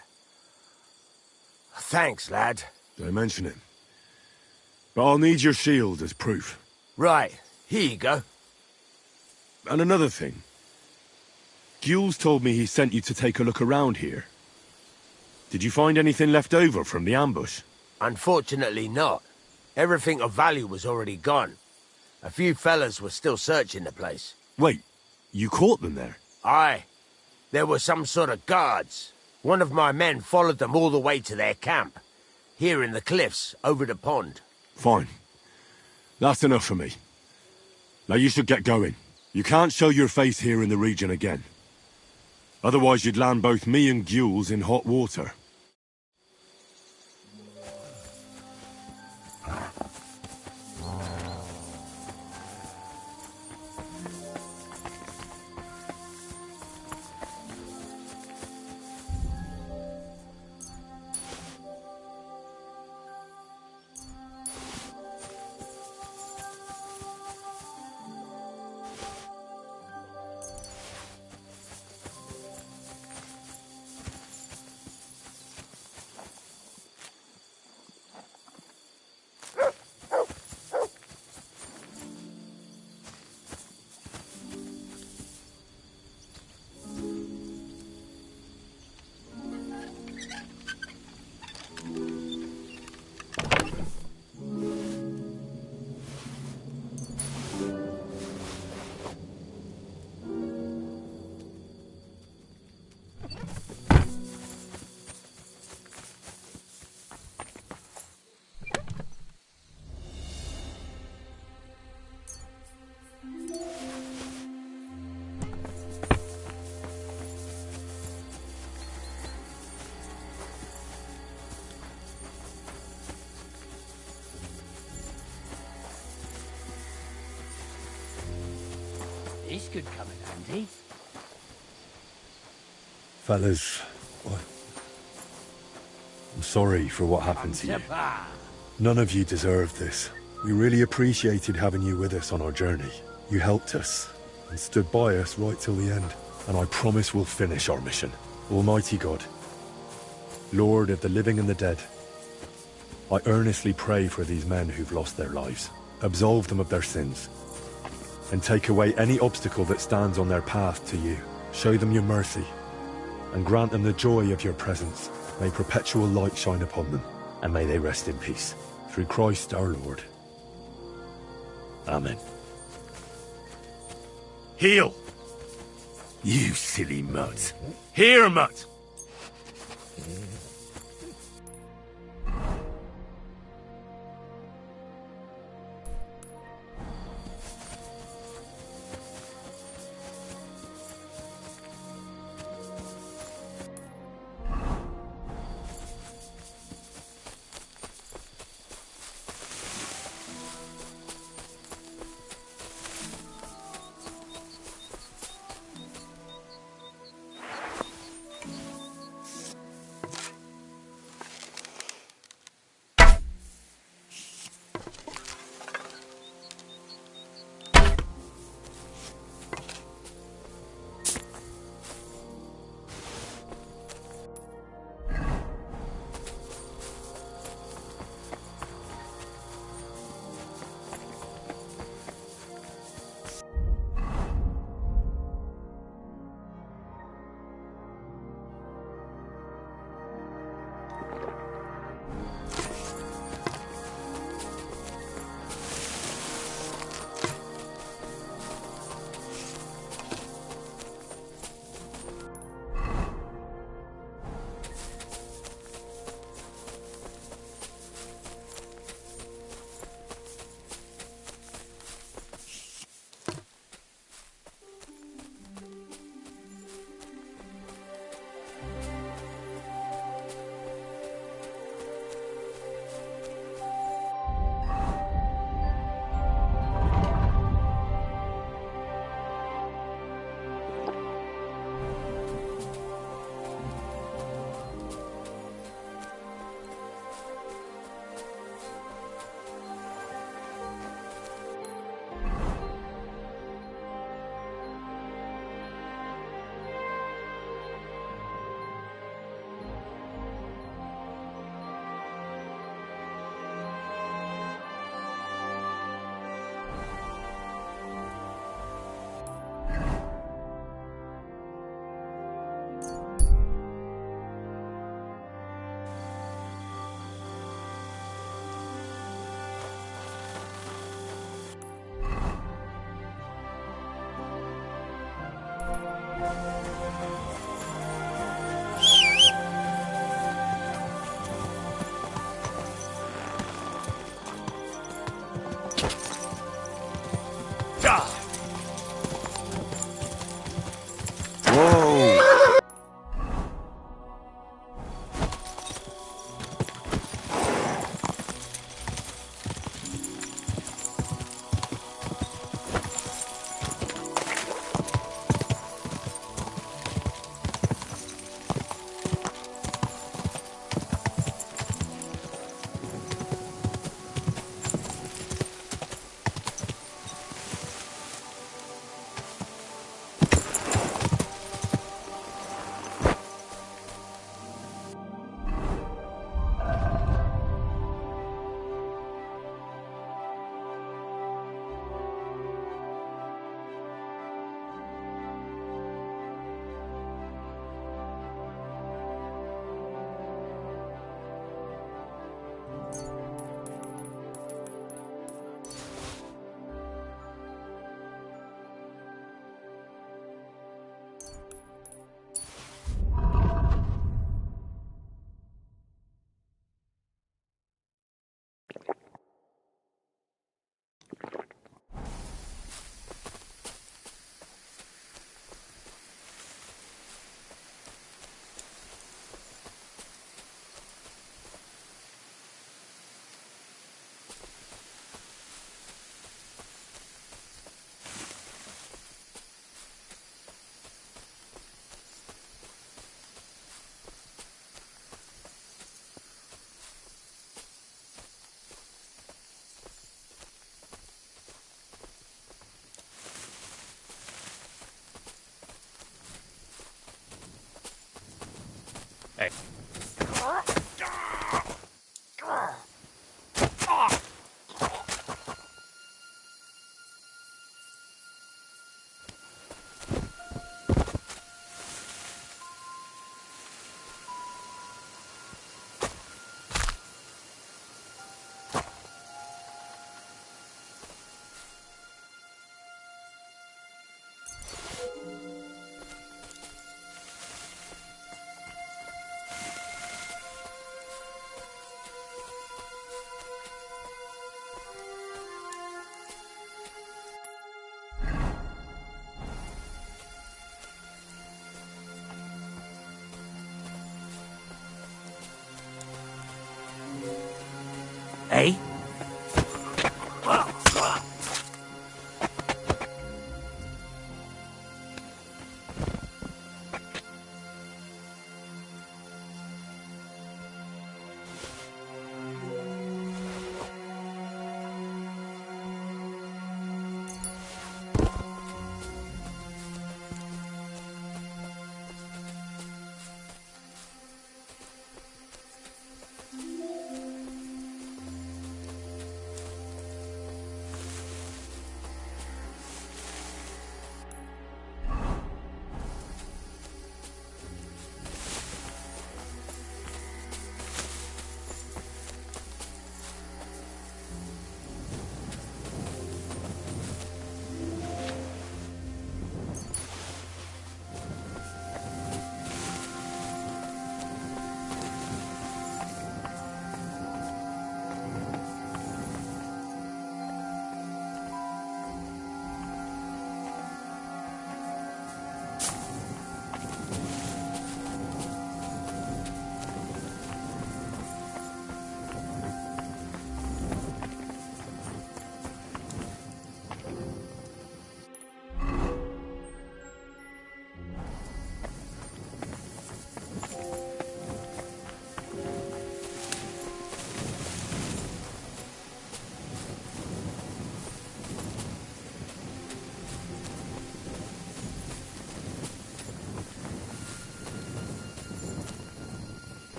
Thanks, lad. Don't mention it. But I'll need your shield as proof. Right, here you go. And another thing. Jules told me he sent you to take a look around here. Did you find anything left over from the ambush? Unfortunately not. Everything of value was already gone. A few fellas were still searching the place. Wait, you caught them there? Aye. There were some sort of guards. One of my men followed them all the way to their camp. Here in the cliffs, over the pond. Fine. That's enough for me. Now you should get going. You can't show your face here in the region again. Otherwise you'd land both me and Jules in hot water. This could come in handy. Fellas, I'm sorry for what happened to you. None of you deserved this. We really appreciated having you with us on our journey. You helped us and stood by us right till the end. And I promise we'll finish our mission. Almighty God, Lord of the living and the dead, I earnestly pray for these men who've lost their lives. Absolve them of their sins and take away any obstacle that stands on their path to you. Show them your mercy and grant them the joy of your presence. May perpetual light shine upon them, and may they rest in peace. Through Christ our Lord. Amen. Heal! You silly mutt. Here, mutt! Hey. Hey?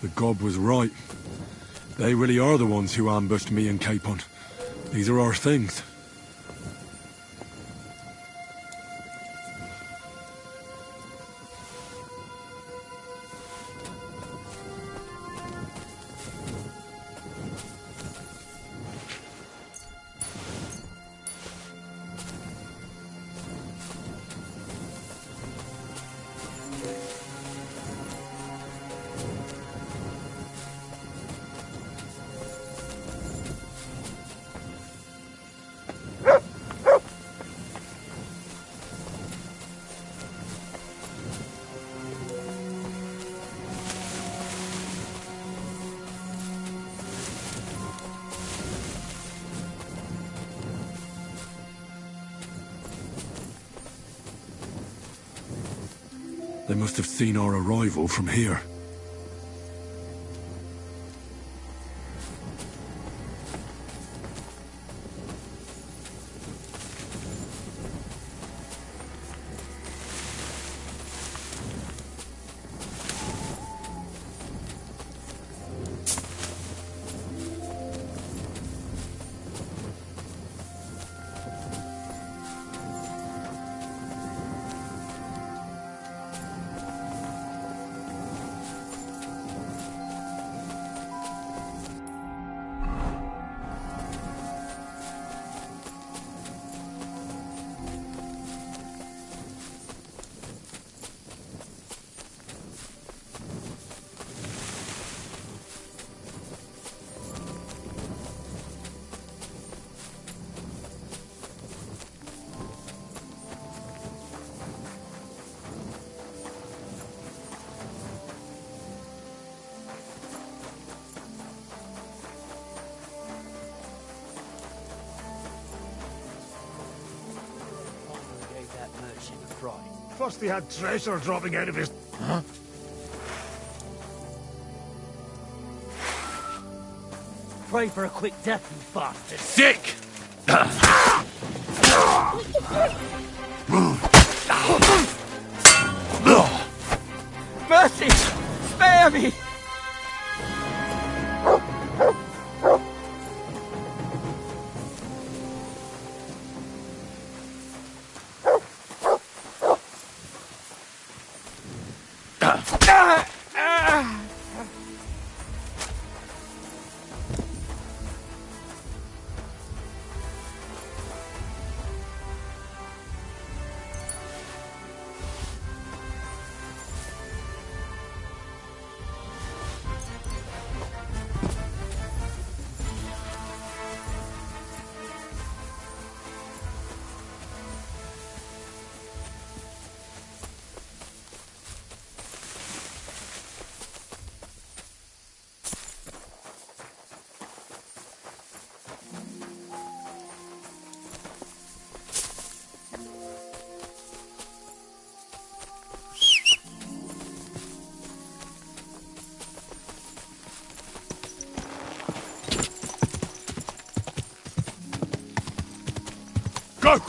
The gob was right. They really are the ones who ambushed me and Capon. These are our things. They must have seen our arrival from here. First he had treasure dropping out of his... Huh? pray for a quick death, you bastard. Sick! Mercy! Spare me! Go!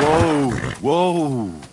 Whoa! Whoa!